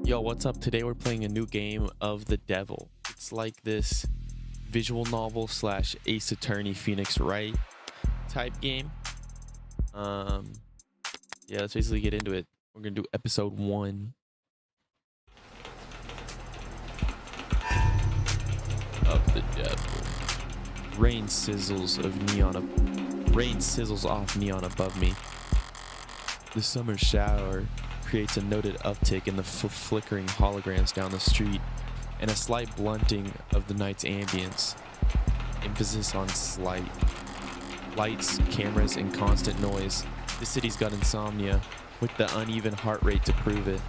Yo, what's up? Today we're playing a new game of the Devil. It's like this visual novel slash Ace Attorney Phoenix Wright type game. Yeah, let's basically get into it. We're gonna do episode 1 of the Devil. Rain sizzles off neon above me. The summer shower creates a noted uptick in the flickering holograms down the street and a slight blunting of the night's ambience. Emphasis on slight. Lights, cameras, and constant noise. The city's got insomnia, with the uneven heart rate to prove it.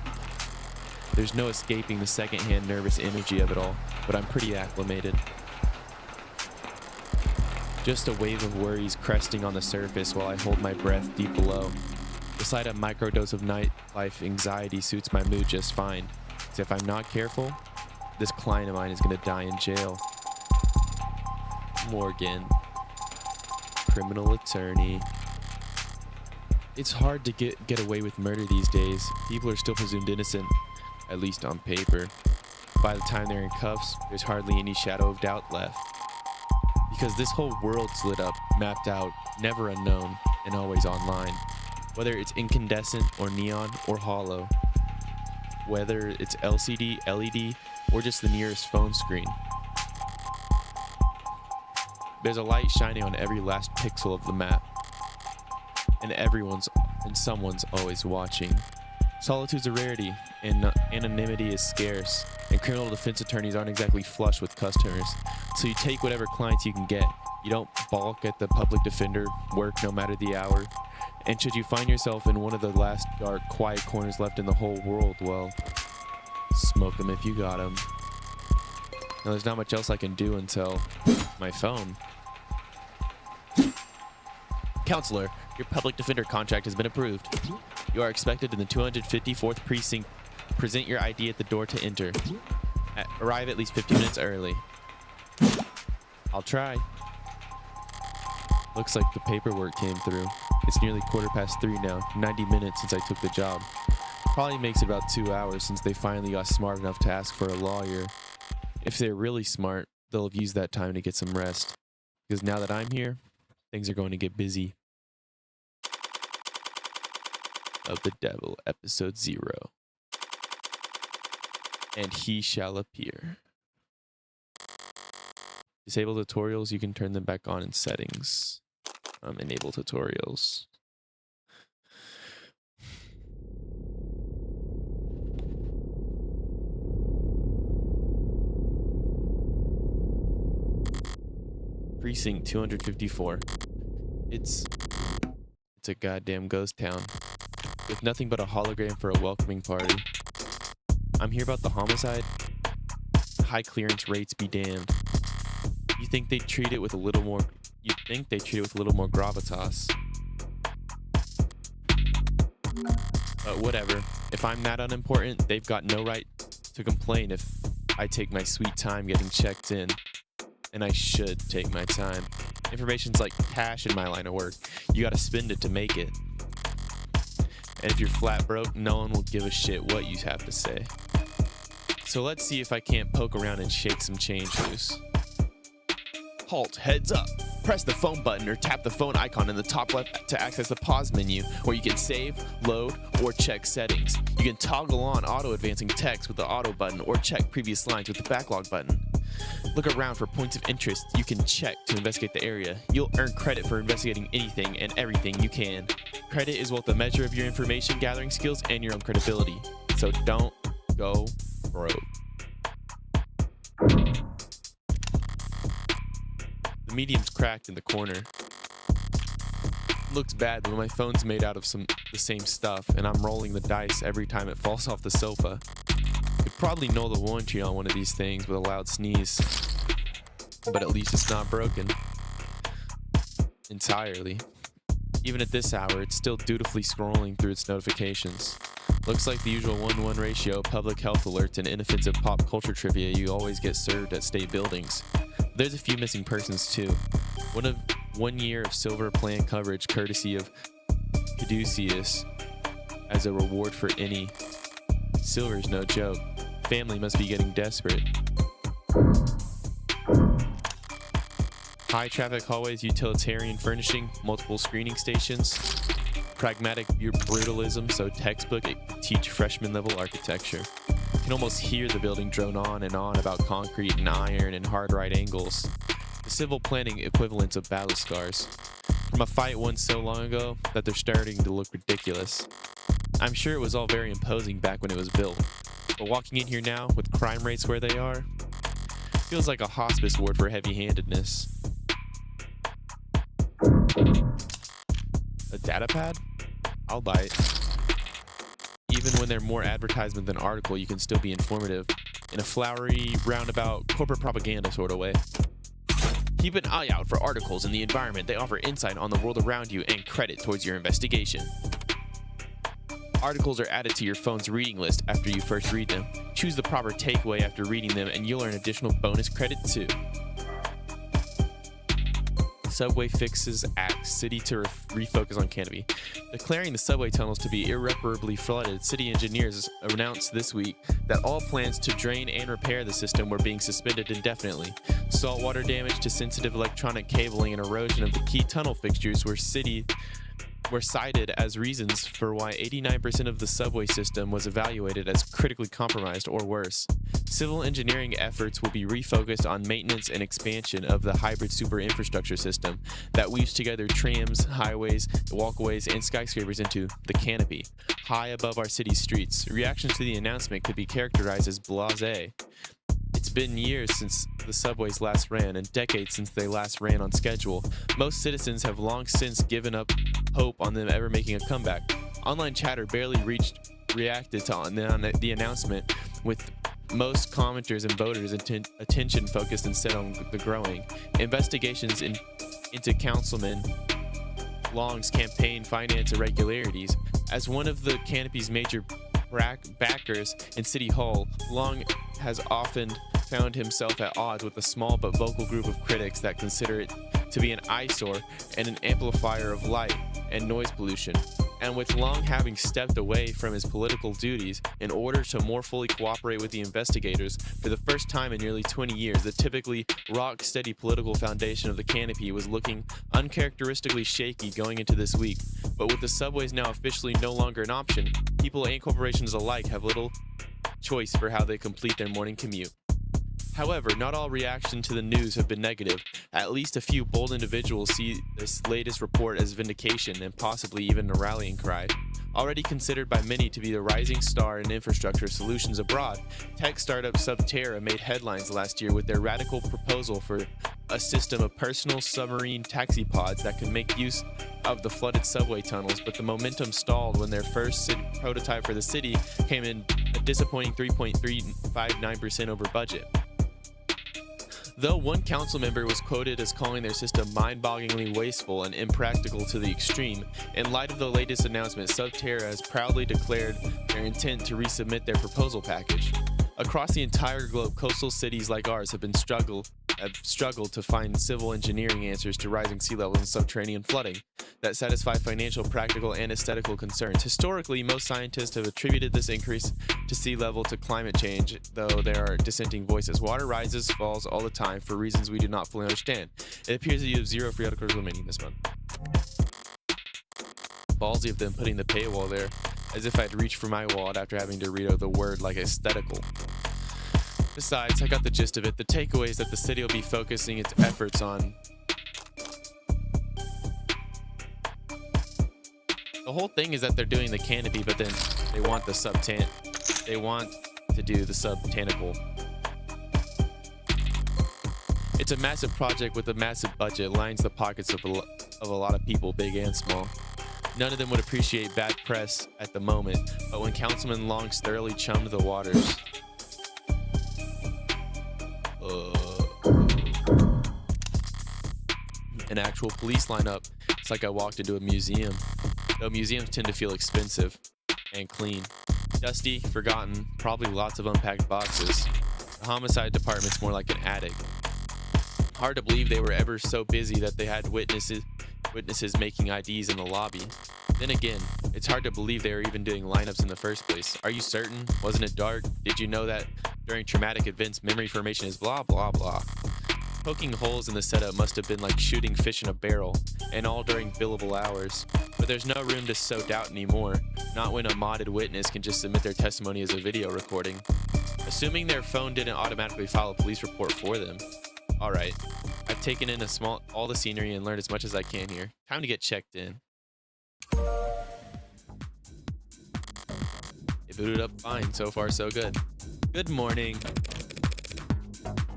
There's no escaping the secondhand nervous energy of it all, but I'm pretty acclimated. Just a wave of worries cresting on the surface while I hold my breath deep below. The slight microdose of nightlife anxiety suits my mood just fine. So if I'm not careful, this client of mine is going to die in jail. Morgan. Criminal attorney. It's hard to get away with murder these days. People are still presumed innocent, at least on paper. By the time they're in cuffs, there's hardly any shadow of doubt left. Because this whole world's lit up, mapped out, never unknown, and always online. Whether it's incandescent or neon or hollow. Whether it's LCD, LED, or just the nearest phone screen. There's a light shining on every last pixel of the map. And someone's always watching. Solitude's a rarity, and anonymity is scarce, and criminal defense attorneys aren't exactly flush with customers. So you take whatever clients you can get. You don't balk at the public defender work no matter the hour. And should you find yourself in one of the last dark, quiet corners left in the whole world, well, smoke them if you got them. Now, there's not much else I can do until my phone. Counselor, your public defender contract has been approved. You are expected in the 254th precinct. Present your ID at the door to enter. Arrive at least 50 minutes early. I'll try. Looks like the paperwork came through. It's nearly 3:15 now, 90 minutes since I took the job. Probably makes it about 2 hours since they finally got smart enough to ask for a lawyer. If they're really smart, they'll have used that time to get some rest. Because now that I'm here, things are going to get busy. Of the Devil, episode 0. And he shall appear. Disable tutorials, you can turn them back on in settings. Enable tutorials. Precinct 254. It's a goddamn ghost town. With nothing but a hologram for a welcoming party. I'm here about the homicide. High clearance rates be damned. You'd think they'd treat it with a little more gravitas. But whatever. If I'm that unimportant, they've got no right to complain if I take my sweet time getting checked in. And I should take my time. Information's like cash in my line of work. You gotta spend it to make it. And if you're flat broke, no one will give a shit what you have to say. So let's see if I can't poke around and shake some change loose. Halt, heads up. Press the phone button or tap the phone icon in the top left to access the pause menu, where you can save, load, or check settings. You can toggle on auto-advancing text with the auto button or check previous lines with the backlog button. Look around for points of interest you can check to investigate the area. You'll earn credit for investigating anything and everything you can. Credit is both a measure of your information gathering skills and your own credibility. So don't go broke. The medium's cracked in the corner. Looks bad, but my phone's made out of the same stuff, and I'm rolling the dice every time it falls off the sofa. You'd probably know the warranty on one of these things with a loud sneeze. But at least it's not broken. Entirely. Even at this hour, it's still dutifully scrolling through its notifications. Looks like the usual 1-to-1 ratio of public health alerts and inoffensive pop culture trivia you always get served at state buildings. There's a few missing persons too. 1 year of silver plan coverage courtesy of Caduceus as a reward for any Silver's no joke. Family must be getting desperate. High traffic hallways, utilitarian furnishing, multiple screening stations, pragmatic brutalism, so textbook teach freshman level architecture. You can almost hear the building drone on and on about concrete and iron and hard right angles. The civil planning equivalents of battle scars. From a fight won so long ago that they're starting to look ridiculous. I'm sure it was all very imposing back when it was built, but walking in here now with crime rates where they are, feels like a hospice ward for heavy-handedness. A data pad? I'll buy it. Even when they're more advertisement than article, you can still be informative in a flowery, roundabout, corporate propaganda sort of way. Keep an eye out for articles in the environment. They offer insight on the world around you and credit towards your investigation. Articles are added to your phone's reading list after you first read them. Choose the proper takeaway after reading them and you'll earn additional bonus credit too. Subway fixes act city to refocus on canopy. Declaring the subway tunnels to be irreparably flooded, city engineers announced this week that all plans to drain and repair the system were being suspended indefinitely. Saltwater damage to sensitive electronic cabling and erosion of the key tunnel fixtures were cited as reasons for why 89% of the subway system was evaluated as critically compromised or worse. Civil engineering efforts will be refocused on maintenance and expansion of the hybrid super infrastructure system that weaves together trams, highways, walkways, and skyscrapers into the canopy, high above our city's streets. Reactions to the announcement could be characterized as blasé. It's been years since the subways last ran and decades since they last ran on schedule. Most citizens have long since given up hope on them ever making a comeback. Online chatter barely reacted to the announcement, with most commenters and voters' attention focused instead on the growing investigations into Councilman Long's campaign finance irregularities. As one of the canopy's major backers in City Hall, Long has often found himself at odds with a small but vocal group of critics that consider it to be an eyesore and an amplifier of light and noise pollution. And with Long having stepped away from his political duties in order to more fully cooperate with the investigators for the first time in nearly 20 years, the typically rock-steady political foundation of the canopy was looking uncharacteristically shaky going into this week. But with the subways now officially no longer an option, people and corporations alike have little choice for how they complete their morning commute. However, not all reaction to the news have been negative. At least a few bold individuals see this latest report as vindication and possibly even a rallying cry. Already considered by many to be the rising star in infrastructure solutions abroad, tech startup Subterra made headlines last year with their radical proposal for a system of personal submarine taxi pods that could make use of the flooded subway tunnels, but the momentum stalled when their first prototype for the city came in a disappointing 3.359% over budget. Though one council member was quoted as calling their system mind-bogglingly wasteful and impractical to the extreme, in light of the latest announcement, Subterra has proudly declared their intent to resubmit their proposal package. Across the entire globe, coastal cities like ours have struggled to find civil engineering answers to rising sea levels and subterranean flooding that satisfy financial, practical, and aesthetical concerns. Historically, most scientists have attributed this increase to sea level to climate change, though there are dissenting voices. Water rises, falls all the time for reasons we do not fully understand. It appears that you have 0 free articles remaining this month. Ballsy of them putting the paywall there, as if I'd reach for my wallet after having to read out the word like aesthetical. Besides, I got the gist of it. The takeaway is that the city will be focusing its efforts on... The whole thing is that they're doing the canopy, but then they want the they want to do the subtanical. It's a massive project with a massive budget, lines the pockets of a lot of people, big and small. None of them would appreciate bad press at the moment, but when Councilman Longs thoroughly chummed the waters... an actual police lineup, it's like I walked into a museum. Though museums tend to feel expensive and clean. Dusty, forgotten, probably lots of unpacked boxes. The homicide department's more like an attic. Hard to believe they were ever so busy that they had witnesses making IDs in the lobby. Then again, it's It's hard to believe they were even doing lineups in the first place. Are you certain? Wasn't it dark? Did you know that during traumatic events, memory formation is blah, blah, blah? Poking holes in the setup must have been like shooting fish in a barrel, and all during billable hours. But there's no room to sow doubt anymore, not when a modded witness can just submit their testimony as a video recording. Assuming their phone didn't automatically file a police report for them. Alright, I've taken in all the scenery and learned as much as I can here. Time to get checked in. It booted up fine, so far so good. Good morning.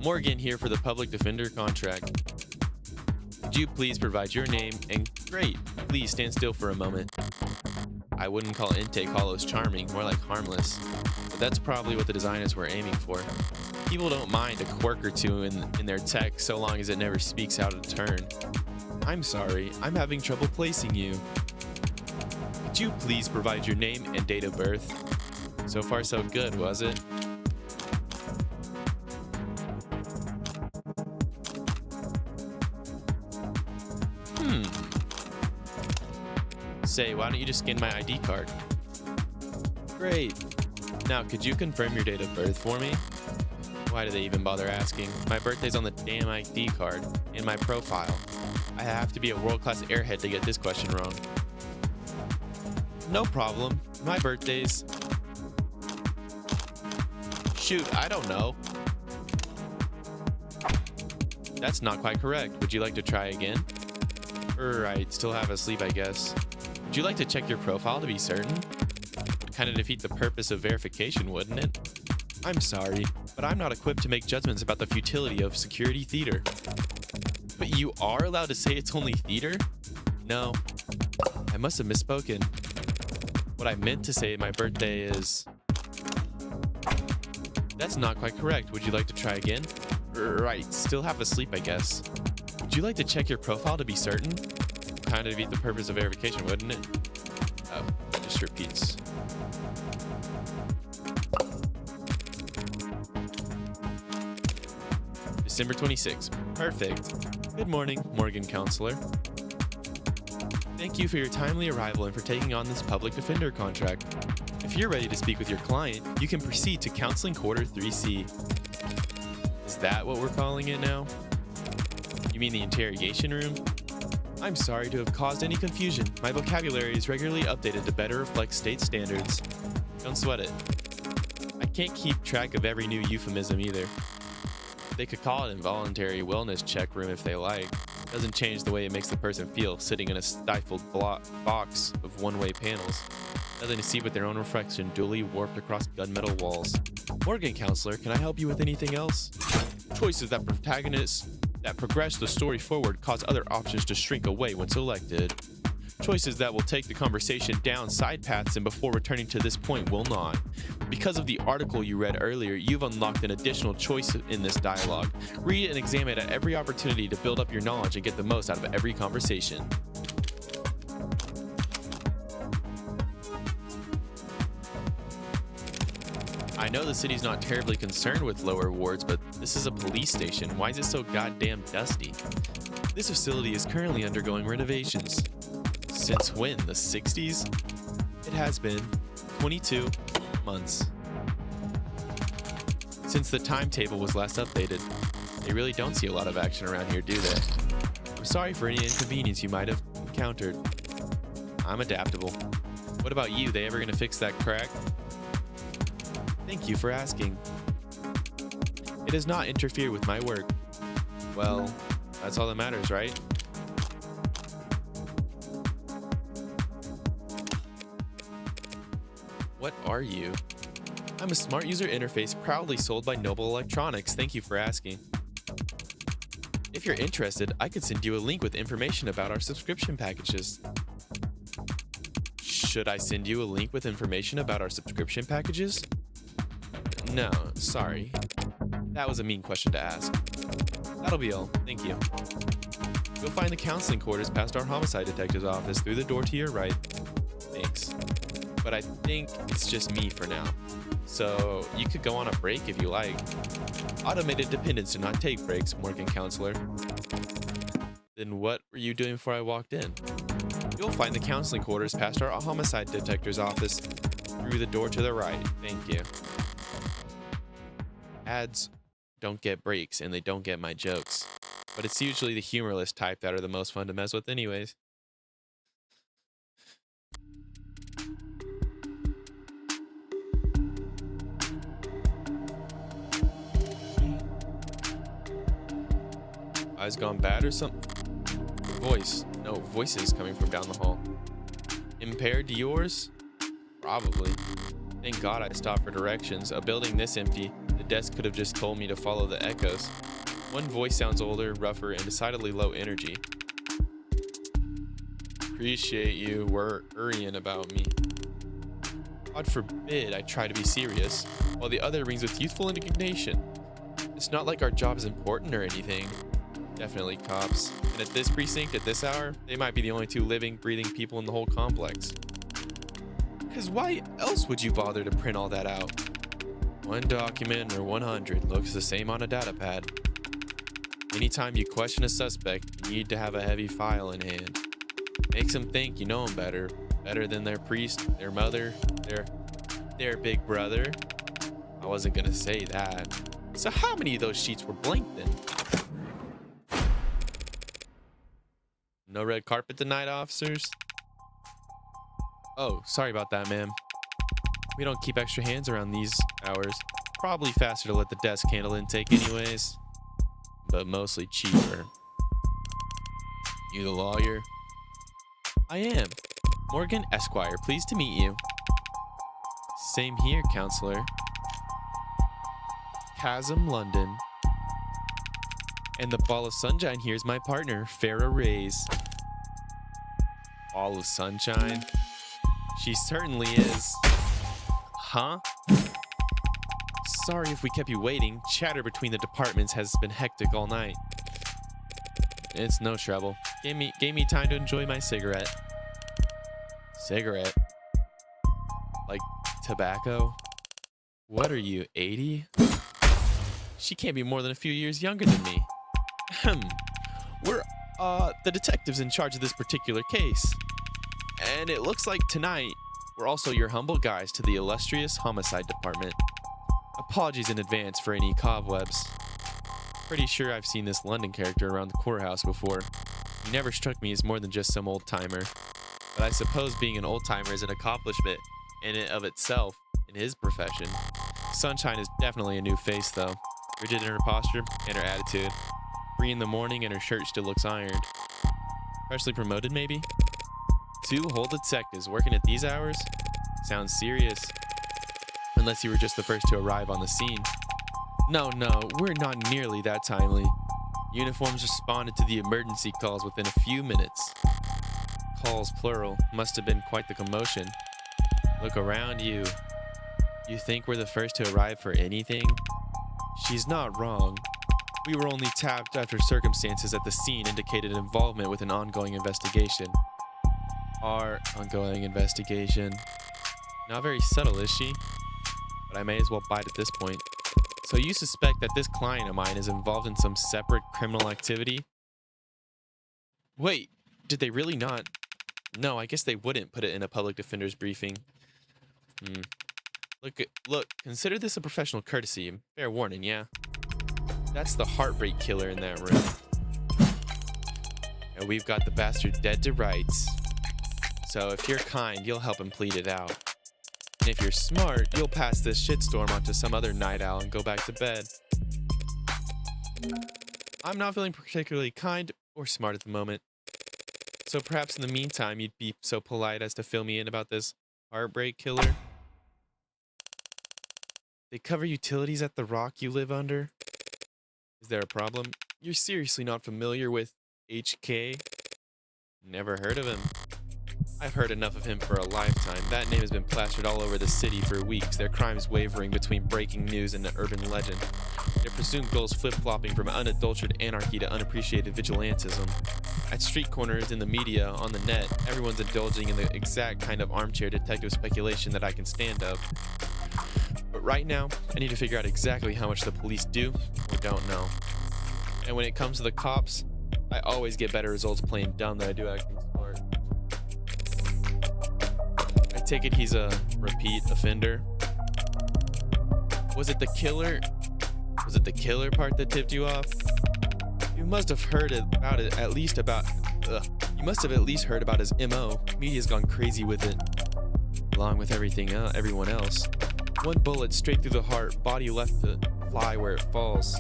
Morgan here for the public defender contract. Could you please provide your name and great, please stand still for a moment. I wouldn't call Intake Hollows charming, more like harmless, but that's probably what the designers were aiming for. People don't mind a quirk or two in their tech so long as it never speaks out of turn. I'm sorry, I'm having trouble placing you. Could you please provide your name and date of birth? So far so good, was it? Say, why don't you just scan my ID card? Great. Now, could you confirm your date of birth for me? Why do they even bother asking? My birthday's on the damn ID card, in my profile. I have to be a world-class airhead to get this question wrong. No problem. My birthday's... Shoot, I don't know. That's not quite correct. Would you like to try again? Right, still half asleep, I guess. Would you like to check your profile to be certain? Would kind of defeat the purpose of verification, wouldn't it? I'm sorry, but I'm not equipped to make judgments about the futility of security theater. But you are allowed to say it's only theater? No, I must have misspoken. What I meant to say my birthday is... That's not quite correct. Would you like to try again? Right, still half asleep, I guess. Would you like to check your profile to be certain? Kind of defeat the purpose of verification, wouldn't it? Oh, it just repeats. December 26th. Perfect. Good morning, Morgan Counselor. Thank you for your timely arrival and for taking on this public defender contract. If you're ready to speak with your client, you can proceed to Counseling Quarter 3C. Is that what we're calling it now? You mean the interrogation room? I'm sorry to have caused any confusion. My vocabulary is regularly updated to better reflect state standards. Don't sweat it. I can't keep track of every new euphemism either. They could call it involuntary wellness check room if they like. Doesn't change the way it makes the person feel sitting in a stifled box of one-way panels. Nothing to see but their own reflection duly warped across gunmetal walls. Morgan Counselor, can I help you with anything else? Choices that progress the story forward cause other options to shrink away when selected. Choices that will take the conversation down side paths and before returning to this point will not. Because of the article you read earlier, you've unlocked an additional choice in this dialogue. Read and examine it at every opportunity to build up your knowledge and get the most out of every conversation. I know the city's not terribly concerned with lower wards, but this is a police station. Why is it so goddamn dusty? This facility is currently undergoing renovations. Since when? The 60s? It has been 22 months. Since the timetable was last updated. They really don't see a lot of action around here, do they? I'm sorry for any inconvenience you might have encountered. I'm adaptable. What about you? They ever gonna fix that crack? Thank you for asking. It does not interfere with my work. Well, that's all that matters, right? What are you? I'm a smart user interface proudly sold by Noble Electronics. Thank you for asking. If you're interested, I could send you a link with information about our subscription packages. Should I send you a link with information about our subscription packages? No, sorry. That was a mean question to ask. That'll be all. Thank you. You'll find the counseling quarters past our homicide detective's office through the door to your right. Thanks. But I think it's just me for now. So you could go on a break if you like. Automated dependents do not take breaks, Morgan Counselor. Then what were you doing before I walked in? You'll find the counseling quarters past our homicide detector's office through the door to the right. Thank you. Ads don't get breaks and they don't get my jokes. But it's usually the humorless type that are the most fun to mess with anyways. Eyes gone bad or something? Voices coming from down the hall. Impaired to yours? Probably. Thank God I stopped for directions. A building this empty, the desk could have just told me to follow the echoes. One voice sounds older, rougher, and decidedly low energy. Appreciate you worrying about me. God forbid I try to be serious, while the other rings with youthful indignation. It's not like our job is important or anything. Definitely cops. And at this precinct, at this hour, they might be the only two living, breathing people in the whole complex. Because why else would you bother to print all that out? One document or 100 looks the same on a data pad. Anytime you question a suspect, you need to have a heavy file in hand. Makes them think you know them better than their priest, their mother, their big brother. I wasn't gonna say that. So how many of those sheets were blank then? No red carpet tonight, officers? Oh, sorry about that, ma'am. We don't keep extra hands around these hours. Probably faster to let the desk handle intake anyways, but mostly cheaper. You the lawyer? I am. Morgan Esquire, pleased to meet you. Same here, counselor. Chasm, London. And the ball of sunshine here's my partner, Farrah Reyes. Ball of sunshine? She certainly is. Huh? Sorry if we kept you waiting. Chatter between the departments has been hectic all night. It's no trouble. Gave me time to enjoy my cigarette. Cigarette? Like tobacco? What are you, 80? She can't be more than a few years younger than me. We're the detectives in charge of this particular case. And it looks like tonight we're also your humble guides to the illustrious homicide department. Apologies in advance for any cobwebs. Pretty sure I've seen this London character around the courthouse before. He never struck me as more than just some old-timer. But I suppose being an old-timer is an accomplishment in and of itself in his profession. Sunshine is definitely a new face, though. Rigid in her posture and her attitude. Free in the morning and her shirt still looks ironed. Freshly promoted, maybe? 2 whole detectives working at these hours? Sounds serious. Unless you were just the first to arrive on the scene. No, we're not nearly that timely. Uniforms responded to the emergency calls within a few minutes. Calls plural. Must have been quite the commotion. Look around you. You think we're the first to arrive for anything? She's not wrong. We were only tapped after circumstances at the scene indicated involvement with an ongoing investigation. Our ongoing investigation. Not very subtle, is she? But I may as well bite at this point. So you suspect that this client of mine is involved in some separate criminal activity? Wait, did they really not? No, I guess they wouldn't put it in a public defender's briefing. Look, consider this a professional courtesy. Fair warning, yeah? That's the heartbreak killer in that room. And we've got the bastard dead to rights. So if you're kind, you'll help him plead it out. And if you're smart, you'll pass this shitstorm onto some other night owl and go back to bed. I'm not feeling particularly kind or smart at the moment. So perhaps in the meantime, you'd be so polite as to fill me in about this heartbreak killer. They cover utilities at the rock you live under? Is there a problem? You're seriously not familiar with HK? Never heard of him. I've heard enough of him for a lifetime. That name has been plastered all over the city for weeks, their crimes wavering between breaking news and urban legend. Their presumed goals flip-flopping from unadulterated anarchy to unappreciated vigilantism. At street corners, in the media, on the net, everyone's indulging in the exact kind of armchair detective speculation that I can stand of. But right now, I need to figure out exactly how much the police do or don't know. And when it comes to the cops, I always get better results playing dumb than I do acting smart. take it he's a repeat offender. Was it the killer? Was it the killer part that tipped you off? You must have heard about it at least about. You must have at least heard about his MO. Media's gone crazy with it, along with everyone else. One bullet straight through the heart, body left to fly where it falls.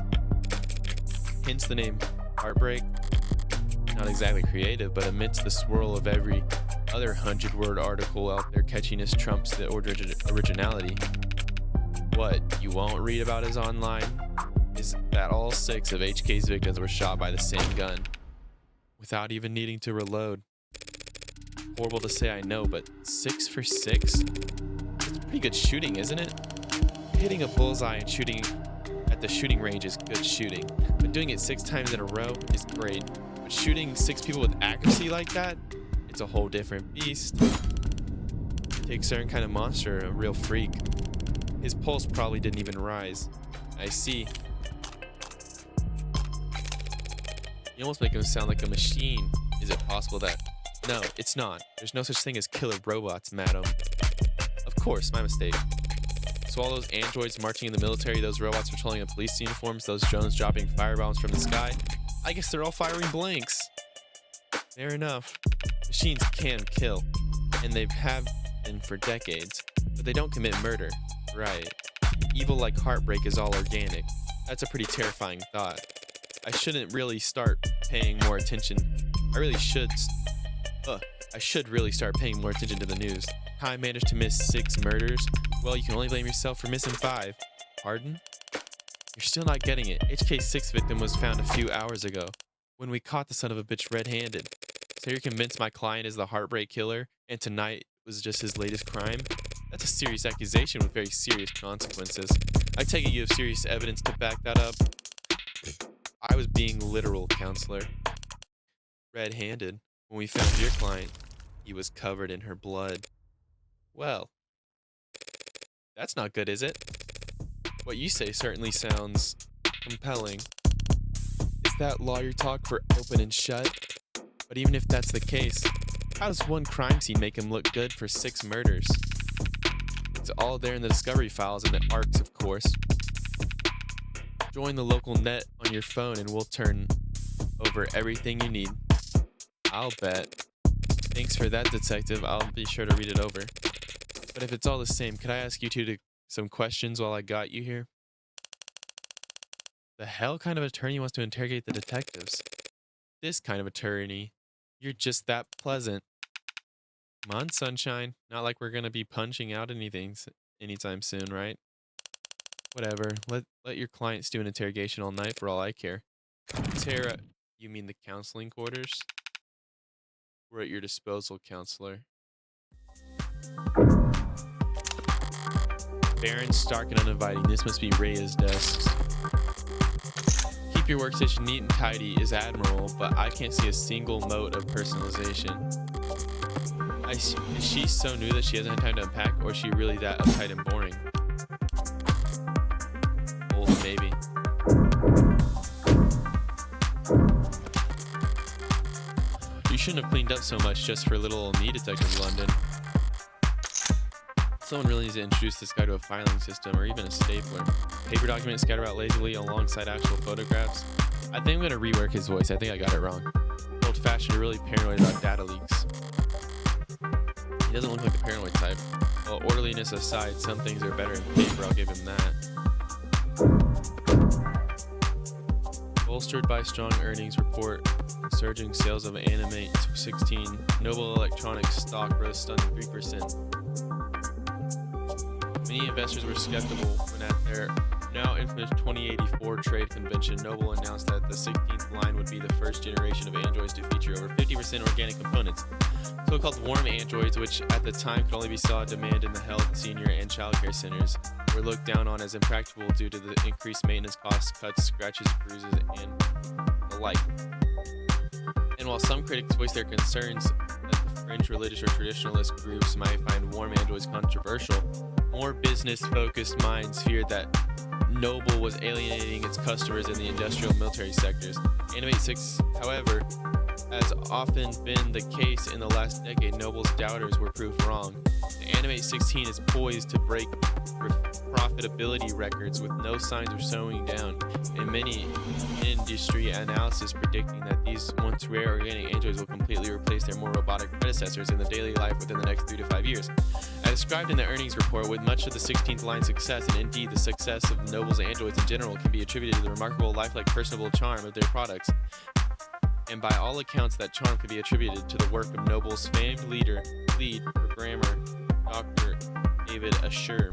Hence the name Heartbreak. Not exactly creative, but amidst the swirl of every other 100-word article out there, catchiness trumps the originality. What you won't read about is online is that all 6 of HK's victims were shot by the same gun, without even needing to reload. Horrible to say, I know, but 6 for 6? It's pretty good shooting, isn't it? Hitting a bullseye and shooting at the shooting range is good shooting, but doing it 6 times in a row is great. But shooting 6 people with accuracy like that, it's a whole different beast. Takes a certain kind of monster, a real freak. His pulse probably didn't even rise. I see. You almost make him sound like a machine. Is it possible that... No, it's not. There's no such thing as killer robots, madam. Of course, my mistake. So all those androids marching in the military, those robots patrolling in police uniforms, those drones dropping firebombs from the sky, I guess they're all firing blanks. Fair enough. Machines can kill, and they have been for decades, but they don't commit murder. Right. Evil like Heartbreak is all organic. That's a pretty terrifying thought. I shouldn't really start paying more attention. I should really start paying more attention to the news. How I managed to miss 6 murders? Well, you can only blame yourself for missing 5. Pardon? You're still not getting it. HK's 6th victim was found a few hours ago, when we caught the son of a bitch red-handed. So you're convinced my client is the Heartbreak killer, and tonight was just his latest crime? That's a serious accusation with very serious consequences. I take it you have serious evidence to back that up. I was being literal, counselor. Red-handed. When we found your client, he was covered in her blood. Well, that's not good, is it? What you say certainly sounds compelling. Is that lawyer talk for open and shut? But even if that's the case, how does one crime scene make him look good for 6 murders? It's all there in the discovery files and the ARCs, of course. Join the local net on your phone and we'll turn over everything you need. I'll bet. Thanks for that, detective. I'll be sure to read it over. But if it's all the same, could I ask you two to some questions while I got you here? The hell kind of attorney wants to interrogate the detectives? This kind of attorney. You're just that pleasant. Come on, sunshine. Not like we're gonna be punching out anything anytime soon, right? Whatever. Let your clients do an interrogation all night for all I care. Tara, you mean the counseling quarters? We're at your disposal, counselor. Barren, stark, and uninviting. This must be Rhea's desk. Keep your workstation neat and tidy is admirable, but I can't see a single note of personalization. Is she so new that she hasn't had time to unpack, or is she really that uptight and boring? Well, maybe. You shouldn't have cleaned up so much just for little old me, Detective London. Someone really needs to introduce this guy to a filing system or even a stapler. Paper documents scattered out lazily alongside actual photographs. I think I'm going to rework his voice. I think I got it wrong. Old-fashioned, really paranoid about data leaks. He doesn't look like the paranoid type. Well, orderliness aside, some things are better in paper, I'll give him that. Bolstered by strong earnings report, surging sales of Animate 16, Noble Electronics stock rose stunning 3%. Many investors were skeptical when at their now infamous 2084 trade convention, Noble announced that the 16th line would be the first generation of Androids to feature over 50% organic components. So-called warm Androids, which at the time could only be saw demand in the health, senior, and childcare centers, were looked down on as impractical due to the increased maintenance costs, cuts, scratches, bruises, and the like. And while some critics voiced their concerns that the fringe religious or traditionalist groups might find warm Androids controversial, more business-focused minds feared that Noble was alienating its customers in the industrial military sectors. Animate 6, however, As often been the case in the last decade, Noble's doubters were proved wrong. The Animate 16 is poised to break profitability records with no signs of slowing down, and many industry analysis predicting that these once rare organic androids will completely replace their more robotic predecessors in the daily life within the next 3 to 5 years. As described in the earnings report, with much of the 16th line's success, and indeed the success of Noble's androids in general, can be attributed to the remarkable lifelike personable charm of their products. And by all accounts, that charm could be attributed to the work of Noble's famed lead programmer, Dr. David Asher.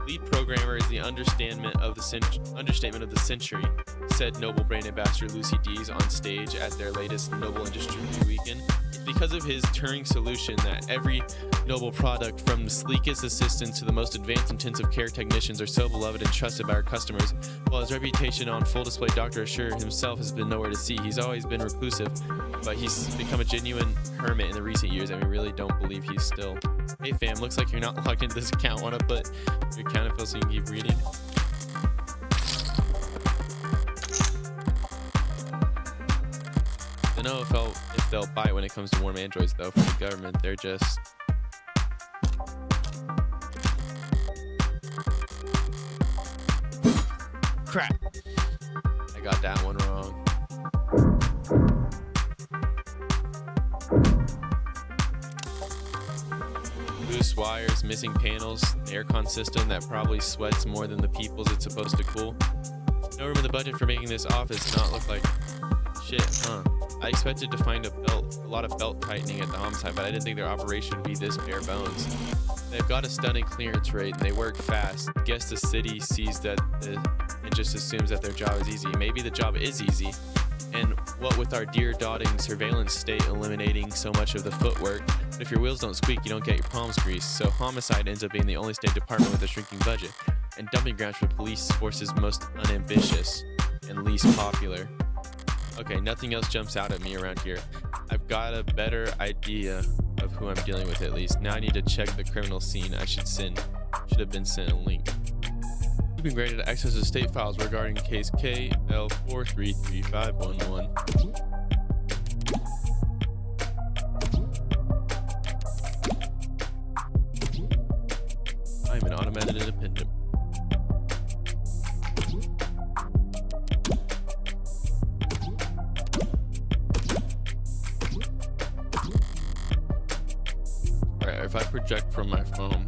Lead programmer is the understatement of the century, said Noble brand ambassador Lucy Dees on stage at their latest Noble Industry Weekend. It's because of his Turing solution that every Noble product, from the sleekest assistants to the most advanced intensive care technicians, are so beloved and trusted by our customers. While his reputation on full display, Dr. Asher himself has been nowhere to see. He's always been reclusive, but he's become a genuine hermit in the recent years, and we really don't believe he's still. Hey fam, looks like you're not logged into this account. Wanna put your account info so you can keep reading? I don't know if they'll bite when it comes to warm androids though. For the government, they're just crap. I got that one wrong. Loose wires, missing panels, the aircon system that probably sweats more than the peoples it's supposed to cool. No room in the budget for making this office not look like shit, huh? I expected to find a lot of belt tightening at the homicide, but I didn't think their operation would be this bare bones. They've got a stunning clearance rate and they work fast. Guess the city sees that and just assumes that their job is easy. Maybe the job is easy. And what with our deer dotting surveillance state eliminating so much of the footwork, but if your wheels don't squeak, you don't get your palms greased. So homicide ends up being the only state department with a shrinking budget, and dumping grounds for police forces most unambitious and least popular. Okay, nothing else jumps out at me around here. I've got a better idea of who I'm dealing with at least. Now I need to check the criminal scene. Should have been sent a link. You've been granted access to state files regarding case KL4333511. I'm an automated independent. Alright, if I project from my phone.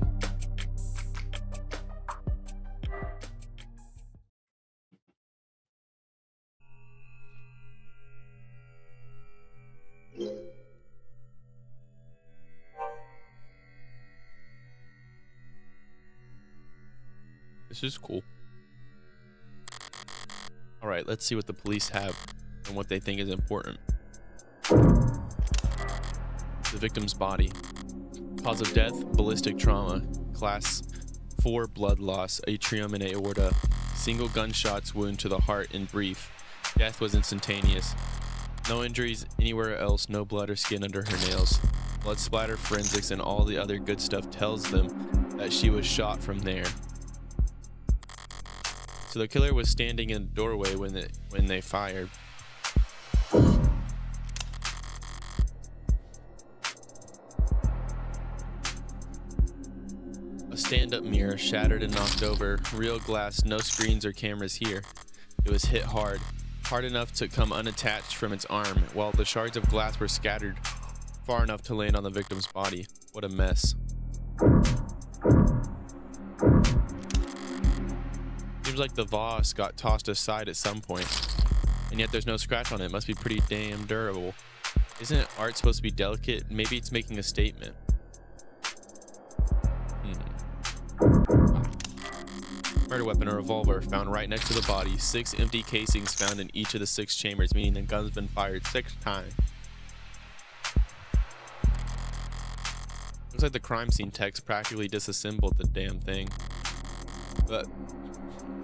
This is cool. All right, let's see what the police have and what they think is important. The victim's body. Cause of death, ballistic trauma. Class 4 blood loss, atrium and aorta. Single gunshots wound to the heart in brief. Death was instantaneous. No injuries anywhere else, no blood or skin under her nails. Blood splatter, forensics, and all the other good stuff tells them that she was shot from there. So the killer was standing in the doorway when they fired. A stand-up mirror shattered and knocked over. Real glass, no screens or cameras here. It was hit hard enough to come unattached from its arm, while the shards of glass were scattered far enough to land on the victim's body. What a mess. Seems like the vase got tossed aside at some point, and yet there's no scratch on it. Must be pretty damn durable. Isn't art supposed to be delicate? Maybe it's making a statement. Murder weapon, a revolver, found right next to the body. 6 empty casings found in each of the 6 chambers, meaning the gun's been fired 6 times. Looks like the crime scene techs practically disassembled the damn thing. But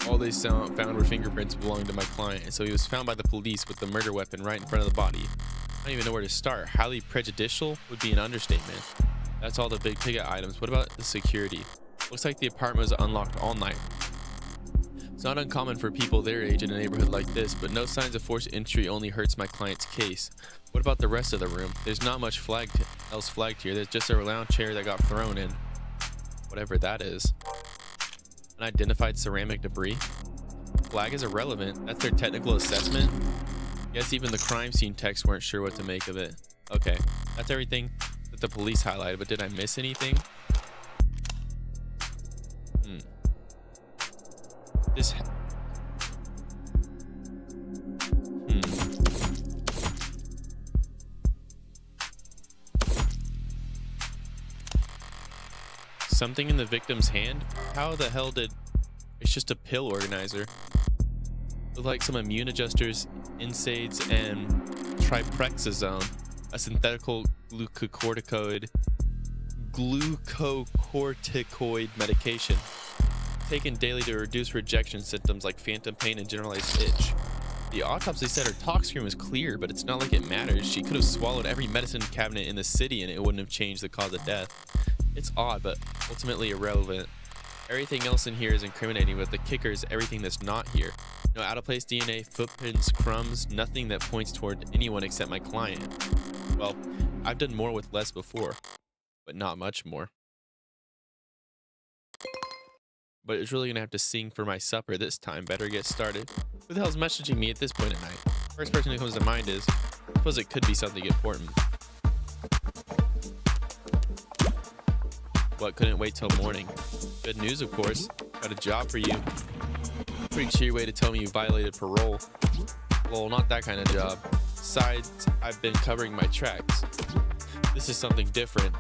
all they found were fingerprints belonging to my client, and so he was found by the police with the murder weapon right in front of the body. I don't even know where to start. Highly prejudicial would be an understatement. That's all the big ticket items. What about the security? Looks like the apartment was unlocked all night. It's not uncommon for people their age in a neighborhood like this, but no signs of forced entry only hurts my client's case. What about the rest of the room? There's not much else flagged here. There's just a lounge chair that got thrown in. Whatever that is. Unidentified ceramic debris? Flag is irrelevant. That's their technical assessment? Guess even the crime scene techs weren't sure what to make of it. Okay, that's everything that the police highlighted, but did I miss anything? This... Something in the victim's hand? How the hell did... It's just a pill organizer. With like some immune adjusters, NSAIDs, and triprexazone, a synthetical glucocorticoid medication taken daily to reduce rejection symptoms like phantom pain and generalized itch. The autopsy said her tox screen was clear, but it's not like it matters. She could have swallowed every medicine cabinet in the city and it wouldn't have changed the cause of death. It's odd, but ultimately irrelevant. Everything else in here is incriminating, but the kicker is everything that's not here. No out-of-place DNA, footprints, crumbs, nothing that points toward anyone except my client. Well, I've done more with less before, but not much more. But it's really gonna have to sing for my supper this time. Better get started. Who the hell's messaging me at this point at night? First person who comes to mind is, I suppose it could be something important. What, couldn't wait till morning? Good news, of course. Got a job for you. Pretty cheery way to tell me you violated parole. Lol, not that kind of job. Besides, I've been covering my tracks. This is something different.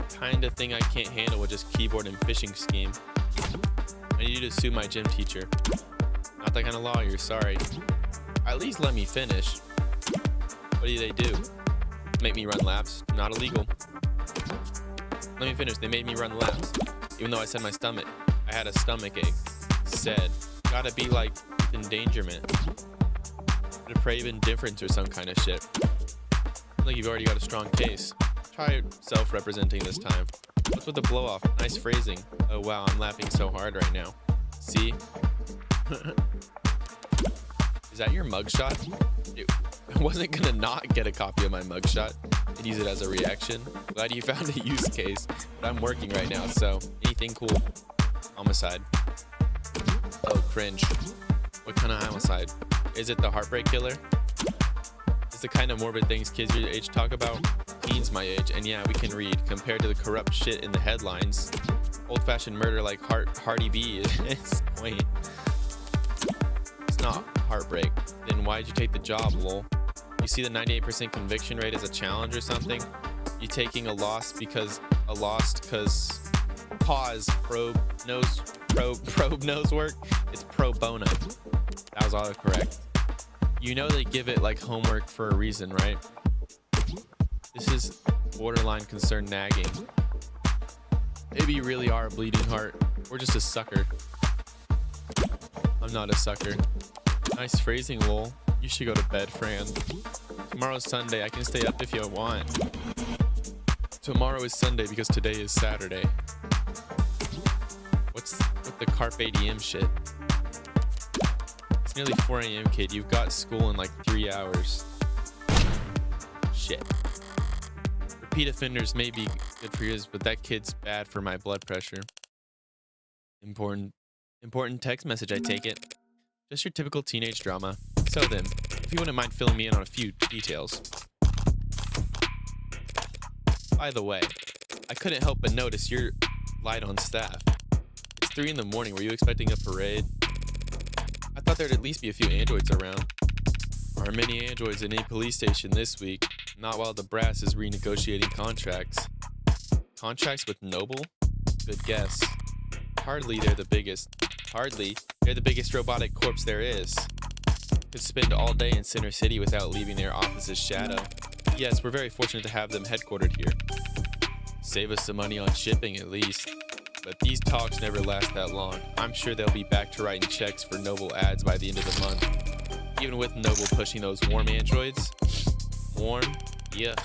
Kind of thing I can't handle with just keyboard and phishing scheme. I need you to sue my gym teacher. Not that kind of lawyer, sorry. At least let me finish. What do they do? Make me run laps? Not illegal. Let me finish. They made me run laps. Even though I said I had a stomach ache. Said, gotta be like endangerment. Depraved indifference or some kind of shit. Like you've already got a strong case. Try self-representing this time. What's with the blow-off? Nice phrasing. Oh wow, I'm laughing so hard right now. See? Is that your mugshot? I wasn't gonna not get a copy of my mugshot and use it as a reaction. Glad you found a use case, but I'm working right now, so anything cool? Homicide. Oh, cringe. What kind of homicide? Is it the heartbreak killer? It's the kind of morbid things kids your age talk about. Teens my age, and yeah, we can read. Compared to the corrupt shit in the headlines, old-fashioned murder like Hardy B is quaint. It's not heartbreak. Then why'd you take the job, lol? You see the 98% conviction rate as a challenge or something? You taking a loss because pause probe nose work? It's pro bono. That was autocorrect. You know they give it like homework for a reason, right? This is borderline concern nagging. Maybe you really are a bleeding heart, or just a sucker. I'm not a sucker. Nice phrasing, lol. You should go to bed, Fran. Tomorrow's Sunday. I can stay up if you want. Tomorrow is Sunday because today is Saturday. What's with the Carpe Diem shit? It's nearly 4 a.m., kid. You've got school in like 3 hours. Shit. Repeat offenders may be good for yours, but that kid's bad for my blood pressure. Important text message, I take it. Just your typical teenage drama. So then, if you wouldn't mind filling me in on a few details. By the way, I couldn't help but notice you're light on staff. It's 3 in the morning. Were you expecting a parade? I thought there'd at least be a few androids around. Are many androids in a police station this week? Not while the brass is renegotiating contracts. Contracts with Noble? Good guess. Hardly they're the biggest robotic corpse there is. Could spend all day in Center City without leaving their office's shadow. Yes, we're very fortunate to have them headquartered here. Save us some money on shipping at least. But these talks never last that long. I'm sure they'll be back to writing checks for Noble ads by the end of the month. Even with Noble pushing those warm androids. Warm? Yuck.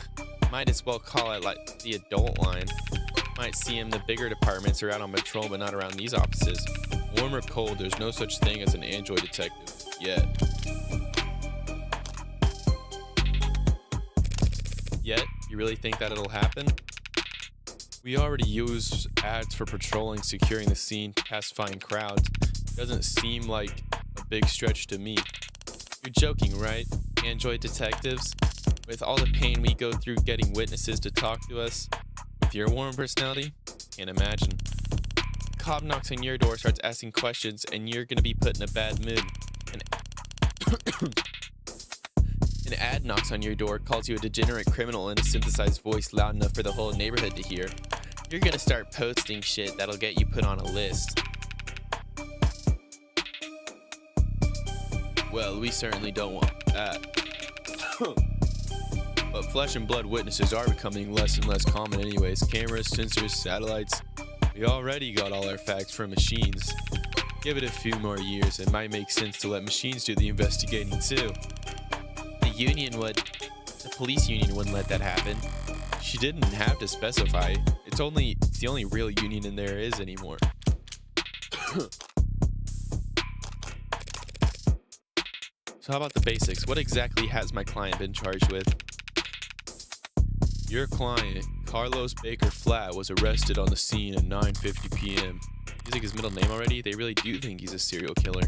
Might as well call it like the adult line. Might see him the bigger departments are out on patrol but not around these offices. Warm or cold, there's no such thing as an android detective yet. Yet? You really think that it'll happen? We already use ads for patrolling, securing the scene, pacifying crowds. Doesn't seem like a big stretch to me. You're joking, right? Android detectives? With all the pain we go through getting witnesses to talk to us? With your warm personality? Can't imagine. Cop knocks on your door, starts asking questions, and you're gonna be put in a bad mood. An ad knocks on your door, calls you a degenerate criminal in a synthesized voice loud enough for the whole neighborhood to hear. You're gonna start posting shit that'll get you put on a list. Well, we certainly don't want that. But flesh and blood witnesses are becoming less and less common anyways. Cameras, sensors, satellites. We already got all our facts from machines. Give it a few more years, it might make sense to let machines do the investigating too. The police union wouldn't let that happen. She didn't have to specify. It's the only real union there is anymore. So how about the basics? What exactly has my client been charged with? Your client, Carlos Baker Flat, was arrested on the scene at 9:50 p.m. Using his middle name already, they really do think he's a serial killer.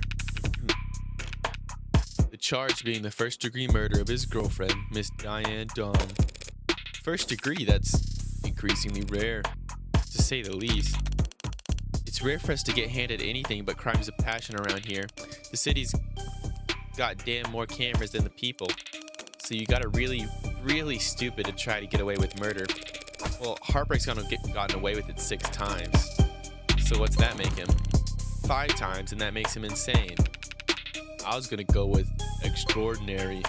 The charge being the first-degree murder of his girlfriend, Miss Diane Dawn. First degree, that's increasingly rare, to say the least. It's rare for us to get handed anything but crimes of passion around here. The city's got damn more cameras than the people, so you gotta really stupid to try to get away with murder. Well, Heartbreak's gotten away with it 6 times. So what's that make him? 5 times, and that makes him insane. I was gonna go with extraordinary.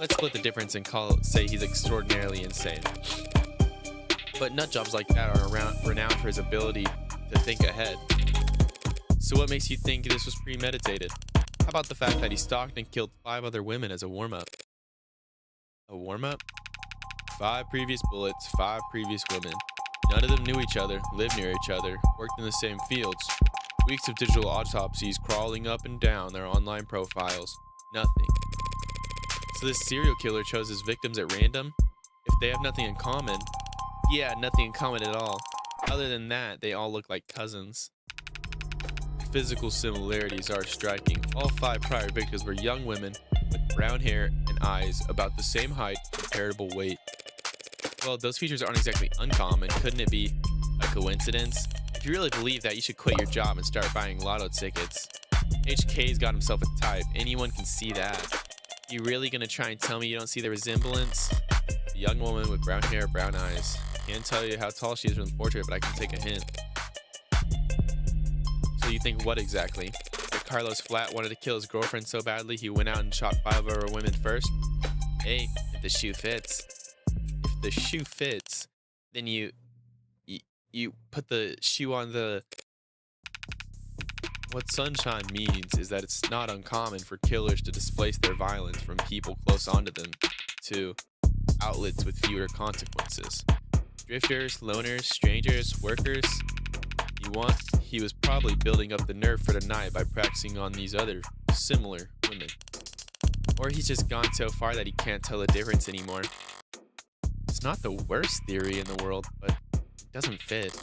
Let's split the difference and say he's extraordinarily insane. But nutjobs like that are renowned for his ability to think ahead. So what makes you think this was premeditated? How about the fact that he stalked and killed 5 other women as a warm-up? A warm-up? 5 previous bullets, 5 previous women. None of them knew each other, lived near each other, worked in the same fields. Weeks of digital autopsies crawling up and down their online profiles. Nothing. So this serial killer chose his victims at random? If they have nothing in common, yeah, nothing in common at all. Other than that, they all look like cousins. Physical similarities are striking. All 5 prior victims were young women with brown hair and eyes, about the same height, comparable weight. Well, those features aren't exactly uncommon. Couldn't it be a coincidence? If you really believe that, you should quit your job and start buying lotto tickets. HK's got himself a type. Anyone can see that. You really gonna try and tell me you don't see the resemblance? A young woman with brown hair, brown eyes. Can't tell you how tall she is from the portrait, but I can take a hint. So you think what exactly? That Carlos Flat wanted to kill his girlfriend so badly he went out and shot 5 of her women first? Hey, if the shoe fits. If the shoe fits, then you put the shoe on the... What Sunshine means is that it's not uncommon for killers to displace their violence from people close onto them to outlets with fewer consequences. Drifters, loners, strangers, workers. He was probably building up the nerve for the night by practicing on these other similar women. Or he's just gone so far that he can't tell the difference anymore. It's not the worst theory in the world, but it doesn't fit.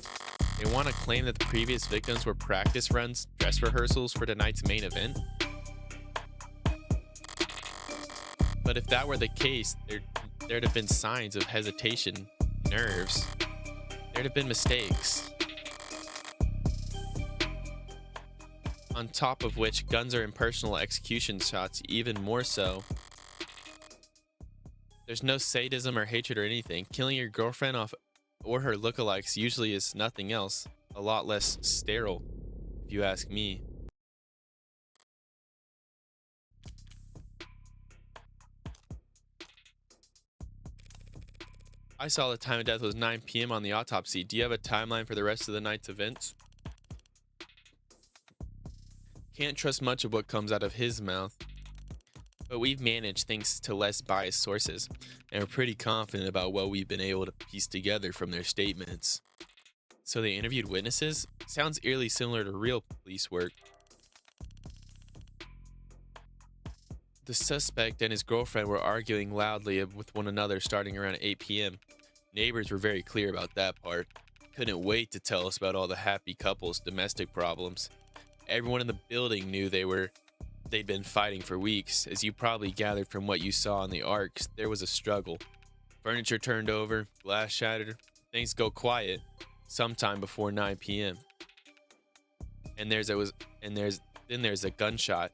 They want to claim that the previous victims were practice runs, dress rehearsals for tonight's main event. But if that were the case, there'd have been signs of hesitation, nerves. There'd have been mistakes. On top of which, guns are impersonal execution shots, even more so. There's no sadism or hatred or anything. Killing your girlfriend off or her lookalikes usually is nothing else. A lot less sterile, if you ask me. I saw the time of death was 9 p.m. on the autopsy. Do you have a timeline for the rest of the night's events? Can't trust much of what comes out of his mouth. But we've managed thanks to less biased sources, and we're pretty confident about what we've been able to piece together from their statements. So they interviewed witnesses? Sounds eerily similar to real police police work. The suspect and his girlfriend were arguing loudly with one another starting around 8 p.m. Neighbors were very clear about that part. Couldn't wait to tell us about all the happy couples' domestic problems. Everyone in the building knew they'd been fighting for weeks. As you probably gathered from what you saw in the arcs, there was a struggle. Furniture turned over, glass shattered, things go quiet sometime before 9 p.m. And there's a gunshot.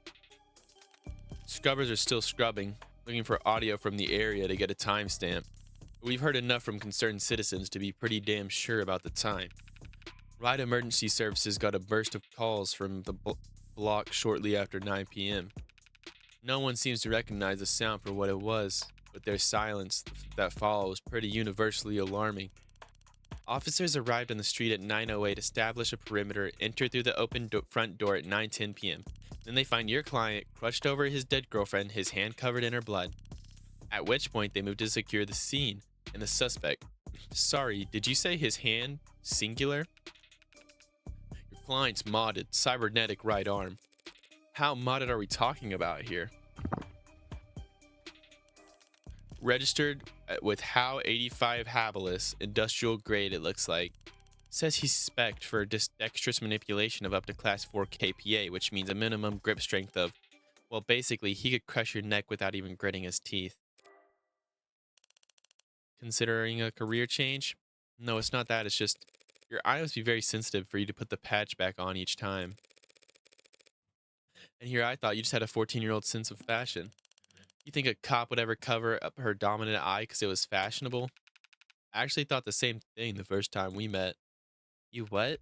Scrubbers are still scrubbing, looking for audio from the area to get a timestamp. We've heard enough from concerned citizens to be pretty damn sure about the time. Ride Emergency Services got a burst of calls from the block shortly after 9 p.m. No one seems to recognize the sound for what it was, but their silence that followed was pretty universally alarming. Officers arrived on the street at 9:08, establish a perimeter, enter through the open front door at 9:10 p.m. Then they find your client crushed over his dead girlfriend, his hand covered in her blood. At which point they move to secure the scene and the suspect. Sorry, did you say his hand? Singular? Your client's modded, cybernetic right arm. How modded are we talking about here? Registered with HOW 85 Habilis, industrial grade it looks like. Says he's spec'd for dexterous manipulation of up to class 4 KPA, which means a minimum grip strength of, well, basically, he could crush your neck without even gritting his teeth. Considering a career change? No, it's not that, it's just, your eye must be very sensitive for you to put the patch back on each time. And here I thought you just had a 14-year-old sense of fashion. You think a cop would ever cover up her dominant eye because it was fashionable? I actually thought the same thing the first time we met. You what?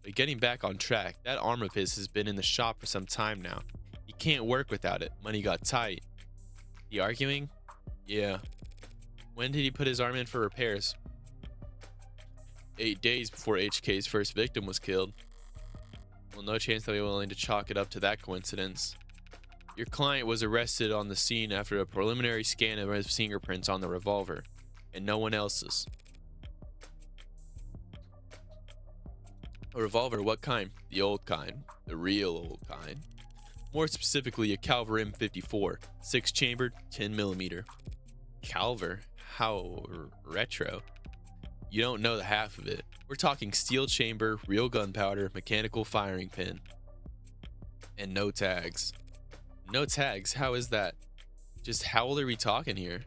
But getting back on track, that arm of his has been in the shop for some time now. He can't work without it. Money got tight. The arguing? Yeah. When did he put his arm in for repairs? 8 days before HK's first victim was killed. Well, no chance they'll be willing to chalk it up to that coincidence. Your client was arrested on the scene after a preliminary scan of his fingerprints on the revolver, and no one else's. A revolver, what kind? The old kind. The real old kind. More specifically, a Calver M54, 6-chambered, 10mm. Calver? How retro. You don't know the half of it. We're talking steel chamber, real gunpowder, mechanical firing pin. And no tags. No tags? How is that? Just how old are we talking here?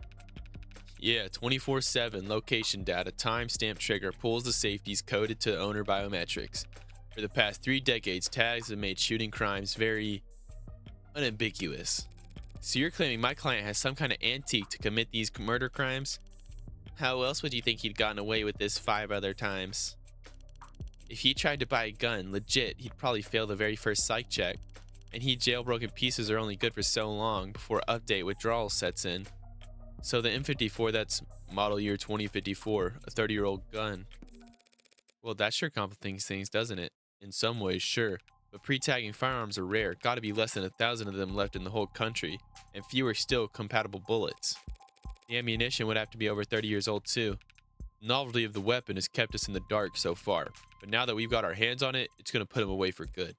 Yeah, 24/7 location data, timestamp trigger, pulls the safeties coded to owner biometrics. For the past 3 decades, tags have made shooting crimes very unambiguous. So you're claiming my client has some kind of antique to commit these murder crimes? How else would you think he'd gotten away with this 5 other times? If he tried to buy a gun, legit, he'd probably fail the very first psych check. And jailbroken pieces are only good for so long before update withdrawal sets in. So the M54, that's model year 2054, a 30-year-old gun. Well, that sure complicates things, doesn't it? In some ways, sure. But pre-tagging firearms are rare. Gotta be less than 1,000 of them left in the whole country. And fewer still compatible bullets. The ammunition would have to be over 30 years old too. The novelty of the weapon has kept us in the dark so far. But now that we've got our hands on it, it's gonna put them away for good.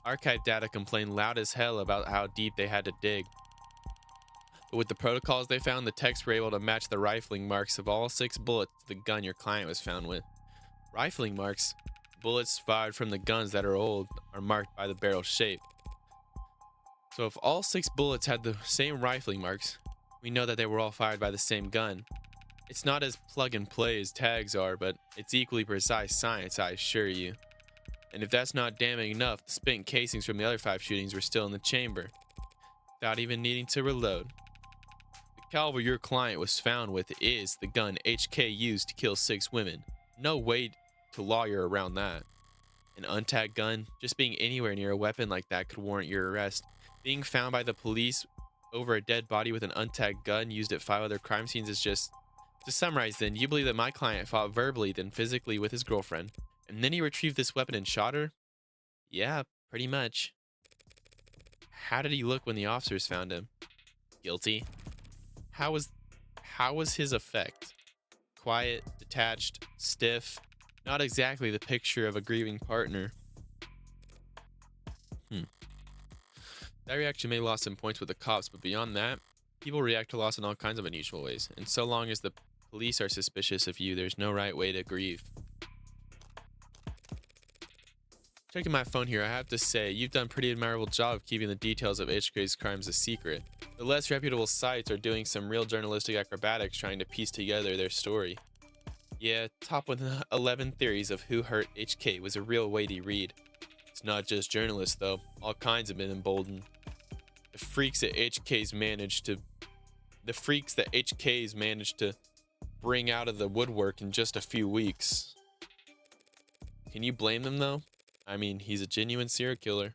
Archive data complained loud as hell about how deep they had to dig. But with the protocols they found, the techs were able to match the rifling marks of all 6 bullets to the gun your client was found with. Rifling marks? Bullets fired from the guns that are old are marked by the barrel shape. So if all 6 bullets had the same rifling marks, we know that they were all fired by the same gun. It's not as plug and play as tags are, but it's equally precise science, I assure you. And if that's not damning enough, the spent casings from the other 5 shootings were still in the chamber, without even needing to reload. The caliber your client was found with is the gun HK used to kill 6 women. No way to lawyer around that. An untagged gun, just being anywhere near a weapon like that could warrant your arrest. Being found by the police over a dead body with an untagged gun used at 5 other crime scenes is just... To summarize then, you believe that my client fought verbally then physically with his girlfriend, and then he retrieved this weapon and shot her? Yeah, pretty much. How did he look when the officers found him? Guilty. How was his effect? Quiet, detached, stiff, not exactly the picture of a grieving partner. Hmm. That reaction may lost some points with the cops, but beyond that, people react to loss in all kinds of unusual ways. And so long as the police are suspicious of you, there's no right way to grieve. Checking my phone here, I have to say, you've done a pretty admirable job of keeping the details of HK's crimes a secret. The less reputable sites are doing some real journalistic acrobatics trying to piece together their story. Yeah, Top 11 Theories of Who Hurt HK was a real weighty read. It's not just journalists, though. All kinds have been emboldened. The freaks that HK's managed to bring out of the woodwork in just a few weeks. Can you blame them, though? I mean, he's a genuine serial killer.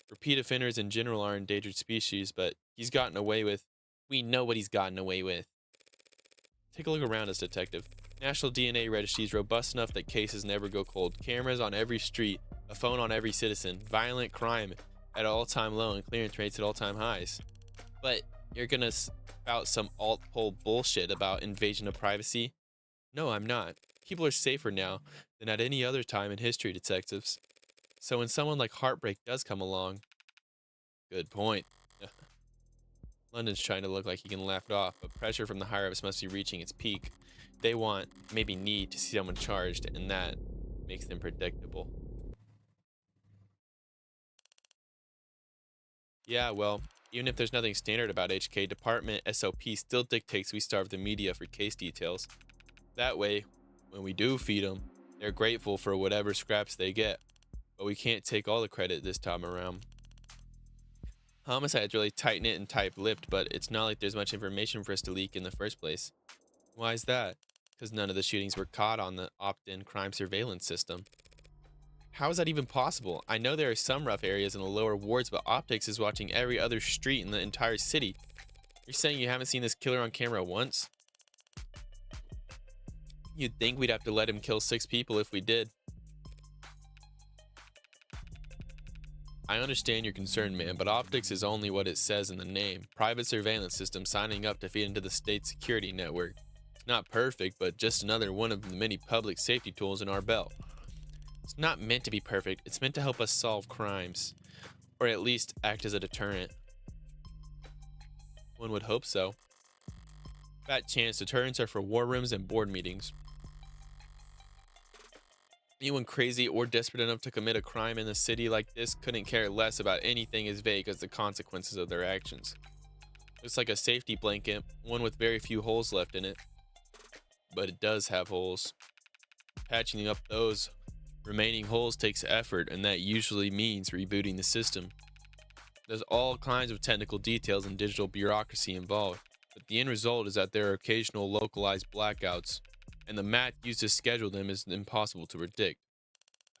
Repeat offenders in general are endangered species, but we know what he's gotten away with. Take a look around us, detective. National DNA registry is robust enough that cases never go cold. Cameras on every street, a phone on every citizen, violent crime at all-time low, and clearance rates at all-time highs. But you're gonna spout some alt-pol bullshit about invasion of privacy? No, I'm not. People are safer now than at any other time in history, detectives. So when someone like Heartbreak does come along, good point. London's trying to look like he can laugh it off, but pressure from the higher-ups must be reaching its peak. They want, maybe need, to see someone charged, and that makes them predictable. Yeah, well, even if there's nothing standard about HK, department SOP still dictates we starve the media for case details. That way, when we do feed them, they're grateful for whatever scraps they get. But we can't take all the credit this time around. Homicide's really tight-knit and tight-lipped, but it's not like there's much information for us to leak in the first place. Why is that? Because none of the shootings were caught on the opt-in crime surveillance system. How is that even possible? I know there are some rough areas in the lower wards, but Optics is watching every other street in the entire city. You're saying you haven't seen this killer on camera once? You'd think we'd have to let him kill 6 people if we did. I understand your concern, man, but Optics is only what it says in the name. Private surveillance system signing up to feed into the state security network. It's not perfect, but just another one of the many public safety tools in our belt. It's not meant to be perfect, it's meant to help us solve crimes. Or at least act as a deterrent. One would hope so. Fat chance deterrents are for war rooms and board meetings. Anyone crazy or desperate enough to commit a crime in a city like this couldn't care less about anything as vague as the consequences of their actions. Looks like a safety blanket, one with very few holes left in it. But it does have holes. Patching up those remaining holes takes effort, and that usually means rebooting the system. There's all kinds of technical details and digital bureaucracy involved, but the end result is that there are occasional localized blackouts, and the math used to schedule them is impossible to predict.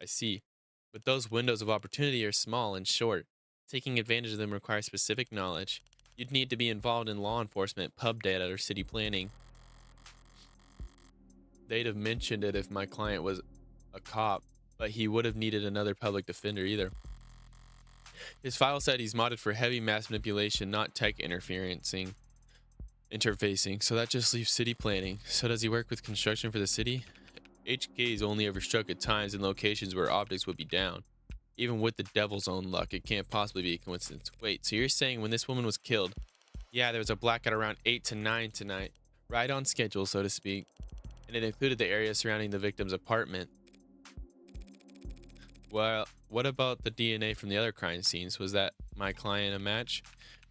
I see. But those windows of opportunity are small and short. Taking advantage of them requires specific knowledge. You'd need to be involved in law enforcement, pub data, or city planning. They'd have mentioned it if my client was a cop, but he would have needed another public defender either. His file said he's modded for heavy mass manipulation, not tech interfacing, so that just leaves city planning. So does he work with construction for the city? HK's only ever struck at times in locations where Optics would be down. Even with the devil's own luck, it can't possibly be a coincidence. Wait, so you're saying when this woman was killed, yeah, there was a blackout around 8 to 9 tonight, right on schedule, so to speak, and it included the area surrounding the victim's apartment. Well, what about the DNA from the other crime scenes? Was that my client a match?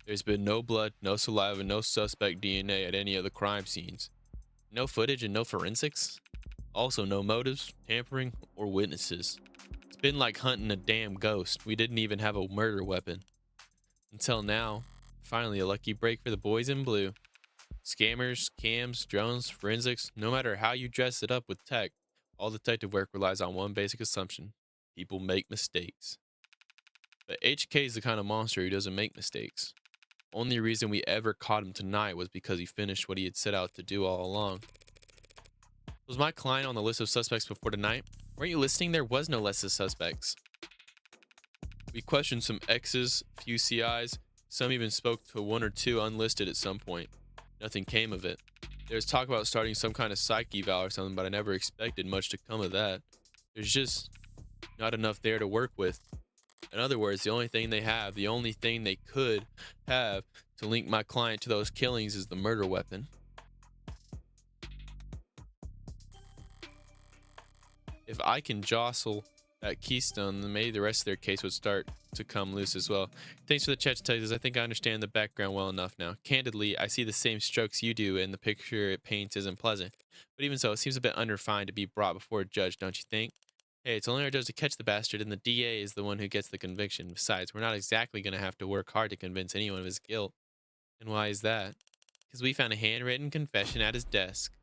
There's been no blood, no saliva, no suspect DNA at any of the crime scenes. No footage and no forensics? Also no motives, tampering, or witnesses. It's been like hunting a damn ghost. We didn't even have a murder weapon. Until now. Finally, a lucky break for the boys in blue. Scammers, cams, drones, forensics, no matter how you dress it up with tech, all detective work relies on one basic assumption. People make mistakes. But HK is the kind of monster who doesn't make mistakes. Only reason we ever caught him tonight was because he finished what he had set out to do all along. Was my client on the list of suspects before tonight? Weren't you listening? There was no list of suspects. We questioned some X's, few CIs, some even spoke to 1 or 2 unlisted at some point. Nothing came of it. There was talk about starting some kind of psych eval or something, but I never expected much to come of that. There's just not enough there to work with. In other words, the only thing they have, the only thing they could have to link my client to those killings is the murder weapon. If I can jostle that keystone, then maybe the rest of their case would start to come loose as well. Thanks for the chat, Titans. I think I understand the background well enough now. Candidly, I see the same strokes you do, and the picture it paints isn't pleasant. But even so, it seems a bit unrefined to be brought before a judge, don't you think? Hey, it's only our judge to catch the bastard, and the DA is the one who gets the conviction. Besides, we're not exactly going to have to work hard to convince anyone of his guilt. And why is that? Because we found a handwritten confession at his desk.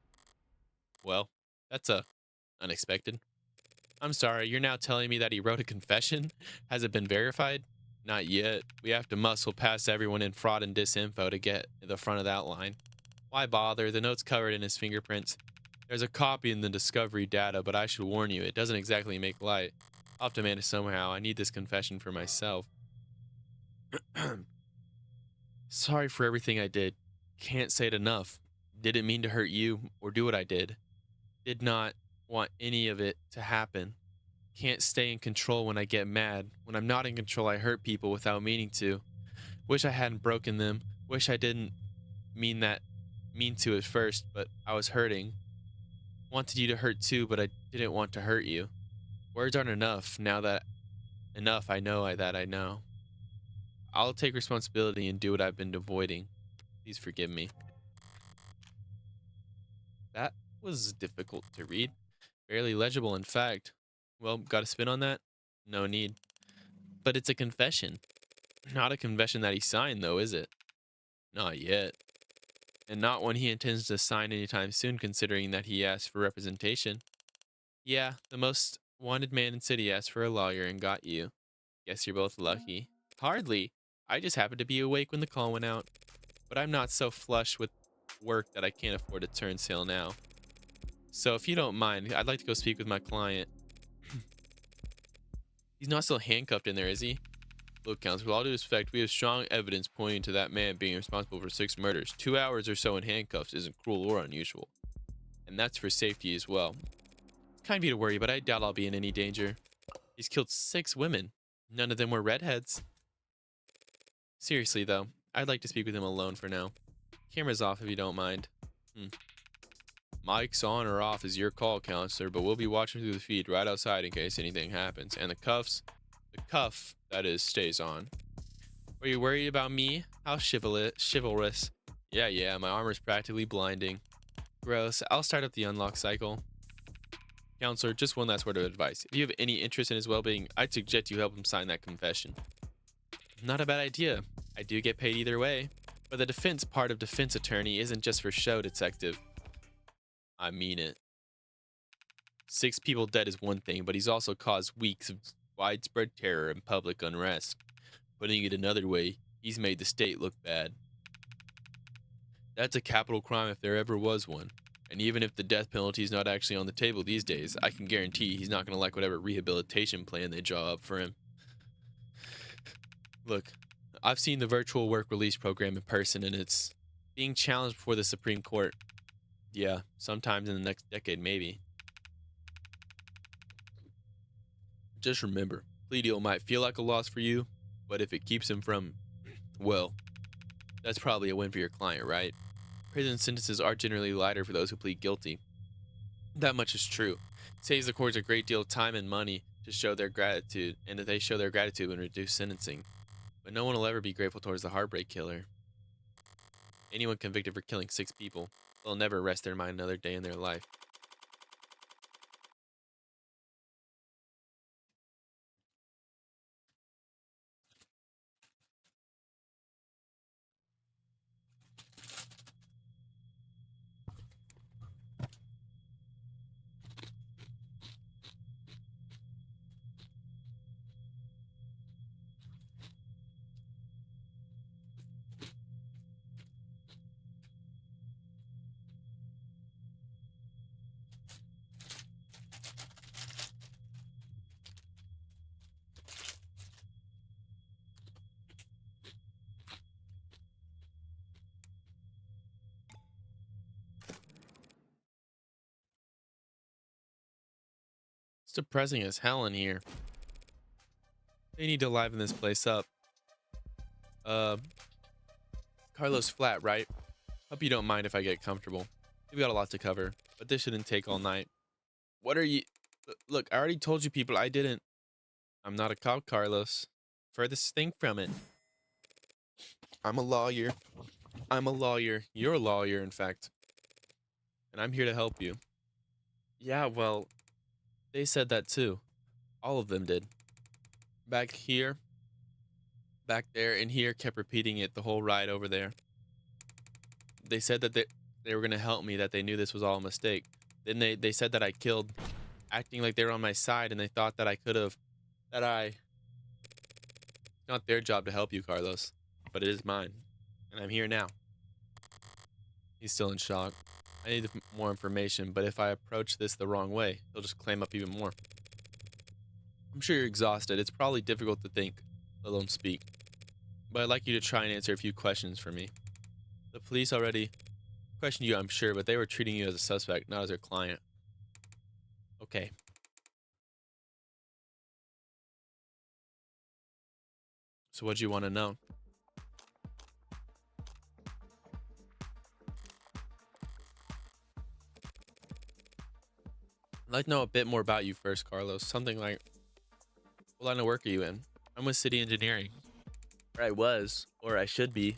Well, that's unexpected. I'm sorry, you're now telling me that he wrote a confession? Has it been verified? Not yet. We have to muscle past everyone in fraud and disinfo to get to the front of that line. Why bother? The note's covered in his fingerprints. There's a copy in the discovery data, but I should warn you, it doesn't exactly make light. I'll have to manage somehow. I need this confession for myself. Sorry for everything I did. Can't say it enough. Didn't mean to hurt you or do what I did. Did not want any of it to happen. Can't stay in control when I get mad. When I'm not in control, I hurt people without meaning to. Wish I hadn't broken them. Wish I didn't mean to at first, but I was hurting. Wanted you to hurt too, but I didn't want to hurt you. Words aren't enough. I know that I know. I'll take responsibility and do what I've been avoiding. Please forgive me. That was difficult to read. Barely legible, in fact. Well, got a spin on that? No need. But it's a confession. Not a confession that he signed, though, is it? Not yet. And not one he intends to sign anytime soon, considering that he asked for representation. Yeah, the most wanted man in city asked for a lawyer and got you. Guess you're both lucky. Hardly. I just happened to be awake when the call went out. But I'm not so flush with work that I can't afford to turn sail now. So if you don't mind, I'd like to go speak with my client. He's not still handcuffed in there, is he? Look, counsel, with all due respect, we have strong evidence pointing to that man being responsible for 6 murders. 2 hours or so in handcuffs isn't cruel or unusual. And that's for safety as well. Kind of you to worry, but I doubt I'll be in any danger. He's killed 6 women. None of them were redheads. Seriously, though, I'd like to speak with him alone for now. Camera's off if you don't mind. Mic's on or off is your call, counselor, but we'll be watching through the feed right outside in case anything happens. And the cuff, that is, stays on. Are you worried about me? How chivalrous. Yeah, my armor's practically blinding. Gross. I'll start up the unlock cycle. Counselor, just one last word of advice. If you have any interest in his well-being, I'd suggest you help him sign that confession. Not a bad idea. I do get paid either way. But the defense part of defense attorney isn't just for show, detective. I mean it. 6 people dead is one thing, but he's also caused weeks of widespread terror and public unrest. Putting it another way, he's made the state look bad. That's a capital crime if there ever was one. And even if the death penalty is not actually on the table these days, I can guarantee he's not going to like whatever rehabilitation plan they draw up for him. Look, I've seen the virtual work release program in person, and it's being challenged before the Supreme Court. Yeah, sometimes in the next decade, maybe. Just remember, plea deal might feel like a loss for you, but if it keeps him from, well, that's probably a win for your client, right? Prison sentences are generally lighter for those who plead guilty. That much is true. It saves the courts a great deal of time and money to show their gratitude, and that they show their gratitude when reduced sentencing. But no one will ever be grateful towards the heartbreak killer. Anyone convicted for killing 6 people will never rest their mind another day in their life. It's depressing as hell in here. They need to liven this place up. Uh, Carlos Flat, right? Hope you don't mind if I get comfortable. We've got a lot to cover, but this shouldn't take all night. What are you? Look, I already told you people I didn't. I'm not a cop, Carlos. Furthest thing from it. I'm a lawyer. I'm a lawyer. You're a lawyer, in fact. And I'm here to help you. Yeah, well, they said that too. All of them did. Back here, back there, and here kept repeating it the whole ride over there. They said that they were going to help me, that they knew this was all a mistake. Then they said that I killed, acting like they were on my side, and they thought that I could have, that I. It's not their job to help you, Carlos, but it is mine. And I'm here now. He's still in shock. I need more information, but if I approach this the wrong way, he'll just clam up even more. I'm sure you're exhausted. It's probably difficult to think, let alone speak. But I'd like you to try and answer a few questions for me. The police already questioned you, I'm sure, but they were treating you as a suspect, not as their client. Okay. So what do you want to know? I'd like to know a bit more about you first, Carlos. Something like, what line of work are you in? I'm with City Engineering. Or I was, or I should be.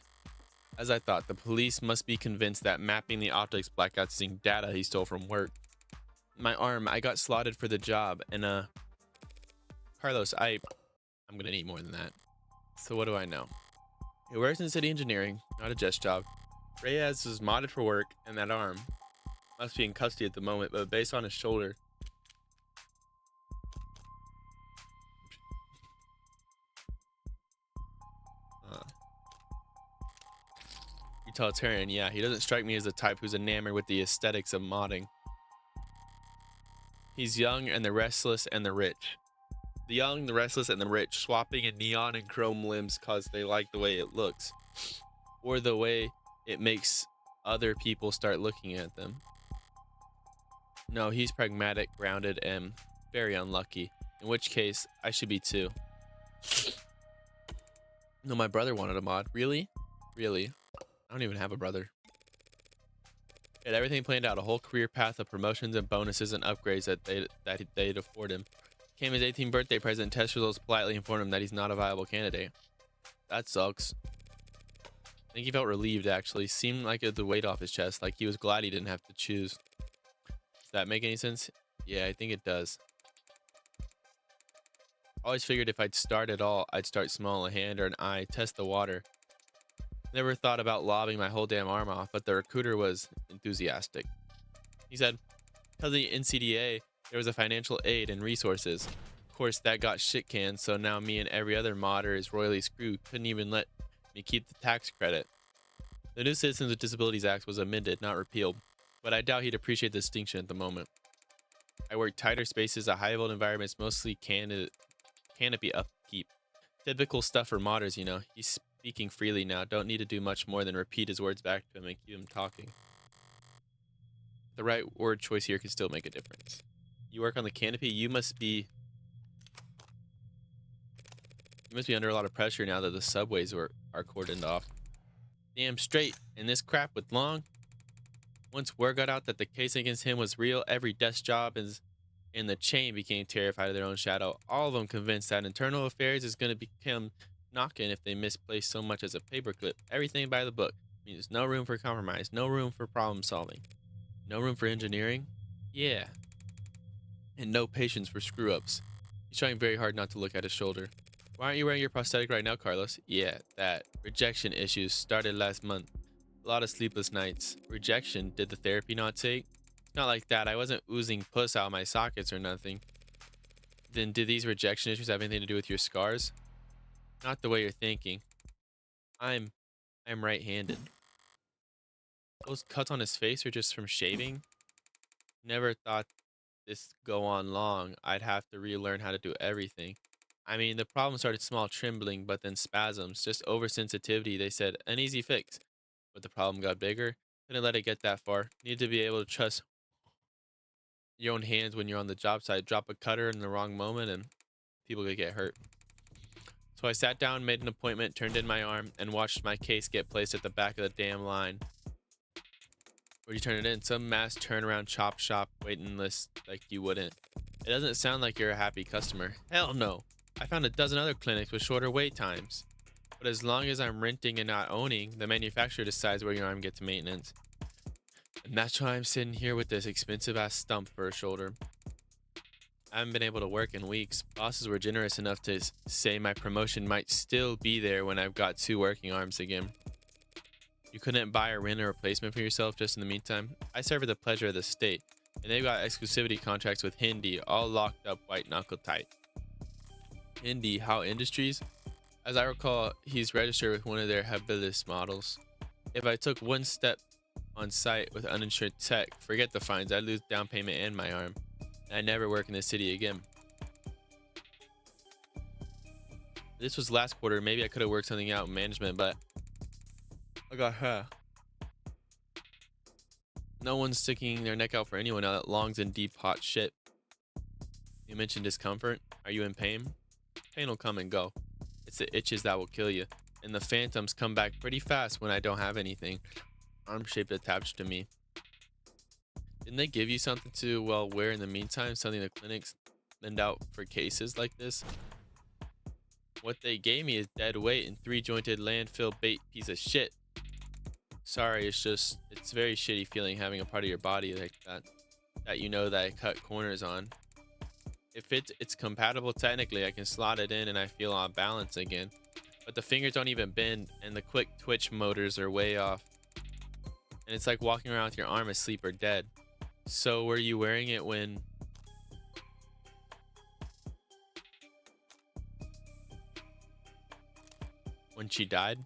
As I thought, the police must be convinced that mapping the optics blackouts using data he stole from work. My arm, I got slotted for the job, and Carlos, I'm gonna need more than that. So what do I know? He works in City Engineering, not a desk job. Reyes is modded for work, and that arm must be in custody at the moment, but based on his shoulder, uh, utilitarian, yeah, he doesn't strike me as the type who's enamored with the aesthetics of modding. He's young and the restless and the rich. The young, the restless, and the rich, swapping in neon and chrome limbs cause they like the way it looks, or the way it makes other people start looking at them. No, he's pragmatic, grounded, and very unlucky, in which case I should be too. No, my brother wanted a mod. Really? Really? I don't even have a brother. He had everything planned out, a whole career path of promotions and bonuses and upgrades that they'd afford him. Came his 18th birthday present, test results politely informed him that he's not a viable candidate. That sucks. I think he felt relieved, actually. Seemed like the weight off his chest, like he was glad he didn't have to choose. Does that make any sense? Yeah, I think it does. Always figured if I'd start at all, I'd start small, a hand or an eye, test the water. Never thought about lobbing my whole damn arm off, but the recruiter was enthusiastic. He said, because of the NCDA, there was a financial aid and resources. Of course, that got shit canned, so now me and every other modder is royally screwed. Couldn't even let me keep the tax credit. The new Citizens with Disabilities Act was amended, not repealed, but I doubt he'd appreciate the distinction at the moment. I work tighter spaces, a high-volt environments, mostly canopy upkeep. Typical stuff for modders, you know. He's speaking freely now. Don't need to do much more than repeat his words back to him and keep him talking. The right word choice here can still make a difference. You work on the canopy, you must be under a lot of pressure now that the subways are cordoned off. Damn straight. And this crap with Long. Once word got out that the case against him was real, every desk job in the chain became terrified of their own shadow. All of them convinced that internal affairs is going to become knocking if they misplace so much as a paperclip. Everything by the book. Means no room for compromise, no room for problem solving, no room for engineering. Yeah. And no patience for screw-ups. He's trying very hard not to look at his shoulder. Why aren't you wearing your prosthetic right now, Carlos? Yeah, that. Rejection issues started last month. A lot of sleepless nights. Rejection? Did the therapy not take? It's not like that. I wasn't oozing puss out my sockets or nothing. Then did these rejection issues have anything to do with your scars? Not the way you're thinking. I'm right-handed. Those cuts on his face are just from shaving? Never thought this go on long. I'd have to relearn how to do everything. I mean, the problem started small, trembling, but then spasms, just oversensitivity. They said, an easy fix. But the problem got bigger. Couldn't let it get that far. Need to be able to trust your own hands when you're on the job site. Drop a cutter in the wrong moment and people could get hurt. So I sat down, made an appointment, turned in my arm, and watched my case get placed at the back of the damn line. Where'd you turn it in? Some mass turnaround chop shop waiting list like you wouldn't. It doesn't sound like you're a happy customer. Hell no. I found a dozen other clinics with shorter wait times. But as long as I'm renting and not owning, the manufacturer decides where your arm gets maintenance. And that's why I'm sitting here with this expensive ass stump for a shoulder. I haven't been able to work in weeks. Bosses were generous enough to say my promotion might still be there when I've got 2 working arms again. You couldn't buy or rent a replacement for yourself just in the meantime? I serve at the pleasure of the state, and they've got exclusivity contracts with Hindi, all locked up white knuckle tight. Hindi, How Industries? As I recall, he's registered with one of their Habilis models. If I took one step on site with uninsured tech, forget the fines, I'd lose down payment and my arm. And I'd never work in the city again. This was last quarter, maybe I could have worked something out in management, but I got her. No one's sticking their neck out for anyone now that longs in deep hot shit. You mentioned discomfort. Are you in pain? Pain will come and go. It's the itches that will kill you. And the phantoms come back pretty fast when I don't have anything arm shaped attached to me. Didn't they give you something to, well, wear in the meantime? Something the clinics lend out for cases like this? What they gave me is dead weight and 3-jointed landfill bait piece of shit. Sorry, it's very shitty feeling having a part of your body like that you know that I cut corners on. If it's compatible technically, I can slot it in and I feel off balance again. But the fingers don't even bend and the quick twitch motors are way off. And it's like walking around with your arm asleep or dead. So were you wearing it when she died?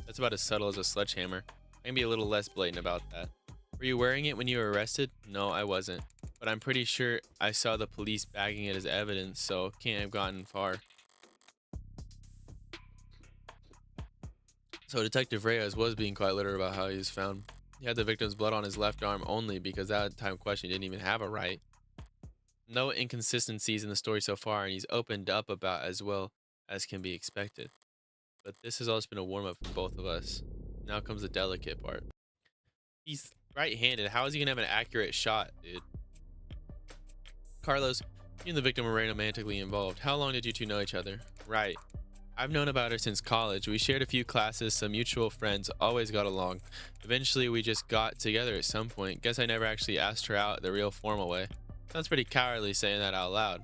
That's about as subtle as a sledgehammer. I can be a little less blatant about that. Were you wearing it when you were arrested? No, I wasn't. But I'm pretty sure I saw the police bagging it as evidence, so can't have gotten far. So Detective Reyes was being quite literal about how he was found. He had the victim's blood on his left arm only because at the time of question he didn't even have a right. No inconsistencies in the story so far, and he's opened up about as well as can be expected. But this has always been a warm-up for both of us. Now comes the delicate part. He's right-handed. How is he gonna have an accurate shot, dude? Carlos, you and the victim were romantically involved. How long did you two know each other? Right. I've known about her since college. We shared a few classes, some mutual friends, always got along. Eventually, we just got together at some point. Guess I never actually asked her out the real formal way. Sounds pretty cowardly saying that out loud.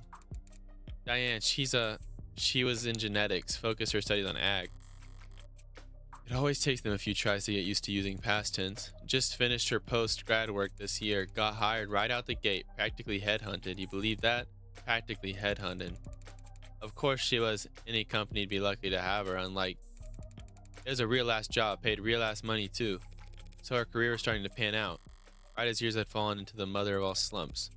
Diane, she was in genetics, focused her studies on ag. It always takes them a few tries to get used to using past tense. Just finished her post-grad work this year, got hired right out the gate, practically headhunted. You believe that? Practically headhunted. Of course she was. Any company'd be lucky to have her, unlike... It was a real ass job, paid real ass money too. So her career was starting to pan out, right as years had fallen into the mother of all slumps.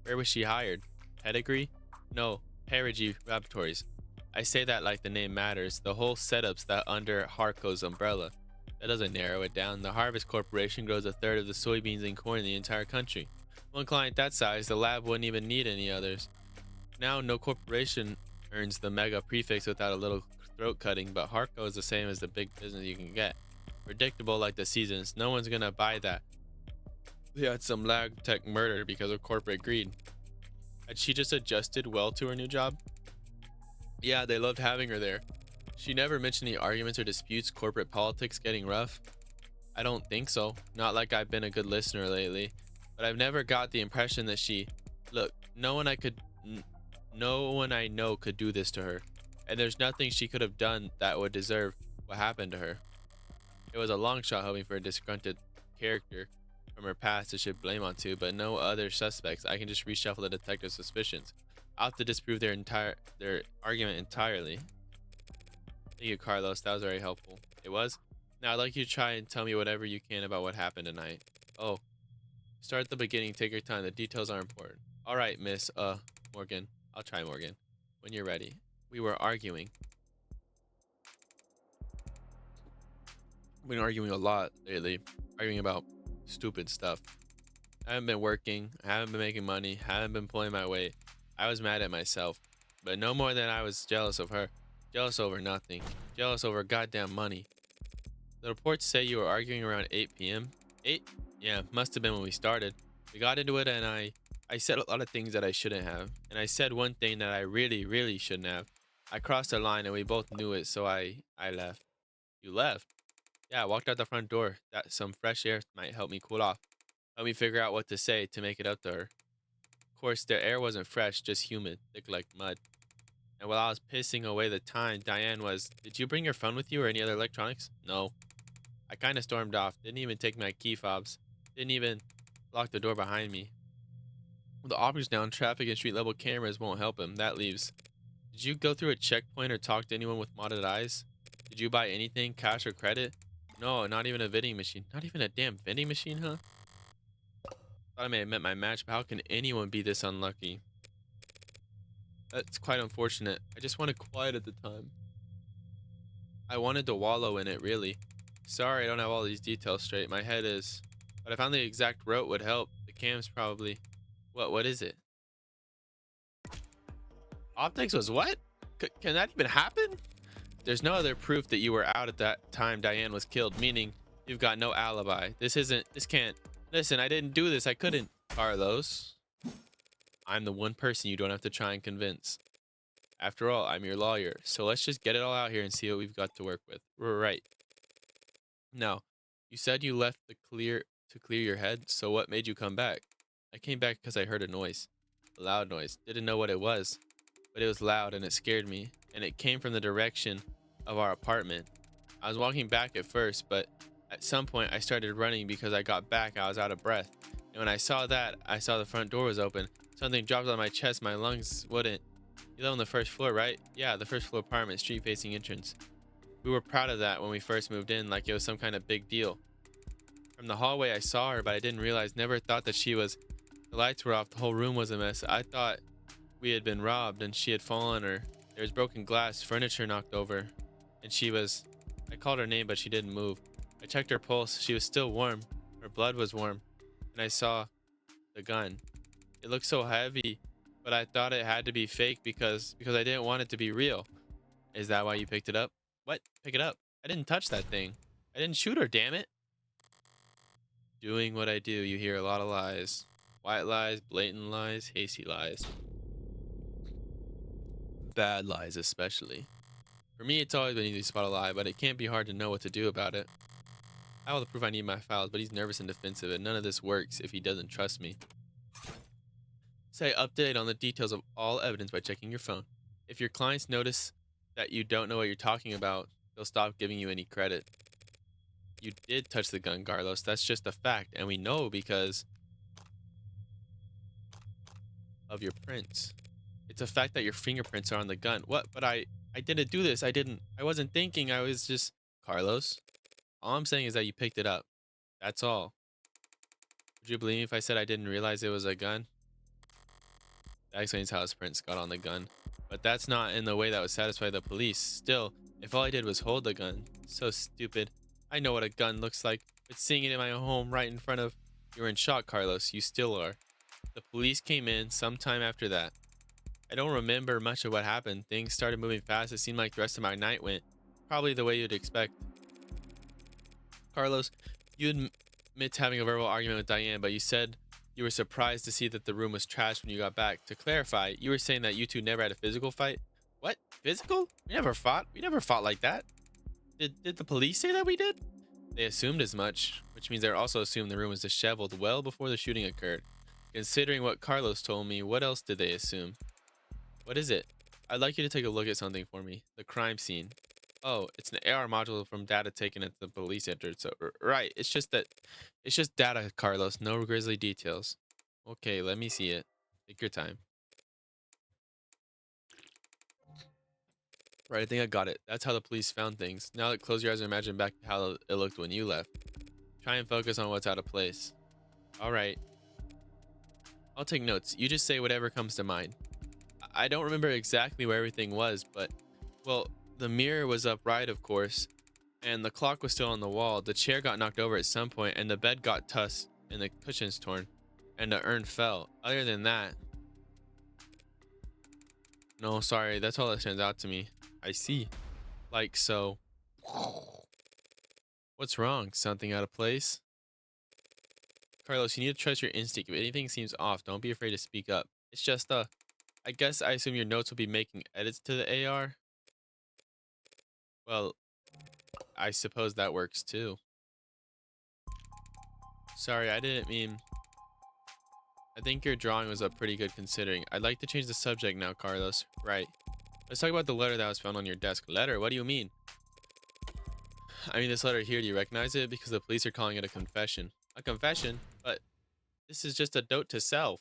Where was she hired? Pedigree? No, Perigee Laboratories. I say that like the name matters. The whole setup's that under Harco's umbrella. That doesn't narrow it down. The Harvest Corporation grows a third of the soybeans and corn in the entire country. One client that size, the lab wouldn't even need any others. Now, no corporation earns the mega prefix without a little throat cutting, but Harco is the same as the big business you can get. Predictable like the seasons. No one's gonna buy that. They had some lab tech murder because of corporate greed. Had she just adjusted well to her new job? Yeah, they loved having her there. She never mentioned any arguments or disputes, corporate politics getting rough. I don't think so. Not like I've been a good listener lately. But I've never got the impression that she... Look, no one I know could do this to her. And there's nothing she could have done that would deserve what happened to her. It was a long shot hoping for a disgruntled character from her past to shift blame onto, but no other suspects. I can just reshuffle the detective's suspicions. I'll have to disprove their argument entirely. Thank you, Carlos. That was very helpful. It was? Now I'd like you to try and tell me whatever you can about what happened tonight. Oh. Start at the beginning. Take your time. The details are important. Alright, Miss, Morgan. I'll try Morgan. When you're ready. We were arguing. We've been arguing a lot lately. Arguing about stupid stuff. I haven't been working. I haven't been making money. Haven't been pulling my weight. I was mad at myself. But no more than I was jealous of her. Jealous over nothing. Jealous over goddamn money. The reports say you were arguing around 8 p.m. 8? Yeah, must have been when we started. We got into it and I said a lot of things that I shouldn't have. And I said one thing that I really, really shouldn't have. I crossed a line and we both knew it, so I left. You left? Yeah, I walked out the front door. That some fresh air might help me cool off. Help me figure out what to say to make it up to her. Of course, the air wasn't fresh, just humid, thick like mud. And while I was pissing away the time, Diane was, did you bring your phone with you or any other electronics? No. I kind of stormed off. Didn't even take my key fobs. Didn't even lock the door behind me. With the officers down, traffic and street level cameras won't help him. That leaves. Did you go through a checkpoint or talk to anyone with modded eyes? Did you buy anything, cash or credit? No, not even a vending machine. Not even a damn vending machine, huh? Thought I may have met my match, but how can anyone be this unlucky? That's quite unfortunate. I just wanted quiet at the time. I wanted to wallow in it, really. Sorry, I don't have all these details straight. My head is. But I found the exact route would help. The cams probably. What is it? Optics was what? Can that even happen? There's no other proof that you were out at that time Diane was killed, meaning you've got no alibi. This can't. Listen, I didn't do this. I couldn't. Carlos, I'm the one person you don't have to try and convince. After all, I'm your lawyer. So let's just get it all out here and see what we've got to work with. Right. Now, you said you left to clear your head, so what made you come back? I came back because I heard a noise. A loud noise. Didn't know what it was, but it was loud and it scared me, and it came from the direction of our apartment. I was walking back at first, but at some point I started running because I got back. I was out of breath. And when I saw that, I saw the front door was open. Something dropped on my chest. My lungs wouldn't. You live on the first floor, right? Yeah, the first floor apartment, street facing entrance. We were proud of that when we first moved in, like it was some kind of big deal. From the hallway I saw her, but I didn't realize, never thought that she was. The lights were off, the whole room was a mess. I thought we had been robbed and she had fallen, or there was broken glass, furniture knocked over, and she was. I called her name, but she didn't move. I checked her pulse. She was still warm. Her blood was warm. And I saw the gun. It looked so heavy, but I thought it had to be fake because I didn't want it to be real. Is that why you picked it up? What? Pick it up? I didn't touch that thing. I didn't shoot her, damn it. Doing what I do, you hear a lot of lies. White lies, blatant lies, hasty lies. Bad lies, especially. For me, it's always been easy to spot a lie, but it can't be hard to know what to do about it. I have all the proof I need in my files, but he's nervous and defensive, and none of this works if he doesn't trust me. Say update on the details of all evidence by checking your phone. If your clients notice that you don't know what you're talking about, they'll stop giving you any credit. You did touch the gun, Carlos. That's just a fact, and we know because of your prints. It's a fact that your fingerprints are on the gun. What? But I didn't do this. I wasn't thinking. I was just. Carlos, all I'm saying is that you picked it up. That's all. Would you believe me if I said I didn't realize it was a gun? That explains how his prints got on the gun. But that's not in the way that would satisfy the police. Still, if all I did was hold the gun. So stupid. I know what a gun looks like. But seeing it in my home right in front of. You're in shock, Carlos. You still are. The police came in sometime after that. I don't remember much of what happened. Things started moving fast. It seemed like the rest of my night went probably the way you'd expect. Carlos, you admit to having a verbal argument with Diane, but you said you were surprised to see that the room was trashed when you got back. To clarify, you were saying that you two never had a physical fight? What? Physical? We never fought. We never fought like that. Did the police say that we did? They assumed as much, which means they also assumed the room was disheveled well before the shooting occurred. Considering what Carlos told me, what else did they assume? What is it? I'd like you to take a look at something for me. The crime scene. Oh, it's an AR module from data taken at the police entered. So, right. It's just data, Carlos. No grisly details. Okay, let me see it. Take your time. Right, I think I got it. That's how the police found things. Now close your eyes and imagine back to how it looked when you left. Try and focus on what's out of place. All right. I'll take notes. You just say whatever comes to mind. I don't remember exactly where everything was, but, well, the mirror was upright, of course, and the clock was still on the wall. The chair got knocked over at some point, and the bed got tossed, and the cushions torn, and the urn fell. Other than that, no, sorry, that's all that stands out to me. I see. Like so. What's wrong? Something out of place? Carlos, you need to trust your instinct. If anything seems off, don't be afraid to speak up. It's just, I guess I assume your notes will be making edits to the AR? Well, I suppose that works too. Sorry, I didn't mean... I think your drawing was up pretty good considering. I'd like to change the subject now, Carlos. Right. Let's talk about the letter that was found on your desk. Letter? What do you mean? I mean this letter here, do you recognize it? Because the police are calling it a confession. A confession? But this is just a note to self.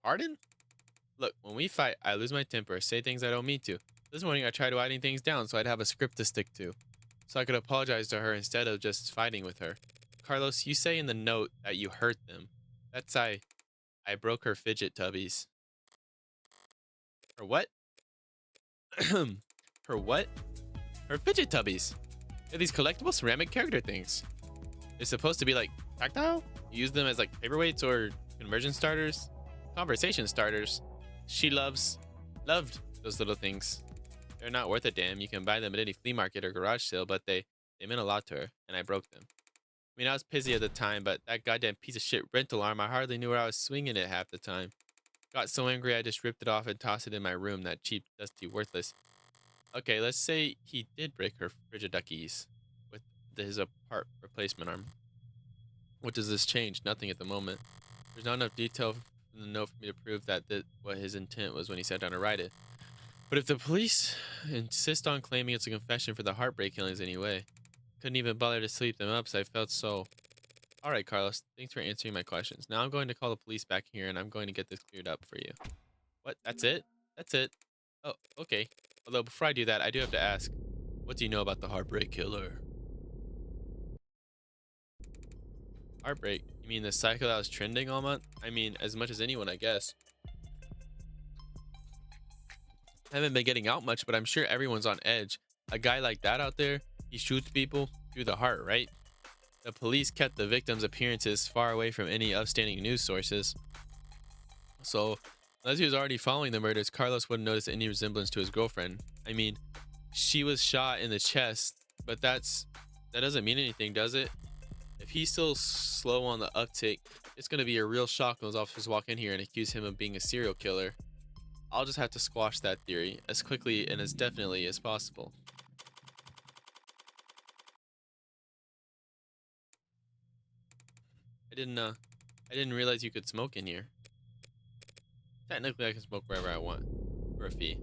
Pardon? Look, when we fight, I lose my temper, say things I don't mean to. This morning I tried writing things down so I'd have a script to stick to. So I could apologize to her instead of just fighting with her. Carlos, you say in the note that you hurt them. That's I broke her fidget tubbies. Her what? Her what? Her fidget tubbies. They're these collectible ceramic character things. They're supposed to be like tactile? You use them as like paperweights or conversion starters? Conversation starters. She loved those little things. They're not worth a damn. You can buy them at any flea market or garage sale, but they meant a lot to her, and I broke them. I mean, I was pissy at the time, but that goddamn piece of shit rental arm, I hardly knew where I was swinging it half the time. Got so angry I just ripped it off and tossed it in my room, that cheap, dusty, worthless. Okay, let's say he did break her frigiduckies with his part replacement arm. What does this change? Nothing at the moment. There's not enough detail in the note for me to prove that what his intent was when he sat down to write it. But if the police insist on claiming it's a confession for the heartbreak killings anyway, couldn't even bother to sleep them up, so I felt so... Alright, Carlos, thanks for answering my questions. Now I'm going to call the police back here, and I'm going to get this cleared up for you. What? That's it? That's it? Oh, okay. Although, before I do that, I do have to ask, what do you know about the heartbreak killer? Heartbreak? You mean the cycle that was trending all month? I mean, as much as anyone, I guess. I haven't been getting out much, but I'm sure everyone's on edge. A guy like that out there, he shoots people through the heart, right? The police kept the victim's appearances far away from any upstanding news sources. So, unless he was already following the murders, Carlos wouldn't notice any resemblance to his girlfriend. I mean, she was shot in the chest, but that doesn't mean anything, does it? If he's still slow on the uptick, it's going to be a real shock when those officers walk in here and accuse him of being a serial killer. I'll just have to squash that theory as quickly and as definitely as possible. I didn't realize you could smoke in here. Technically, I can smoke wherever I want for a fee.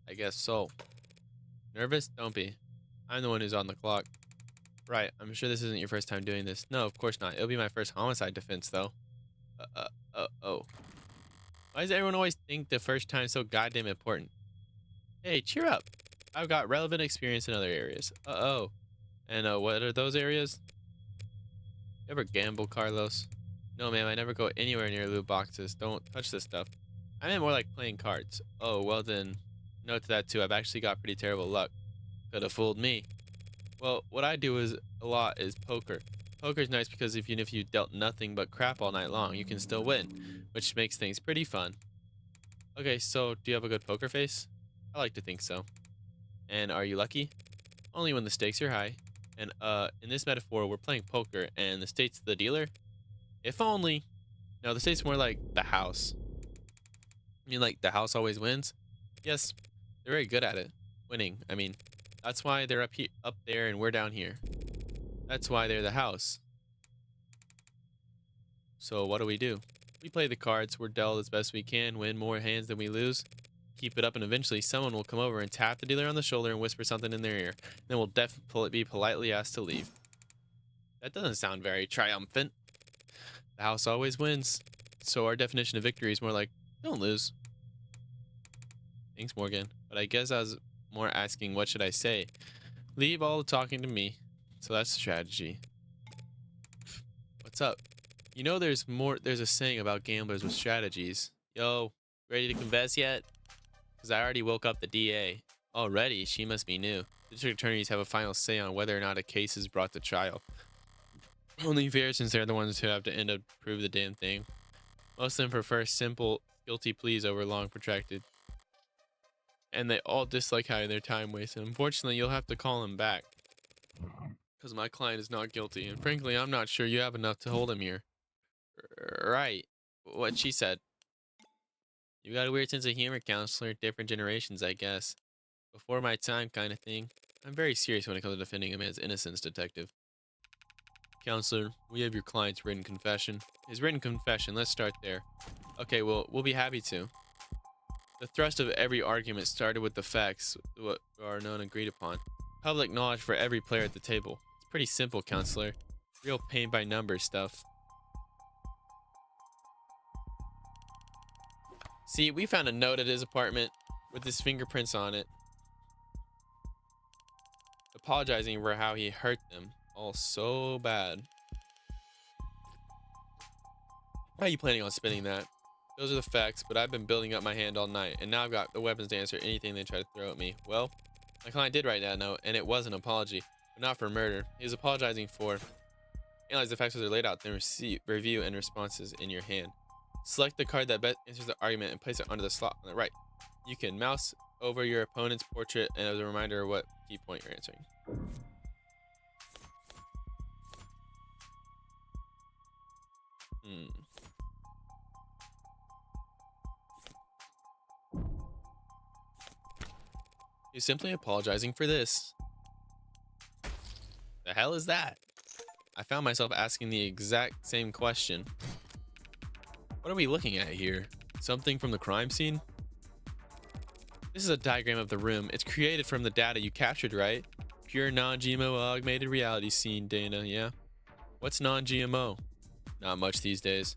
I guess so. Nervous? Don't be. I'm the one who's on the clock. Right, I'm sure this isn't your first time doing this. No, of course not. It'll be my first homicide defense, though. Oh. Why does everyone always think the first time's so goddamn important? Hey, cheer up. I've got relevant experience in other areas. Uh-oh. And, what are those areas? You ever gamble, Carlos? No, ma'am, I never go anywhere near loot boxes. Don't touch this stuff. I meant more like playing cards. Oh, well then, note to that too. I've actually got pretty terrible luck. Could have fooled me. Well, what I do a lot is poker. Poker's nice because even if you dealt nothing but crap all night long, you can still win, which makes things pretty fun. Okay, so do you have a good poker face? I like to think so. And are you lucky? Only when the stakes are high. And in this metaphor, we're playing poker and the state's the dealer. If only. No, the state's more like the house. You mean like the house always wins? Yes, they're very good at it. Winning, I mean. That's why they're up there and we're down here. That's why they're the house. So what do? We play the cards, we're dealt as best we can, win more hands than we lose. Keep it up and eventually someone will come over and tap the dealer on the shoulder and whisper something in their ear. Then we'll definitely be politely asked to leave. That doesn't sound very triumphant. The house always wins. So our definition of victory is more like, don't lose. Thanks, Morgan. But I guess I was more asking, what should I say? Leave all the talking to me. So that's the strategy. What's up? You know there's a saying about gamblers with strategies. Yo, ready to confess yet? Because I already woke up the DA. Already? She must be new. District attorneys have a final say on whether or not a case is brought to trial. Only fair since they're the ones who have to end up prove the damn thing. Most of them prefer simple, guilty pleas over long, protracted. And they all dislike having their time wasted. Unfortunately, you'll have to call him back. Because my client is not guilty. And frankly, I'm not sure you have enough to hold him here. Right. What she said. You got a weird sense of humor, counselor. Different generations, I guess. Before my time kind of thing. I'm very serious when it comes to defending a man's innocence, detective. Counselor, we have your client's written confession. His written confession, let's start there. Okay, well, we'll be happy to. The thrust of every argument started with the facts, what are known and agreed upon. Public knowledge for every player at the table. It's pretty simple, counselor. Real paint by numbers stuff. See, we found a note at his apartment with his fingerprints on it, apologizing for how he hurt them. All so bad. How are you planning on spending that? Those are the facts, but I've been building up my hand all night, and now I've got the weapons to answer anything they try to throw at me. Well, my client did write that note, and it was an apology, but not for murder. He was apologizing for analyze the facts as they're laid out, then review and responses in your hand. Select the card that best answers the argument and place it under the slot on the right. You can mouse over your opponent's portrait and as a reminder of what key point you're answering. He's simply apologizing for this. The hell is that? I found myself asking the exact same question. What are we looking at here? Something from the crime scene? This is a diagram of the room. It's created from the data you captured, right? Pure non-GMO augmented reality scene, Dana, yeah? What's non-GMO? Not much these days.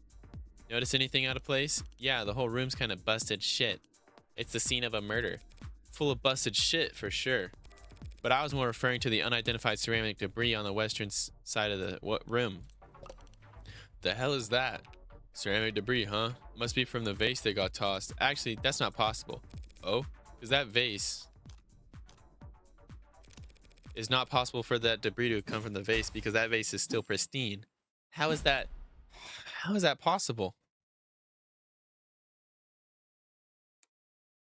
Notice anything out of place? Yeah, the whole room's kind of busted shit. It's the scene of a murder. Full of busted shit, for sure. But I was more referring to the unidentified ceramic debris on the western side of the room. The hell is that? Ceramic debris, huh? Must be from the vase that got tossed. Actually, that's not possible. Oh? Because that vase... It's not possible for that debris to come from the vase because that vase is still pristine. How is that... How is that possible?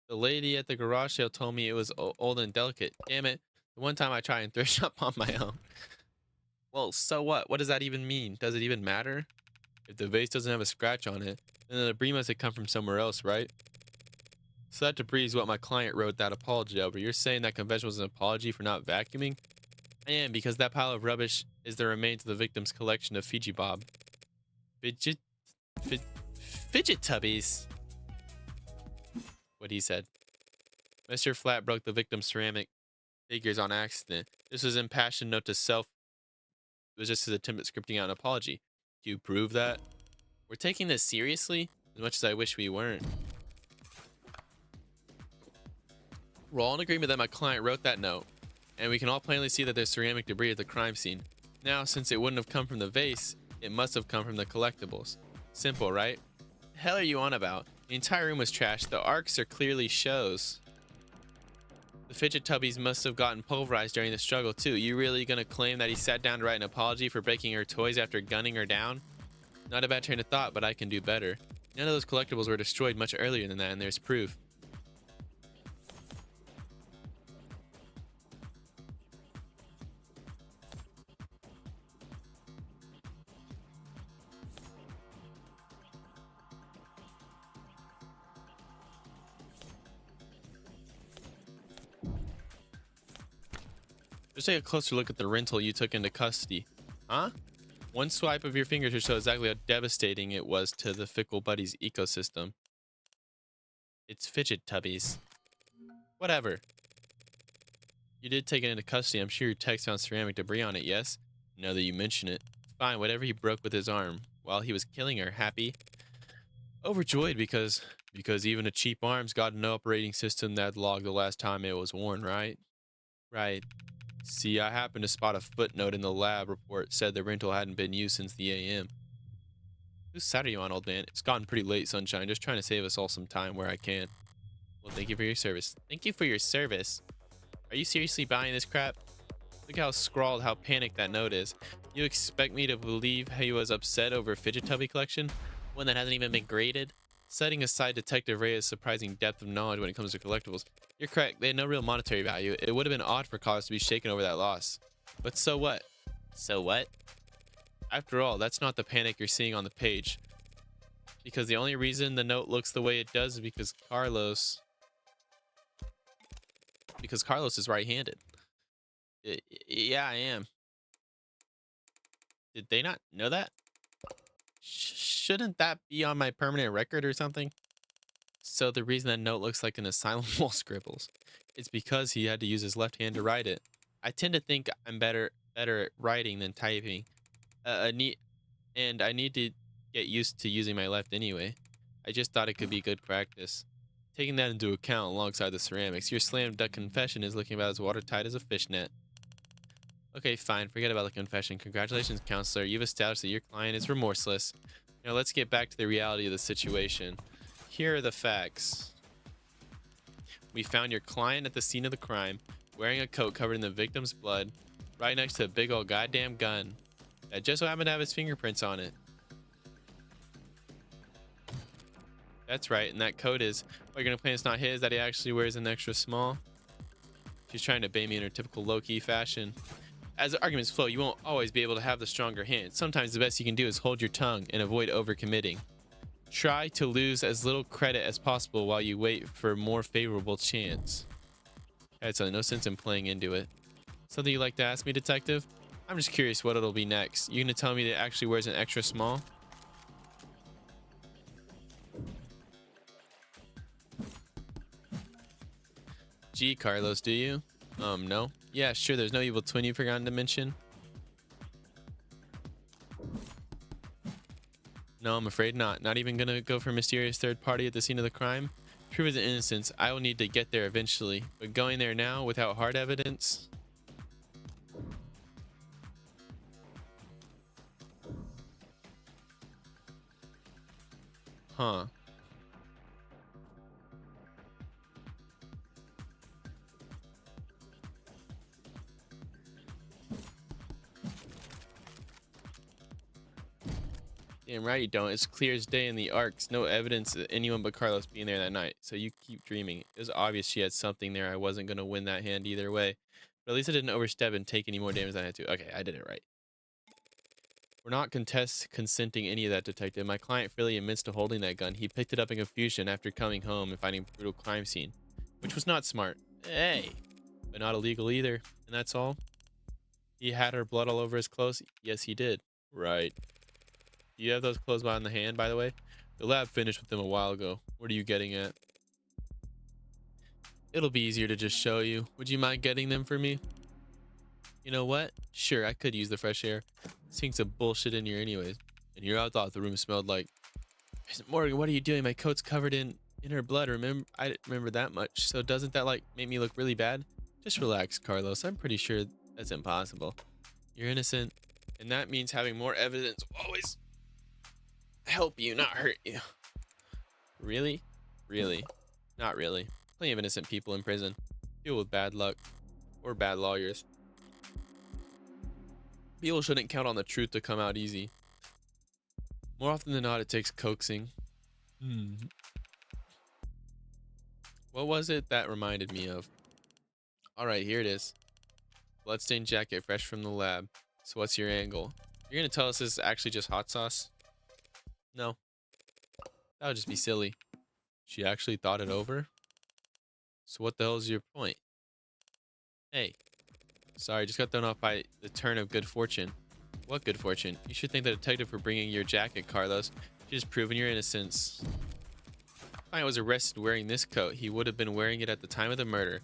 The lady at the garage sale told me it was old and delicate. Damn it. The one time I try and thrift shop on my own. Well, so what? What does that even mean? Does it even matter? If the vase doesn't have a scratch on it, then the debris must have come from somewhere else, right? So that debris is what my client wrote that apology over. You're saying that confession was an apology for not vacuuming? I am, because that pile of rubbish is the remains of the victim's collection of Fiji Bob. Fidget tubbies. What he said. Mr. Flat broke the victim's ceramic figures on accident. This was impassioned note to self. It was just his attempt at scripting out an apology. Do you prove that? We're taking this seriously? As much as I wish we weren't. We're all in agreement that my client wrote that note, and we can all plainly see that there's ceramic debris at the crime scene. Now, since it wouldn't have come from the vase, it must have come from the collectibles. Simple, right? The hell are you on about? The entire room was trashed. The arcs are clearly shows. The fidget tubbies must have gotten pulverized during the struggle too. You really gonna claim that he sat down to write an apology for breaking her toys after gunning her down? Not a bad train of thought, but I can do better. None of those collectibles were destroyed much earlier than that, and there's proof. Just take a closer look at the rental you took into custody. Huh? One swipe of your finger to show exactly how devastating it was to the Fickle Buddies ecosystem. It's fidget tubbies. Whatever. You did take it into custody. I'm sure your text found ceramic debris on it, yes? Now that you mention it. Fine, whatever he broke with his arm while he was killing her. Happy? Overjoyed because even a cheap arm's got an operating system that logged the last time it was worn, right? Right. See, I happened to spot a footnote in the lab report said the rental hadn't been used since the AM. Whose side are you on, old man? It's gotten pretty late, Sunshine. Just trying to save us all some time where I can. Well, thank you for your service. Thank you for your service. Are you seriously buying this crap? Look how scrawled, how panicked that note is. You expect me to believe he was upset over Fidget Tubby collection? one that hasn't even been graded. Setting aside Detective Reyes' surprising depth of knowledge when it comes to collectibles, you're correct, they had no real monetary value. It would have been odd for Carlos to be shaken over that loss. But so what? So what? After all, that's not the panic you're seeing on the page. Because the only reason the note looks the way it does is because Carlos is right-handed. Yeah, I am. Did they not know that? Shouldn't that be on my permanent record or something? So the reason that note looks like an asylum wall scribbles, it's because he had to use his left hand to write it. I tend to think I'm better at writing than typing. I need to get used to using my left anyway. I just thought it could be good practice. Taking that into account alongside the ceramics, your slam dunk confession is looking about as watertight as a fishnet. Okay, fine. Forget about the confession. Congratulations, counselor. You've established that your client is remorseless. Now let's get back to the reality of the situation. Here are the facts. We found your client at the scene of the crime, wearing a coat covered in the victim's blood, right next to a big old goddamn gun that just so happened to have his fingerprints on it. That's right, and that coat is, what, you're gonna claim it's not his, that he actually wears an extra small? She's trying to bait me in her typical low-key fashion. As the arguments flow, you won't always be able to have the stronger hand. Sometimes the best you can do is hold your tongue and avoid overcommitting. Try to lose as little credit as possible while you wait for a more favorable chance. Okay, so no sense in playing into it. Something you'd like to ask me, detective? I'm just curious what it'll be next. You gonna tell me that it actually wears an extra small? Gee, Carlos, do you? No. Yeah, sure, there's no evil twin you've forgotten to mention. No, I'm afraid not. Not even gonna go for a mysterious third party at the scene of the crime? To prove his innocence, I will need to get there eventually. But going there now without hard evidence? Huh. Damn right you don't. It's clear as day in the arcs. No evidence of anyone but Carlos being there that night. So you keep dreaming. It was obvious she had something there. I wasn't going to win that hand either way. But at least I didn't overstep and take any more damage than I had to. Okay, I did it right. We're not consenting any of that, detective. My client freely admits to holding that gun. He picked it up in confusion after coming home and finding a brutal crime scene. Which was not smart. Hey. But not illegal either. And that's all. He had her blood all over his clothes. Yes, he did. Right. Do you have those clothes on the hand, by the way? The lab finished with them a while ago. What are you getting at? It'll be easier to just show you. Would you mind getting them for me? You know what? Sure, I could use the fresh air. Seeing some bullshit in here anyways. And here I thought the room smelled like... Morgan, what are you doing? My coat's covered in her blood. Remember, I didn't remember that much. So doesn't that, like, make me look really bad? Just relax, Carlos. I'm pretty sure that's impossible. You're innocent. And that means having more evidence will always help you, not hurt you. Really? Really? Not really. Plenty of innocent people in prison. Deal with bad luck. Or bad lawyers. People shouldn't count on the truth to come out easy. More often than not, it takes coaxing. What was it that reminded me of? Alright, here it is. Bloodstained jacket, fresh from the lab. So what's your angle? You're gonna tell us this is actually just hot sauce? No. That would just be silly. She actually thought it over? So what the hell is your point? Hey. Sorry, just got thrown off by the turn of good fortune. What good fortune? You should thank the detective for bringing your jacket, Carlos. She's proven your innocence. If I was arrested wearing this coat, he would have been wearing it at the time of the murder.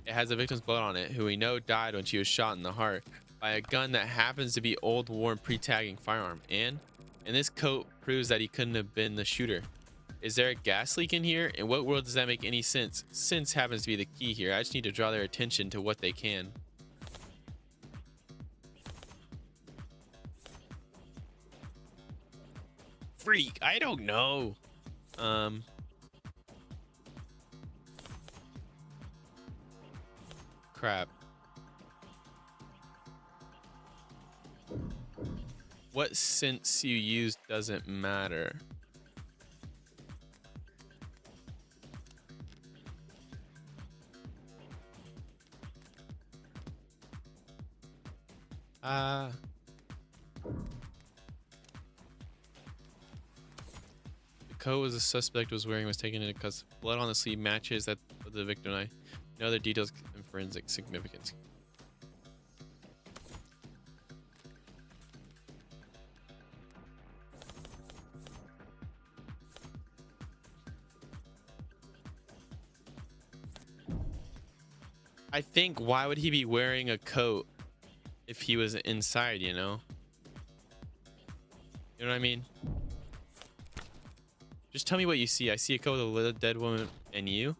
It has the victim's blood on it, who we know died when she was shot in the heart by a gun that happens to be old, worn, pre-tagging firearm. And this coat proves that he couldn't have been the shooter. Is there a gas leak in here? In what world does that make any sense? Sense happens to be the key here. I just need to draw their attention to what they can. Freak, I don't know. Crap. What sense you use doesn't matter. The coat was the suspect was wearing was taken in because blood on the sleeve matches that of the victim. I no other details and forensic significance. I think why would he be wearing a coat if he was inside, you know? You know what I mean? Just tell me what you see. I see a coat with a dead woman and you.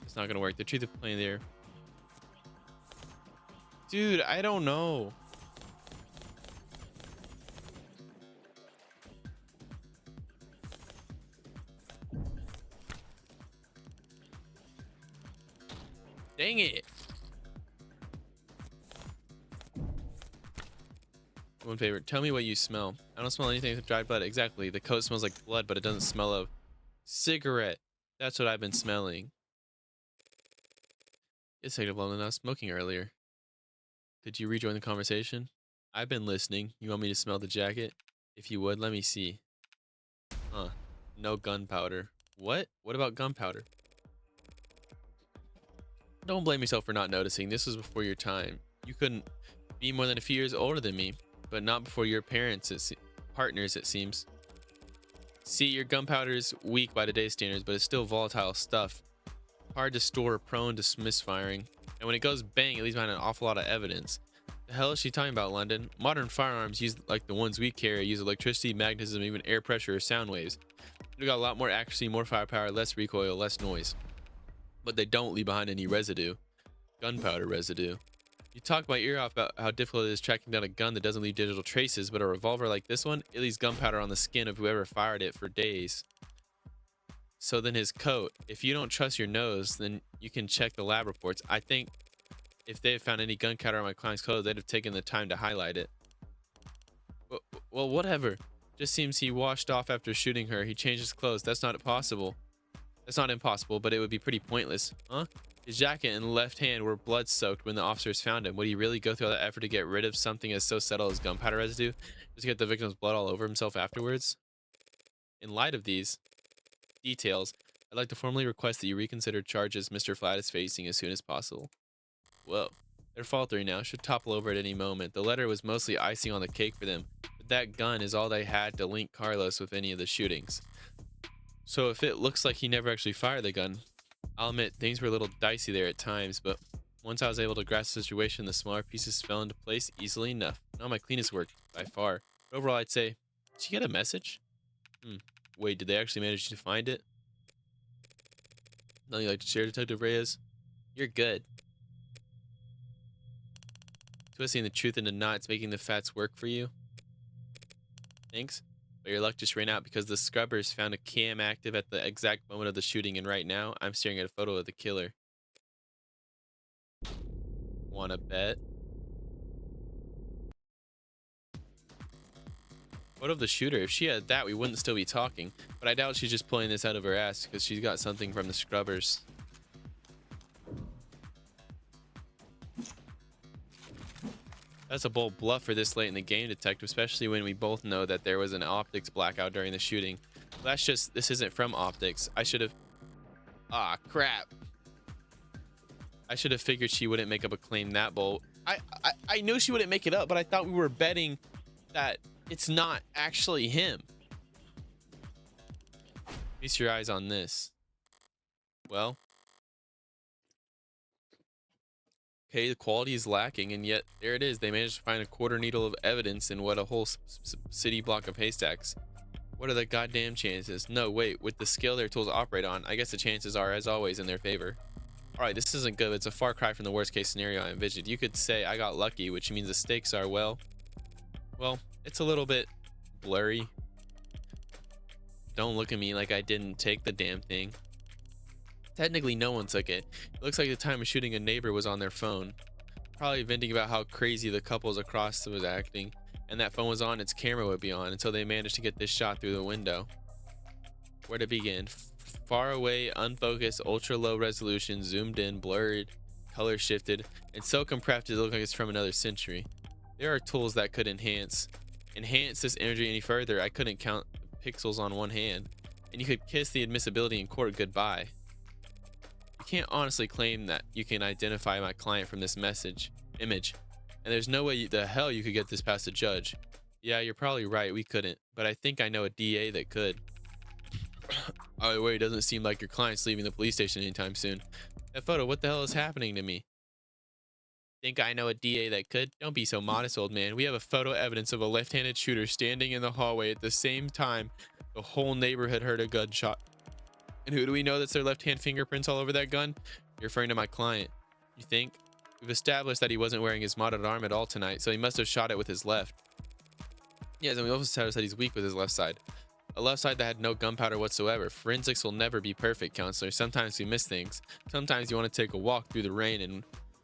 It's not gonna work. The truth of playing there. Dude, I don't know. Dang it. One favor. Tell me what you smell. I don't smell anything except dried blood. Exactly. The coat smells like blood, but it doesn't smell of cigarette. That's what I've been smelling. It's taking blown enough smoking earlier. Did you rejoin the conversation? I've been listening. You want me to smell the jacket? If you would, let me see. Huh. No gunpowder. What? What about gunpowder? Don't blame yourself for not noticing. This was before your time. You couldn't be more than a few years older than me, but not before your parents, partners, it seems. See, your gunpowder's weak by today's standards, but it's still volatile stuff. Hard to store, prone to misfiring. And when it goes bang, it leaves behind an awful lot of evidence. The hell is she talking about, London? Modern firearms used like the ones we carry use electricity, magnetism, even air pressure or sound waves. They've got a lot more accuracy, more firepower, less recoil, less noise. But they don't leave behind any residue. Gunpowder residue. You talk my ear off about how difficult it is tracking down a gun that doesn't leave digital traces, but a revolver like this one, it leaves gunpowder on the skin of whoever fired it for days. So then his coat, if you don't trust your nose, then you can check the lab reports. I think if they had found any gunpowder on my client's clothes, they'd have taken the time to highlight it. Well, whatever. Just seems he washed off after shooting her. He changed his clothes. That's not possible. That's not impossible, but it would be pretty pointless. Huh? His jacket and left hand were blood soaked when the officers found him. Would he really go through all that effort to get rid of something as so subtle as gunpowder residue? Just to get the victim's blood all over himself afterwards? In light of these details, I'd like to formally request that you reconsider charges Mr. Flatt is facing as soon as possible. Whoa. They're faltering now. Should topple over at any moment. The letter was mostly icing on the cake for them, but that gun is all they had to link Carlos with any of the shootings. So if it looks like he never actually fired the gun, I'll admit things were a little dicey there at times, but once I was able to grasp the situation, the smaller pieces fell into place easily enough. Not my cleanest work, by far. But overall, I'd say, did you get a message? Wait, did they actually manage to find it? Nothing you'd like to share, Detective Reyes? You're good. Twisting the truth into knots, making the facts work for you? Thanks. But your luck just ran out because the scrubbers found a cam active at the exact moment of the shooting, and right now, I'm staring at a photo of the killer. Wanna bet? Photo of the shooter. If she had that, we wouldn't still be talking. But I doubt she's just pulling this out of her ass because she's got something from the scrubbers. That's a bold bluff for this late in the game, Detective, especially when we both know that there was an optics blackout during the shooting. This isn't from optics. I should have... Ah, crap. I should have figured she wouldn't make up a claim that bold. I knew she wouldn't make it up, but I thought we were betting that it's not actually him. Feast your eyes on this. Well... Okay, the quality is lacking, and yet there it is. They managed to find a quarter needle of evidence in what a whole city block of haystacks. What are the goddamn chances? No, wait, with the scale their tools operate on, I guess the chances are, as always, in their favor. Alright, this isn't good. It's a far cry from the worst case scenario I envisioned. You could say I got lucky, which means the stakes are, well, it's a little bit blurry. Don't look at me like I didn't take the damn thing. Technically, no one took it. It looks like the time of shooting a neighbor was on their phone. Probably venting about how crazy the couples across was acting. and that phone was on, its camera would be on until they managed to get this shot through the window. Where to begin? Far away, unfocused, ultra low resolution, zoomed in, blurred, color shifted, and so compressed it looked like it's from another century. There are tools that could enhance this imagery any further. I couldn't count pixels on one hand, and you could kiss the admissibility in court goodbye. You can't honestly claim that you can identify my client from this image, and there's no way the hell you could get this past a judge. Yeah, you're probably right, we couldn't, but I think I know a DA that could. Oh wait, it doesn't seem like your client's leaving the police station anytime soon. That photo, what the hell is happening to me? Think I know a DA that could? Don't be so modest, old man. We have a photo evidence of a left-handed shooter standing in the hallway at the same time the whole neighborhood heard a gunshot. And who do we know that's their left-hand fingerprints all over that gun? You're referring to my client. You think? We've established that he wasn't wearing his modded arm at all tonight, so he must have shot it with his left. Yes, and we also established that he's weak with his left side. A left side that had no gunpowder whatsoever. Forensics will never be perfect, counselor. Sometimes we miss things. Sometimes you want to take a walk through the rain and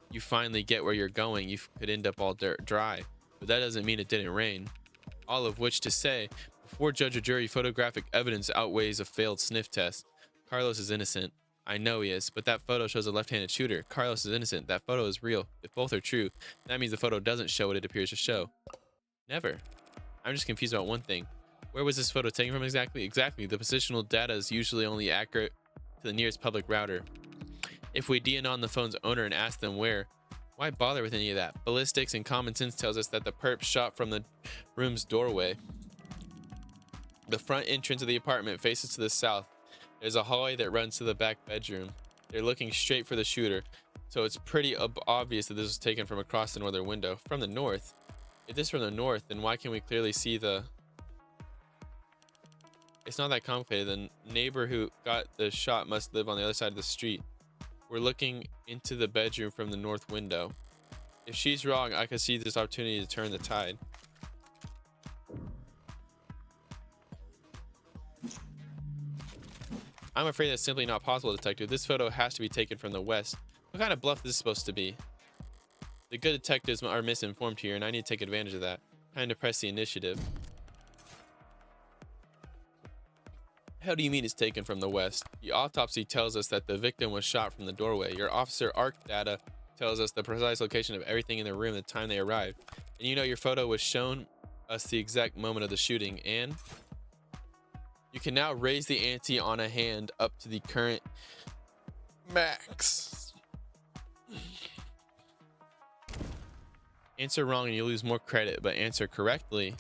you finally get where you're going. You could end up all dirt dry, but that doesn't mean it didn't rain. All of which to say, before judge or jury, photographic evidence outweighs a failed sniff test. Carlos is innocent. I know he is, but that photo shows a left-handed shooter. Carlos is innocent. That photo is real. If both are true, that means the photo doesn't show what it appears to show. Never. I'm just confused about one thing. Where was this photo taken from exactly? Exactly. The positional data is usually only accurate to the nearest public router. If we DNon the phone's owner and ask them where, why bother with any of that? Ballistics and common sense tells us that the perp shot from the room's doorway. The front entrance of the apartment faces to the south. There's a hallway that runs to the back bedroom. They're looking straight for the shooter, so it's pretty obvious that this was taken from across the northern window. From the north? If this is from the north, then why can't we clearly see the... It's not that complicated. The neighbor who got the shot must live on the other side of the street. We're looking into the bedroom from the north window. If she's wrong, I could see this opportunity to turn the tide. I'm afraid that's simply not possible, detective. This photo has to be taken from the west. What kind of bluff is this supposed to be? The good detectives are misinformed here, and I need to take advantage of that. Time to press the initiative. How do you mean it's taken from the west? The autopsy tells us that the victim was shot from the doorway. Your officer ARC data tells us the precise location of everything in the room at the time they arrived. And you know your photo was shown us the exact moment of the shooting, and you can now raise the ante on a hand up to the current max. Answer wrong and you lose more credit, but answer correctly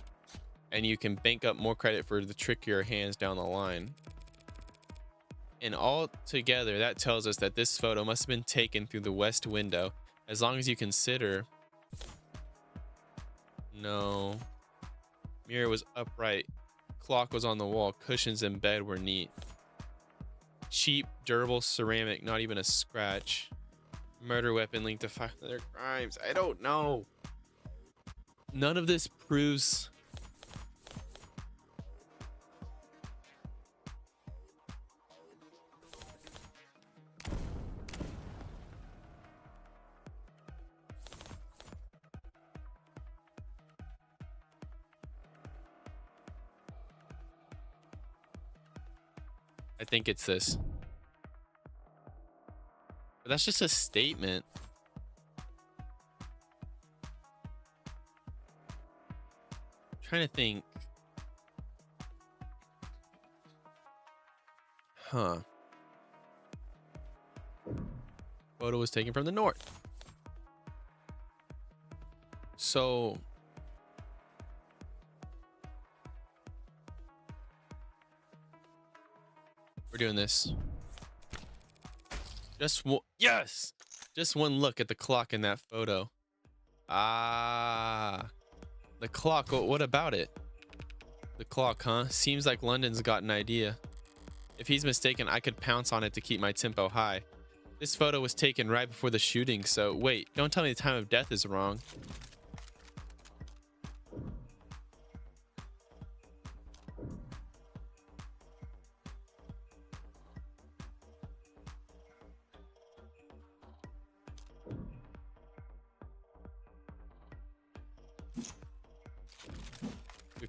and you can bank up more credit for the trickier hands down the line. And all together, that tells us that this photo must have been taken through the west window, as long as you consider... No. Mirror was upright. Clock was on the wall. Cushions in bed were neat. Cheap, durable ceramic, not even a scratch. Murder weapon linked to 5 other crimes. I don't know. None of this proves... I think it's this. But that's just a statement. I'm trying to think. Huh. Photo was taken from the north. So we're doing this. Yes! Just one look at the clock in that photo. Ah. The clock, what about it? The clock, huh? Seems like London's got an idea. If he's mistaken, I could pounce on it to keep my tempo high. This photo was taken right before the shooting, so wait, don't tell me the time of death is wrong.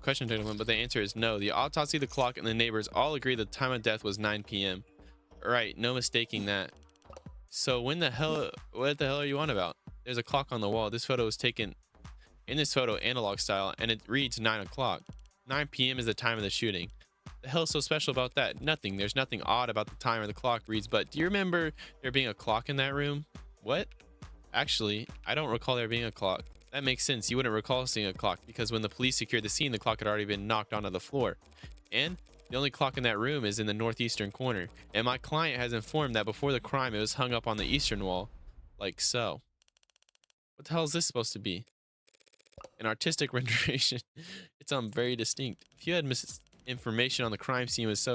question, gentlemen, but the answer is no. The autopsy, the clock, and the neighbors all agree the time of death was 9 p.m. Right, no mistaking that. So what the hell are you on about? There's a clock on the wall. This photo was taken in this photo analog style, and it reads 9 o'clock. 9 p.m. is the time of the shooting. The hell's so special about that? Nothing. There's nothing odd about the time or the clock reads, but do you remember there being a clock in that room? What? Actually, I don't recall there being a clock. That makes sense. You wouldn't recall seeing a clock because when the police secured the scene, the clock had already been knocked onto the floor. And the only clock in that room is in the northeastern corner. And my client has informed that before the crime, it was hung up on the eastern wall. Like so. What the hell is this supposed to be? An artistic rendition. It's very distinct. If you had misinformation on the crime scene was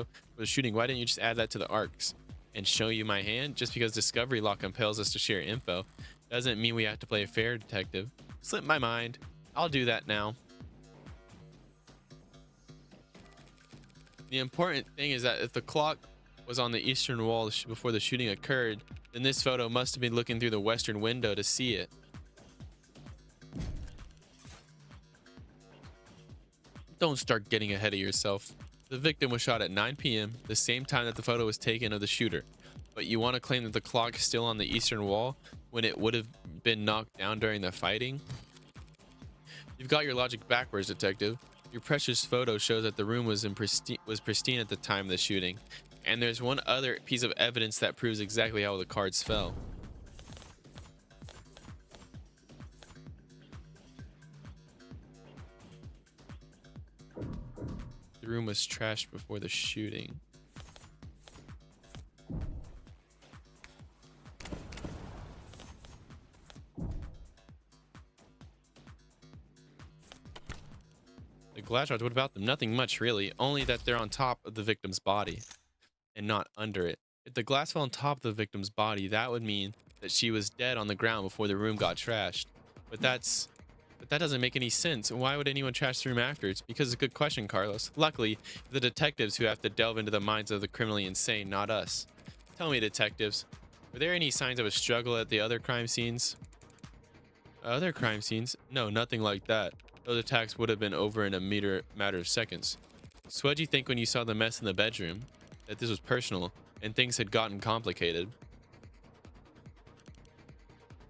shooting, why didn't you just add that to the arcs and show you my hand? Just because discovery law compels us to share info doesn't mean we have to play a fair detective. Slipped my mind. I'll do that now. The important thing is that if the clock was on the eastern wall before the shooting occurred, then this photo must have been looking through the western window to see it. Don't start getting ahead of yourself. The victim was shot at 9 p.m., the same time that the photo was taken of the shooter. But you want to claim that the clock is still on the eastern wall when it would have been knocked down during the fighting? You've got your logic backwards, detective. Your precious photo shows that the room was pristine at the time of the shooting. And there's one other piece of evidence that proves exactly how the cards fell. The room was trashed before the shooting. The glass shards, what about them? Nothing much really, only that they're on top of the victim's body and not under it. If the glass fell on top of the victim's body, that would mean that she was dead on the ground before the room got trashed. But that doesn't make any sense. Why would anyone trash the room after? It's because it's a good question, Carlos. Luckily, the detectives who have to delve into the minds of the criminally insane, not us. Tell me, detectives, were there any signs of a struggle at the other crime scenes? Other crime scenes? No, nothing like that. Those attacks would have been over in a matter of seconds. So what'd you think when you saw the mess in the bedroom? That this was personal and things had gotten complicated?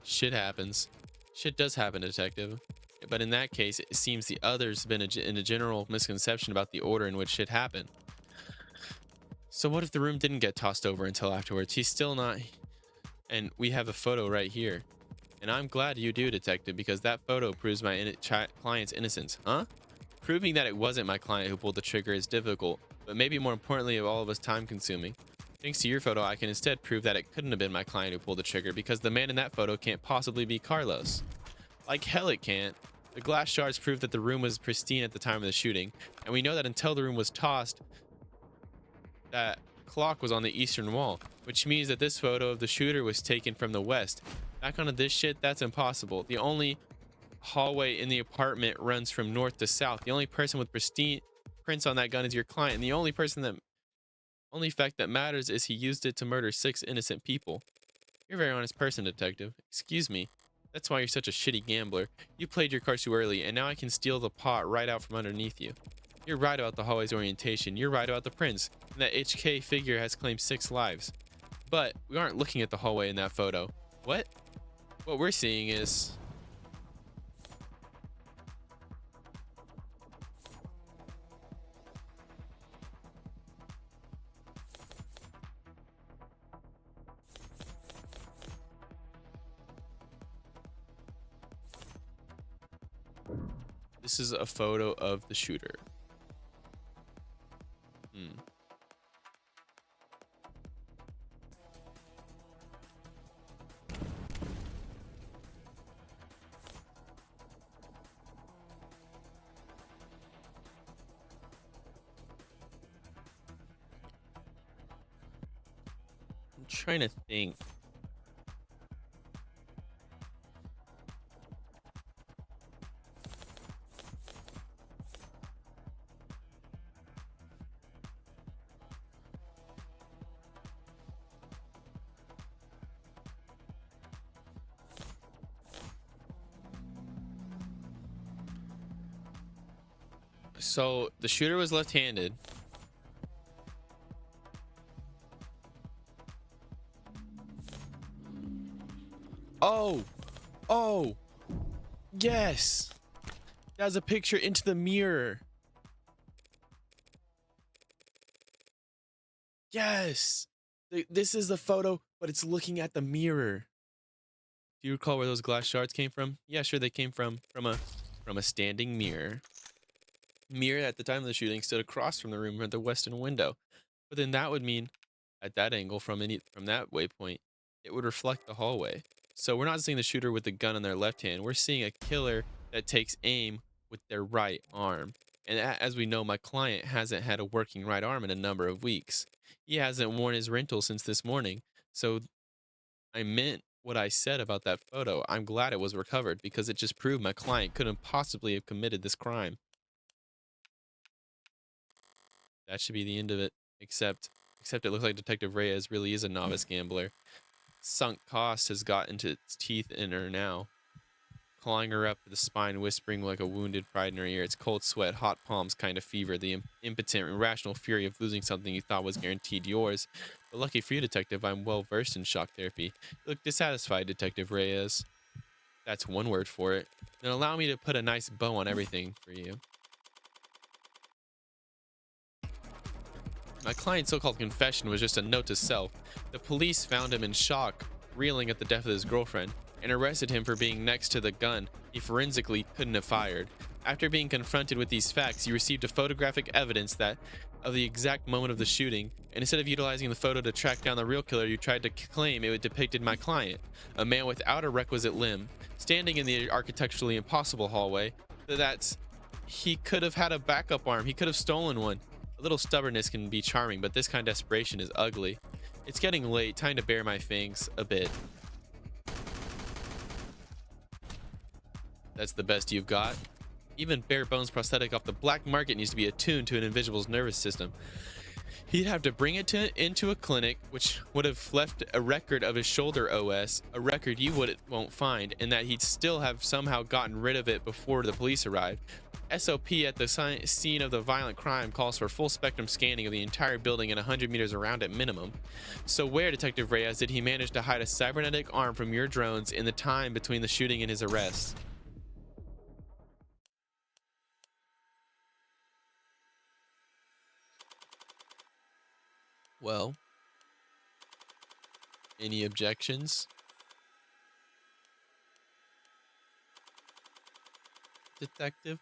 Shit happens. Shit does happen, detective. But in that case, it seems the others have been in a general misconception about the order in which shit happened. So what if the room didn't get tossed over until afterwards? He's still not... And we have a photo right here. And I'm glad you do, detective, because that photo proves my client's innocence. Huh? Proving that it wasn't my client who pulled the trigger is difficult, but maybe more importantly of all of us, time-consuming. Thanks to your photo, I can instead prove that it couldn't have been my client who pulled the trigger because the man in that photo can't possibly be Carlos. Like hell it can't. The glass shards prove that the room was pristine at the time of the shooting, and we know that until the room was tossed, that clock was on the eastern wall, which means that this photo of the shooter was taken from the west. Back onto this shit, that's impossible. The only hallway in the apartment runs from north to south. The only person with pristine prints on that gun is your client, and the only fact that matters is he used it to murder 6 innocent people. You're a very honest person, detective. Excuse me. That's why you're such a shitty gambler. You played your cards too early, and now I can steal the pot right out from underneath you. You're right about the hallway's orientation. You're right about the prints. And that HK figure has claimed 6 lives. But we aren't looking at the hallway in that photo. What? What we're seeing is... This is a photo of the shooter. I'm trying to think. So the shooter was left-handed. Oh, oh, yes. That was a picture into the mirror. Yes. This is the photo, but it's looking at the mirror. Do you recall where those glass shards came from? Yeah, sure, they came from a standing mirror. Mirror at the time of the shooting stood across from the room at the western window. But then that would mean at that angle from that waypoint, it would reflect the hallway. So we're not seeing the shooter with the gun in their left hand. We're seeing a killer that takes aim with their right arm. And as we know, my client hasn't had a working right arm in a number of weeks. He hasn't worn his rental since this morning. So I meant what I said about that photo. I'm glad it was recovered because it just proved my client couldn't possibly have committed this crime. That should be the end of it. Except it looks like Detective Reyes really is a novice gambler. Sunk cost has got into its teeth in her now, clawing her up to the spine, whispering like a wounded pride in her ear. It's cold sweat, hot palms kind of fever, the impotent, irrational fury of losing something you thought was guaranteed yours. But lucky for you, Detective, I'm well versed in shock therapy. You look dissatisfied, Detective Reyes. That's one word for it. Then allow me to put a nice bow on everything for you. My client's so-called confession was just a note to self. The police found him in shock, reeling at the death of his girlfriend, and arrested him for being next to the gun he forensically couldn't have fired. After being confronted with these facts, you received a photographic evidence that of the exact moment of the shooting, and instead of utilizing the photo to track down the real killer, you tried to claim it depicted my client, a man without a requisite limb, standing in the architecturally impossible hallway. That's he could have had a backup arm. He could have stolen one. A little stubbornness can be charming, but this kind of desperation is ugly. It's getting late, time to bare my fangs a bit. That's the best you've got? Even bare bones prosthetic off the black market needs to be attuned to an individual's nervous system. He'd have to bring it into a clinic, which would have left a record of his shoulder OS, a record you won't find, and that he'd still have somehow gotten rid of it before the police arrived. SOP at the scene of the violent crime calls for full spectrum scanning of the entire building and 100 meters around at minimum. So where, Detective Reyes, did he manage to hide a cybernetic arm from your drones in the time between the shooting and his arrest? Well, any objections, Detective?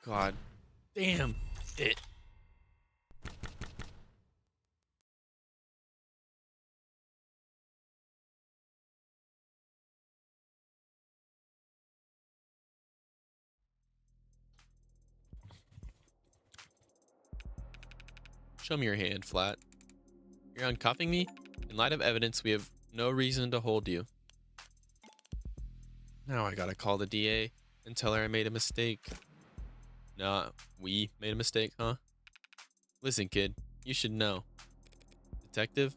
God damn it. Show me your hand, Flat. You're uncuffing me? In light of evidence, we have no reason to hold you. Now I gotta call the DA and tell her I made a mistake. Nah, we made a mistake, huh? Listen, kid, you should know. Detective?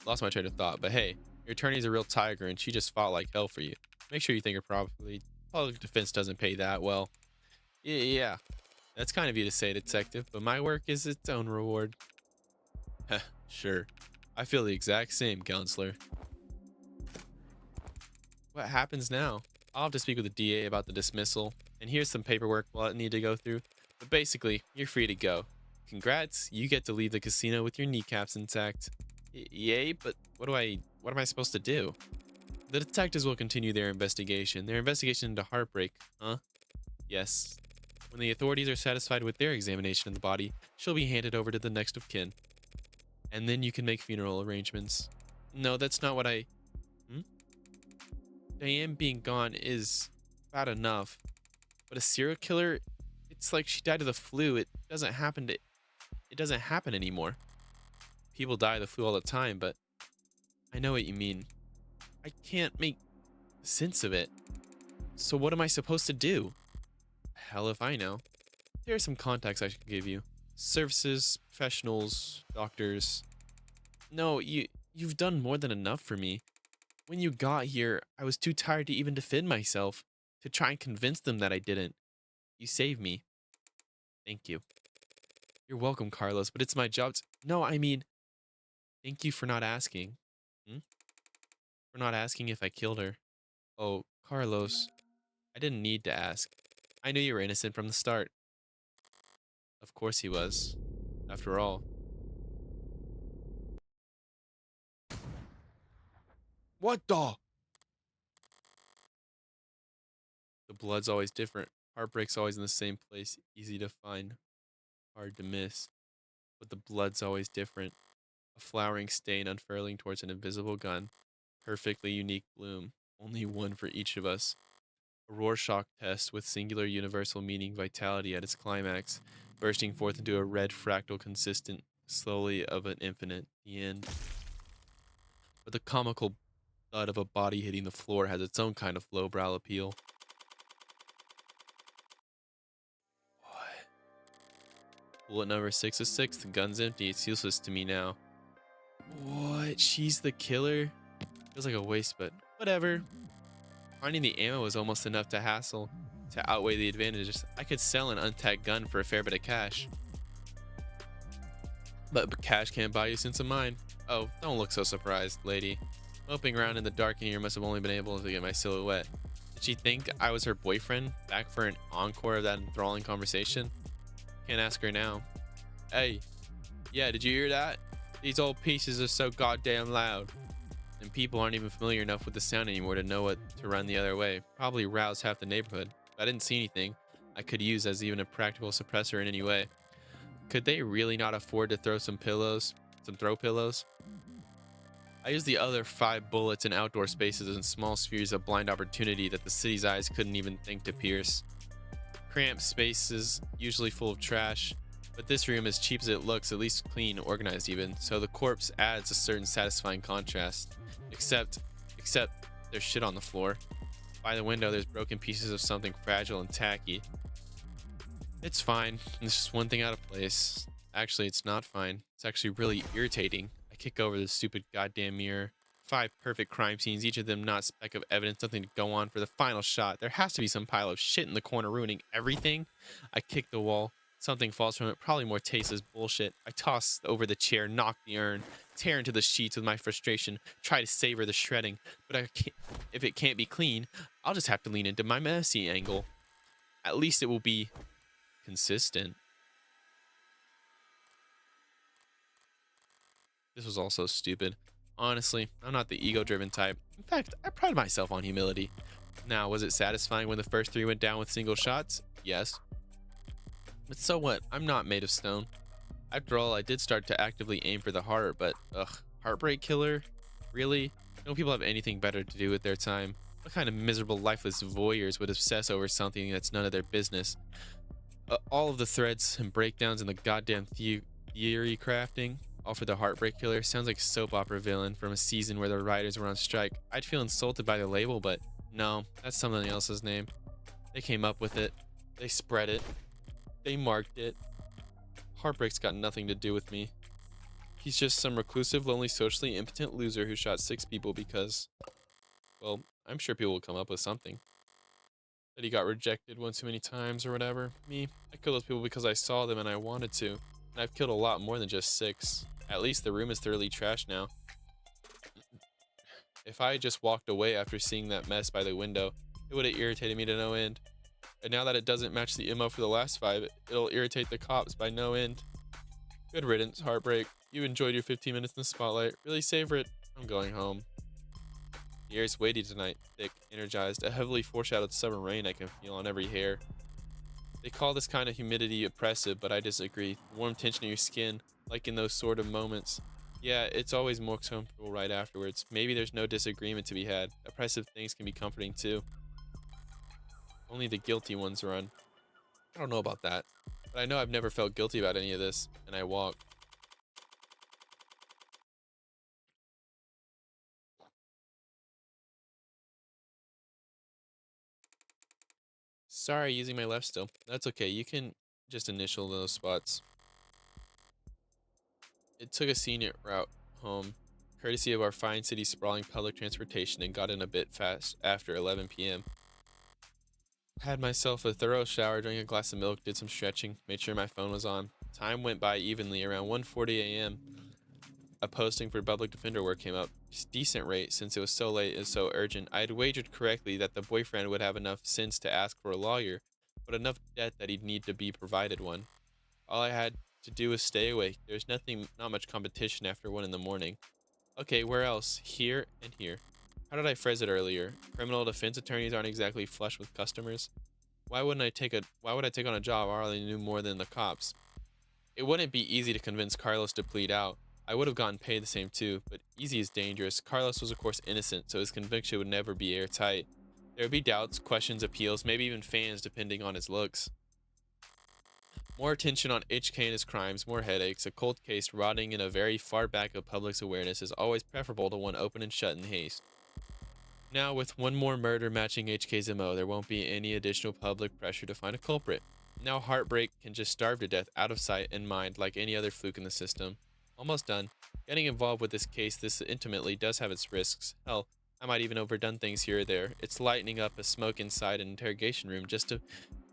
Lost my train of thought, but hey, your attorney's a real tiger and she just fought like hell for you. Make sure you think her properly. Public defense doesn't pay that well. Yeah, that's kind of you to say, Detective, but my work is its own reward. Heh, sure. I feel the exact same, Counselor. What happens now? I'll have to speak with the DA about the dismissal, and here's some paperwork we'll need to go through. But basically, you're free to go. Congrats, you get to leave the casino with your kneecaps intact. Yay, but what am I supposed to do? The detectives will continue their investigation. Their investigation into Heartbreak, huh? Yes. When the authorities are satisfied with their examination of the body, she'll be handed over to the next of kin. And then you can make funeral arrangements. No, that's not what I... Diane being gone is bad enough. But a serial killer, it's like she died of the flu. It doesn't happen anymore. People die of the flu all the time, but I know what you mean. I can't make sense of it. So what am I supposed to do? Hell if I know. There are some contacts I should give you. Services, professionals, doctors. No, you've done more than enough for me. When you got here, I was too tired to even defend myself, to try and convince them that I didn't. You saved me. Thank you. You're welcome, Carlos, but it's my job to... No, I mean, thank you for not asking. Hmm? For not asking if I killed her. Oh, Carlos, I didn't need to ask. I knew you were innocent from the start. Of course he was. After all. What the? The blood's always different. Heartbreak's always in the same place. Easy to find, hard to miss. But the blood's always different. A flowering stain unfurling towards an invisible gun. Perfectly unique bloom. Only one for each of us. A Rorschach test with singular universal meaning vitality at its climax, bursting forth into a red fractal consistent, slowly of an infinite, the end. But the comical thud of a body hitting the floor has its own kind of lowbrow appeal. What? Bullet number 606, the gun's empty, it's useless to me now. What? She's the killer? Feels like a waste, but whatever. Finding the ammo was almost enough to hassle to outweigh the advantages. I could sell an untagged gun for a fair bit of cash. But cash can't buy you sense of mind. Oh, don't look so surprised, lady. Moping around in the dark in here must have only been able to get my silhouette. Did she think I was her boyfriend? Back for an encore of that enthralling conversation? Can't ask her now. Hey, yeah, did you hear that? These old pieces are so goddamn loud. And people aren't even familiar enough with the sound anymore to know what to run the other way. Probably rouse half the neighborhood. If I didn't see anything I could use as even a practical suppressor in any way. Could they really not afford to throw some pillows? Some throw pillows? I used the other 5 bullets in outdoor spaces in small spheres of blind opportunity that the city's eyes couldn't even think to pierce. Cramped spaces, usually full of trash, but this room, as cheap as it looks, at least clean, organized even, so the corpse adds a certain satisfying contrast. Except there's shit on the floor. By the window, there's broken pieces of something fragile and tacky. It's fine. It's just one thing out of place. Actually, it's not fine. It's actually really irritating. I kick over the stupid goddamn mirror. 5 perfect crime scenes, each of them not a speck of evidence, nothing to go on for the final shot. There has to be some pile of shit in the corner ruining everything. I kick the wall. Something falls from it, probably more tasteless bullshit. I toss over the chair, knock the urn, tear into the sheets with my frustration, try to savor the shredding. But I can't, if it can't be clean, I'll just have to lean into my messy angle. At least it will be consistent. This was also stupid. Honestly, I'm not the ego-driven type. In fact, I pride myself on humility. Now, was it satisfying when the first 3 went down with single shots? Yes. But so what? I'm not made of stone. After all, I did start to actively aim for the heart, but ugh, heartbreak killer? Really? Don't people have anything better to do with their time? What kind of miserable, lifeless voyeurs would obsess over something that's none of their business? All of the threads and breakdowns in the goddamn theory crafting, all for the heartbreak killer, sounds like a soap opera villain from a season where the writers were on strike. I'd feel insulted by the label, but no, that's somebody else's name. They came up with it. They spread it. They marked it. Heartbreak's got nothing to do with me. He's just some reclusive, lonely, socially impotent loser who shot 6 people because, well, I'm sure people will come up with something. That he got rejected one too many times or whatever. Me, I killed those people because I saw them and I wanted to. And I've killed a lot more than just 6. At least the room is thoroughly trashed now. If I had just walked away after seeing that mess by the window, it would have irritated me to no end. And now that it doesn't match the MO for the last 5, it'll irritate the cops by no end. Good riddance, Heartbreak. You enjoyed your 15 minutes in the spotlight. Really savor it. I'm going home. The air's weighty tonight, thick, energized, a heavily foreshadowed summer rain I can feel on every hair. They call this kind of humidity oppressive, but I disagree. The warm tension in your skin, like in those sort of moments. Yeah, it's always more comfortable right afterwards. Maybe there's no disagreement to be had. Oppressive things can be comforting too. Only the guilty ones run. I don't know about that, but I know I've never felt guilty about any of this, and I walk. Sorry, using my left still. That's okay, you can just initial those spots. It took a scenic route home, courtesy of our fine city's sprawling public transportation, and got in a bit fast after 11 p.m. Had myself a thorough shower, drank a glass of milk, did some stretching, made sure my phone was on. Time went by evenly. Around 1:40 a.m., a posting for public defender work came up. Decent rate since it was so late and so urgent. I had wagered correctly that the boyfriend would have enough sense to ask for a lawyer, but enough debt that he'd need to be provided one. All I had to do was stay awake. There's not much competition after 1 in the morning. Okay, where else? Here and here. How did I phrase it earlier? Criminal defense attorneys aren't exactly flush with customers. Why would I take on a job I already knew more than the cops? It wouldn't be easy to convince Carlos to plead out. I would have gotten paid the same too, but easy is dangerous. Carlos was of course innocent, so his conviction would never be airtight. There would be doubts, questions, appeals, maybe even fans depending on his looks. More attention on HK and his crimes, more headaches. A cold case rotting in a very far back of public's awareness is always preferable to one open and shut in haste. Now, with one more murder matching HK's MO, there won't be any additional public pressure to find a culprit. Now, Heartbreak can just starve to death out of sight and mind like any other fluke in the system. Almost done. Getting involved with this case this intimately does have its risks. Hell, I might even overdone things here or there. It's lightening up a smoke inside an interrogation room just to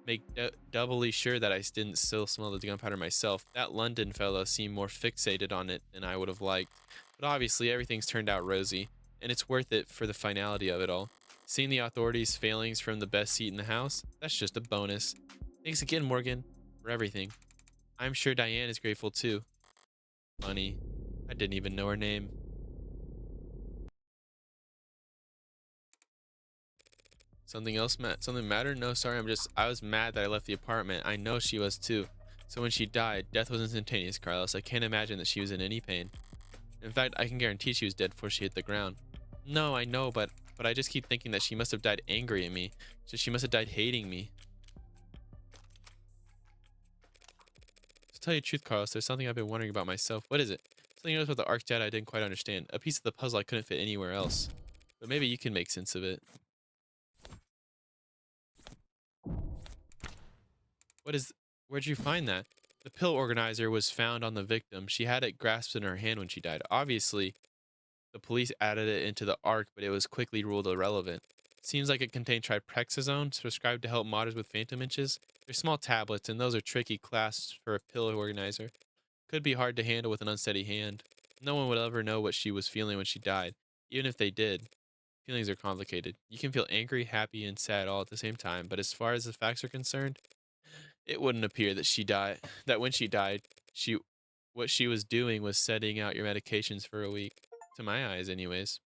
make doubly sure that I didn't still smell the gunpowder myself. That London fellow seemed more fixated on it than I would have liked. But obviously, everything's turned out rosy, and it's worth it for the finality of it all. Seeing the authorities' failings from the best seat in the house, that's just a bonus. Thanks again, Morgan, for everything. I'm sure Diane is grateful too. Funny, I didn't even know her name. Something mattered? No, sorry, I was mad that I left the apartment. I know she was too. So when she died, death was instantaneous, Carlos. I can't imagine that she was in any pain. In fact, I can guarantee she was dead before she hit the ground. No, I know, but I just keep thinking that she must have died angry at me. So she must have died hating me. To tell you the truth, Carlos, there's something I've been wondering about myself. What is it? Something else about the Arc Data I didn't quite understand. A piece of the puzzle I couldn't fit anywhere else. But maybe you can make sense of it. What is... Where'd you find that? The pill organizer was found on the victim. She had it grasped in her hand when she died. Obviously, the police added it into the ARC, but it was quickly ruled irrelevant. Seems like it contained triprexazone, prescribed to help modders with phantom inches. They're small tablets, and those are tricky clasps for a pill organizer. Could be hard to handle with an unsteady hand. No one would ever know what she was feeling when she died. Even if they did, feelings are complicated. You can feel angry, happy, and sad all at the same time, but as far as the facts are concerned, it wouldn't appear that when she died, what she was doing was setting out your medications for a week. To my eyes, anyways.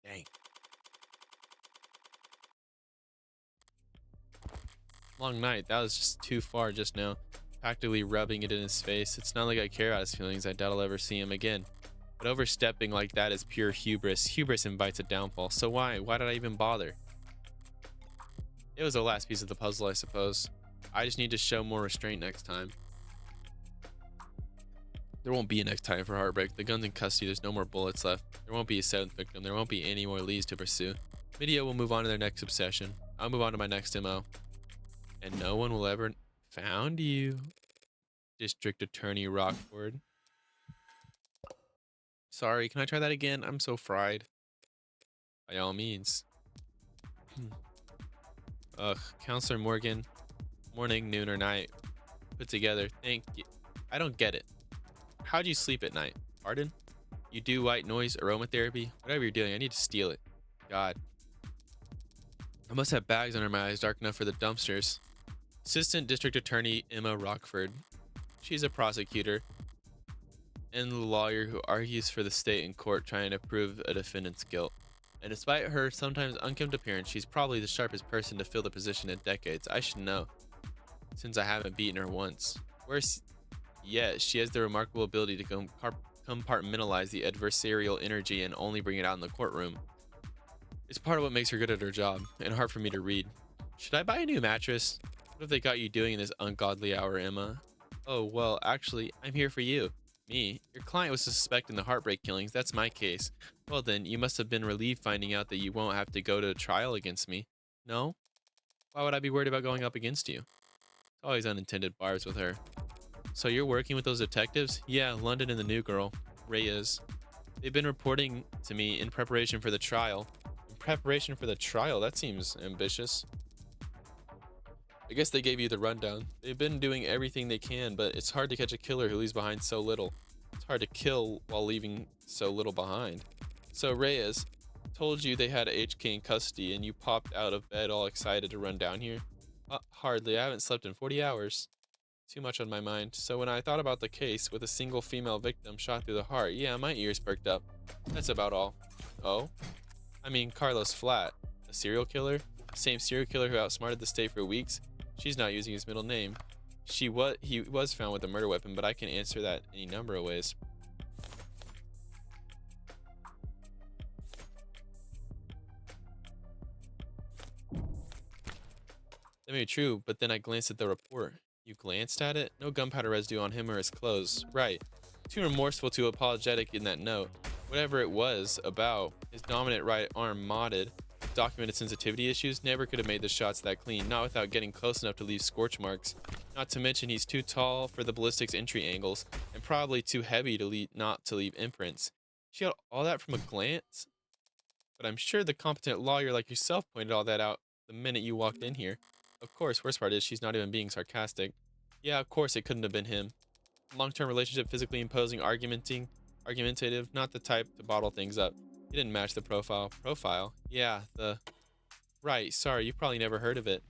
Dang. Long night. That was just too far just now. Practically rubbing it in his face. It's not like I care about his feelings. I doubt I'll ever see him again. But overstepping like that is pure hubris. Hubris invites a downfall. So why? Why did I even bother? It was the last piece of the puzzle, I suppose. I just need to show more restraint next time. There won't be a next time for Heartbreak. The gun's in custody. There's no more bullets left. There won't be a seventh victim. There won't be any more leads to pursue. Video will move on to their next obsession. I'll move on to my next MO. And no one will ever... Found you. District Attorney Rockford. Sorry, can I try that again? I'm so fried. By all means. Ugh, Counselor Morgan. Morning, noon, or night. Put together. Thank you. I don't get it. How'd you sleep at night? Pardon? You do white noise aromatherapy? Whatever you're doing, I need to steal it. God. I must have bags under my eyes dark enough for the dumpsters. Assistant District Attorney Emma Rockford. She's a prosecutor and the lawyer who argues for the state in court trying to prove a defendant's guilt. And despite her sometimes unkempt appearance, she's probably the sharpest person to fill the position in decades. I should know, since I haven't beaten her once. Yet, she has the remarkable ability to compartmentalize the adversarial energy and only bring it out in the courtroom. It's part of what makes her good at her job, and hard for me to read. Should I buy a new mattress? What have they got you doing in this ungodly hour, Emma? Oh, well, actually, I'm here for you. Me? Your client was suspecting the Heartbreak killings. That's my case. Well then, you must have been relieved finding out that you won't have to go to trial against me. No? Why would I be worried about going up against you? It's always unintended barbs with her. So you're working with those detectives? Yeah, London and the new girl, Reyes. They've been reporting to me in preparation for the trial. In preparation for the trial? That seems ambitious. I guess they gave you the rundown. They've been doing everything they can, but it's hard to catch a killer who leaves behind so little. It's hard to kill while leaving so little behind. So Reyes told you they had HK in custody and you popped out of bed all excited to run down here? Hardly. I haven't slept in 40 hours. Too much on my mind. So when I thought about the case with a single female victim shot through the heart, yeah, my ears perked up. That's about all. Oh? I mean, Carlos Flat, a serial killer? Same serial killer who outsmarted the state for weeks? She's not using his middle name. He was found with a murder weapon, but I can answer that any number of ways. That may be true, but then I glanced at the report. You glanced at it? No gunpowder residue on him or his clothes. Right. Too remorseful to apologetic in that note. Whatever it was about, his dominant right arm modded, documented sensitivity issues, never could have made the shots that clean, not without getting close enough to leave scorch marks. Not to mention he's too tall for the ballistics entry angles, and probably too heavy to not to leave imprints. She got all that from a glance? But I'm sure the competent lawyer like yourself pointed all that out the minute you walked in here. Of course, worst part is she's not even being sarcastic. Yeah, of course it couldn't have been him. Long-term relationship, physically imposing, argumentative, not the type to bottle things up. He didn't match the profile. Profile? Yeah, Right, sorry, you've probably never heard of it.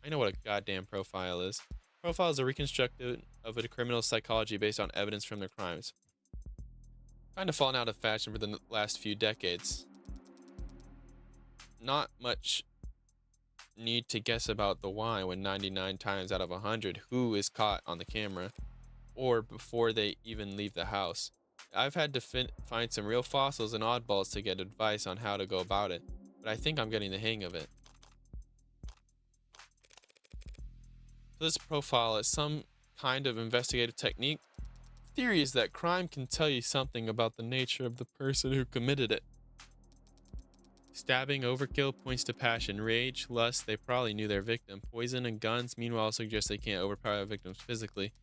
I know what a goddamn profile is. Profile is a reconstruction of a criminal's psychology based on evidence from their crimes. Kind of fallen out of fashion for the last few decades. Not much need to guess about the why when 99 times out of 100 who is caught on the camera or before they even leave the house. I've had to find some real fossils and oddballs to get advice on how to go about it, but I think I'm getting the hang of it. So this profile is some kind of investigative technique. Theory is that crime can tell you something about the nature of the person who committed it. Stabbing, overkill points to passion, rage, lust, they probably knew their victim. Poison and guns, meanwhile, suggest they can't overpower their victims physically.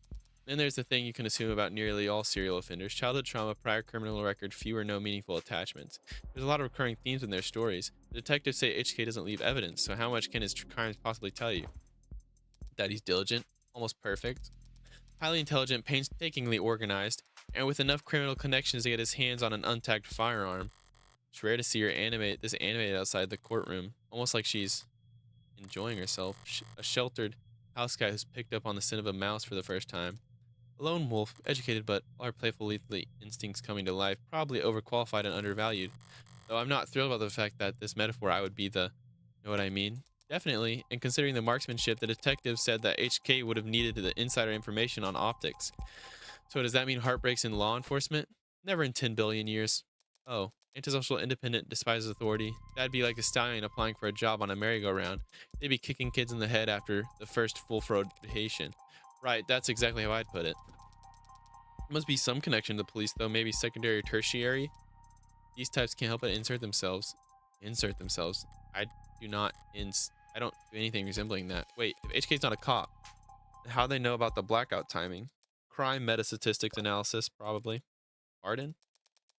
Then there's the thing you can assume about nearly all serial offenders. Childhood trauma, prior criminal record, few or no meaningful attachments. There's a lot of recurring themes in their stories. The detectives say HK doesn't leave evidence, so how much can his crimes possibly tell you? That he's diligent, almost perfect, highly intelligent, painstakingly organized, and with enough criminal connections to get his hands on an untagged firearm. It's rare to see her animated outside the courtroom, almost like she's enjoying herself. A sheltered house guy who's picked up on the scent of a mouse for the first time. A lone wolf, educated but our playful lethal instincts coming to life, probably overqualified and undervalued. Though I'm not thrilled about the fact that this metaphor I would be the, know what I mean? Definitely, and considering the marksmanship, the detective said that HK would have needed the insider information on optics. So does that mean heartbreaks in law enforcement? Never in 10 billion years. Oh, antisocial independent despises authority. That'd be like a stallion applying for a job on a merry-go-round. They'd be kicking kids in the head after the first full rotation. Right, that's exactly how I'd put it. Must be some connection to the police though, maybe secondary or tertiary. These types can't help but insert themselves. Insert themselves. I do not I don't do anything resembling that. Wait, if HK's not a cop, how they know about the blackout timing? Crime meta statistics analysis, probably. Pardon?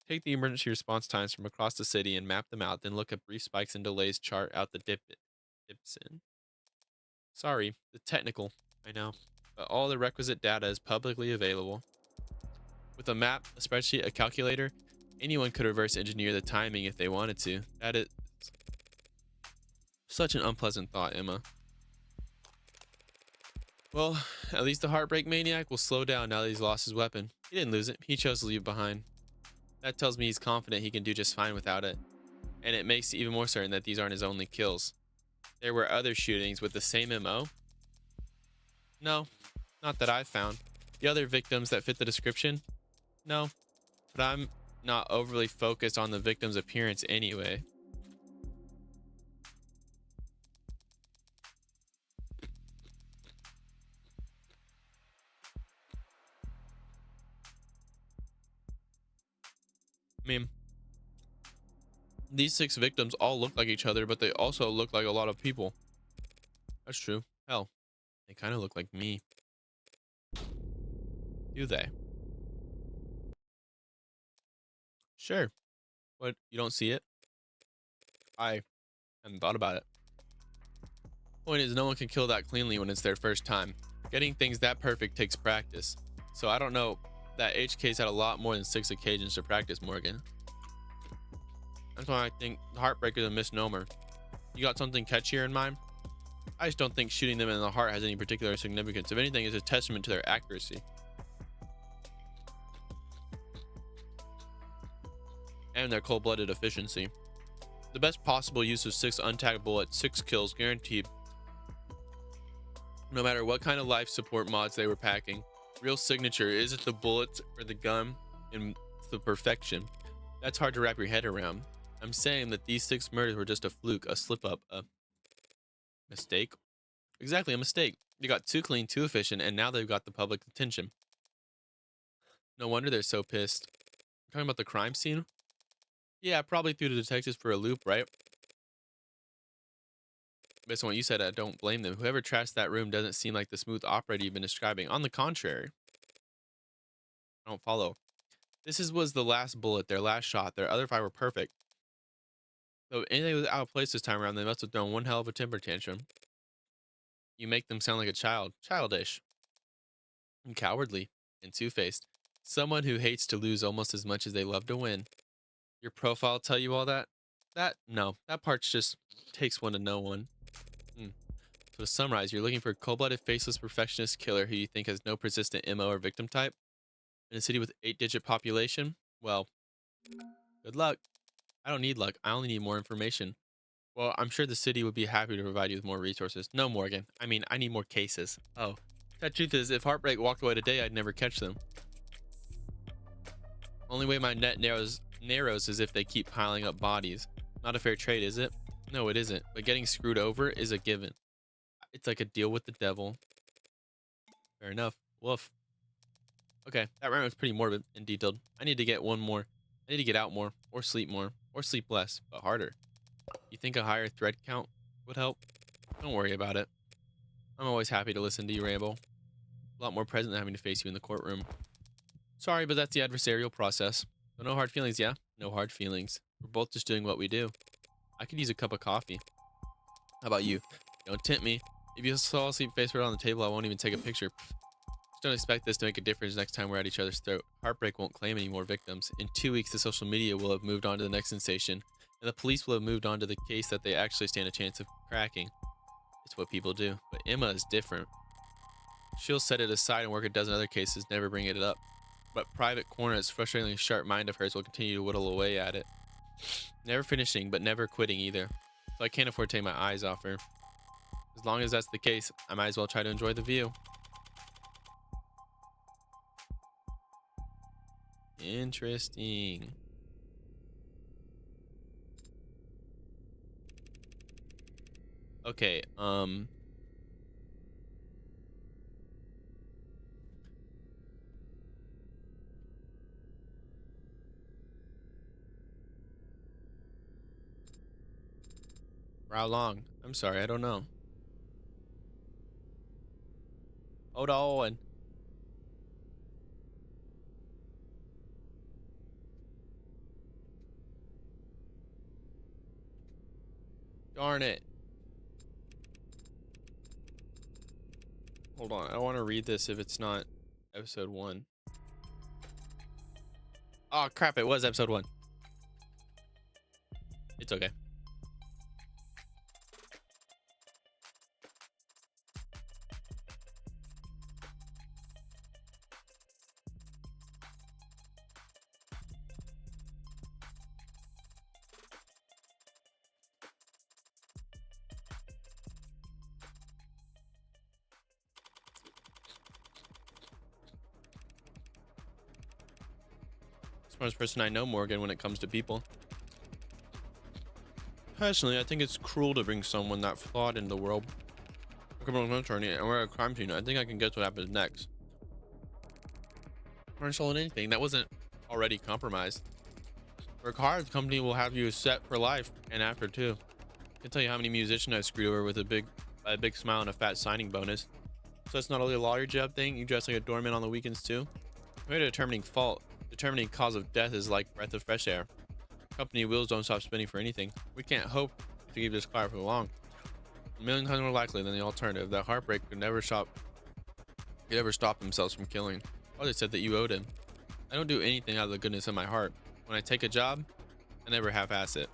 Take the emergency response times from across the city and map them out, then look at brief spikes and delays chart out the dips in. Sorry, the technical, I know. But all the requisite data is publicly available. With a map, a spreadsheet, a calculator, anyone could reverse engineer the timing if they wanted to. That is such an unpleasant thought, Emma. Well, at least the heartbreak maniac will slow down now that he's lost his weapon. He didn't lose it, he chose to leave it behind. That tells me he's confident he can do just fine without it. And it makes it even more certain that these aren't his only kills. There were other shootings with the same MO? No, not that I've found. The other victims that fit the description? No, but I'm not overly focused on the victim's appearance anyway. I mean, these 6 victims all look like each other, but they also look like a lot of people. That's true. Hell, they kind of look like me. Do they? Sure. But you don't see it? I hadn't thought about it. Point is, no one can kill that cleanly when it's their first time. Getting things that perfect takes practice. So I don't know. That HK's had a lot more than 6 occasions to practice, Morgan. That's why I think the Heartbreaker is a misnomer. You got something catchier in mind? I just don't think shooting them in the heart has any particular significance. If anything, it's a testament to their accuracy. And their cold-blooded efficiency. The best possible use of 6 untagged bullets, 6 kills guaranteed. No matter what kind of life support mods they were packing. Real signature, is it the bullets or the gun? And the perfection. That's hard to wrap your head around. I'm saying that these 6 murders were just a fluke, a slip-up, a mistake. Exactly, a mistake. You got too clean, too efficient, and now they've got the public attention. No wonder they're so pissed. Talking about the crime scene? Yeah, probably threw the detectives for a loop, right? Based on what you said, I don't blame them. Whoever trashed that room doesn't seem like the smooth operator you've been describing. On the contrary. I don't follow. Was the last bullet, their last shot. Their other 5 were perfect. So if anything was out of place this time around, they must have thrown one hell of a temper tantrum. You make them sound like a child. Childish. And cowardly. And two-faced. Someone who hates to lose almost as much as they love to win. Your profile tell you all that? No. That part just takes one to know one. So to summarize, you're looking for a cold-blooded, faceless, perfectionist killer who you think has no persistent MO or victim type? In a city with 8-digit population? Well, good luck. I don't need luck. I only need more information. Well, I'm sure the city would be happy to provide you with more resources. No, Morgan. I mean, I need more cases. Oh. That truth is, if Heartbreak walked away today, I'd never catch them. Only way my net narrows is if they keep piling up bodies. Not a fair trade, is it? No, it isn't. But getting screwed over is a given. It's like a deal with the devil. Fair enough. Woof. Okay, that round was pretty morbid and detailed. I need to get one more. I need to get out more, or sleep less, but harder. You think a higher thread count would help? Don't worry about it. I'm always happy to listen to you ramble. A lot more present than having to face you in the courtroom. Sorry, but that's the adversarial process. So no hard feelings, yeah? No hard feelings. We're both just doing what we do. I could use a cup of coffee. How about you? Don't tempt me. If you fall asleep face right on the table, I won't even take a picture. Just don't expect this to make a difference next time we're at each other's throat. Heartbreak won't claim any more victims. In 2 weeks, the social media will have moved on to the next sensation, and the police will have moved on to the case that they actually stand a chance of cracking. It's what people do. But Emma is different. She'll set it aside and work a dozen other cases, never bring it up. But Private Corner's frustratingly sharp mind of hers will continue to whittle away at it. Never finishing, but never quitting either. So I can't afford to take my eyes off her. As long as that's the case, I might as well try to enjoy the view. Interesting. Okay, for how long? I'm sorry, I don't know. Hold on. Darn it. Hold on, I don't want to read this if it's not episode 1. Oh crap, it was episode 1. It's okay. Smartest person I know, Morgan, when it comes to people. Personally, I think it's cruel to bring someone that flawed into the world. I'm a criminal attorney and we're a crime scene. I think I can guess what happens next. Aren't selling anything that wasn't already compromised. Work hard, the company will have you set for life and after too. I can tell you how many musicians I've screwed over with a big smile and a fat signing bonus. So it's not only a lawyer job thing, you dress like a doorman on the weekends too. Maybe determining fault Determining cause of death is like breath of fresh air. Company wheels don't stop spinning for anything. We can't hope to keep this quiet for long. A million times more likely than the alternative. That heartbreak could ever stop themselves from killing. Father said that you owed him. I don't do anything out of the goodness of my heart. When I take a job, I never half-ass it.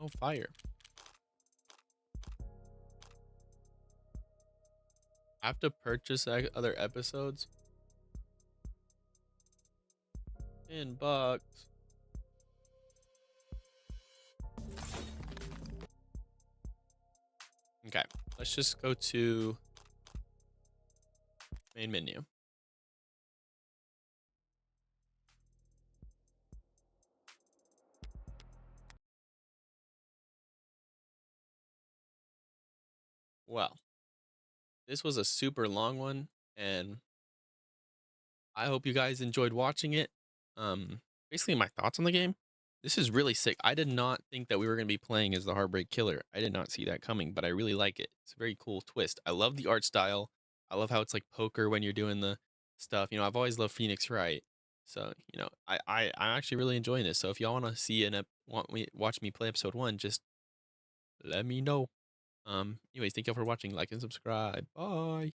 Oh, fire. I have to purchase other episodes. $10. Okay, let's just go to main menu. Well, this was a super long one, and I hope you guys enjoyed watching it. Basically my thoughts on the game. This is really sick. I did not think that we were going to be playing as the Heartbreak Killer. I did not see that coming, but I really like it. It's a very cool twist. I love the art style. I love how it's like poker when you're doing the stuff. I've always loved Phoenix Wright. So, I'm actually really enjoying this. So if y'all want to see watch me play episode 1, just let me know. Anyways, thank y'all for watching. Like and subscribe. Bye.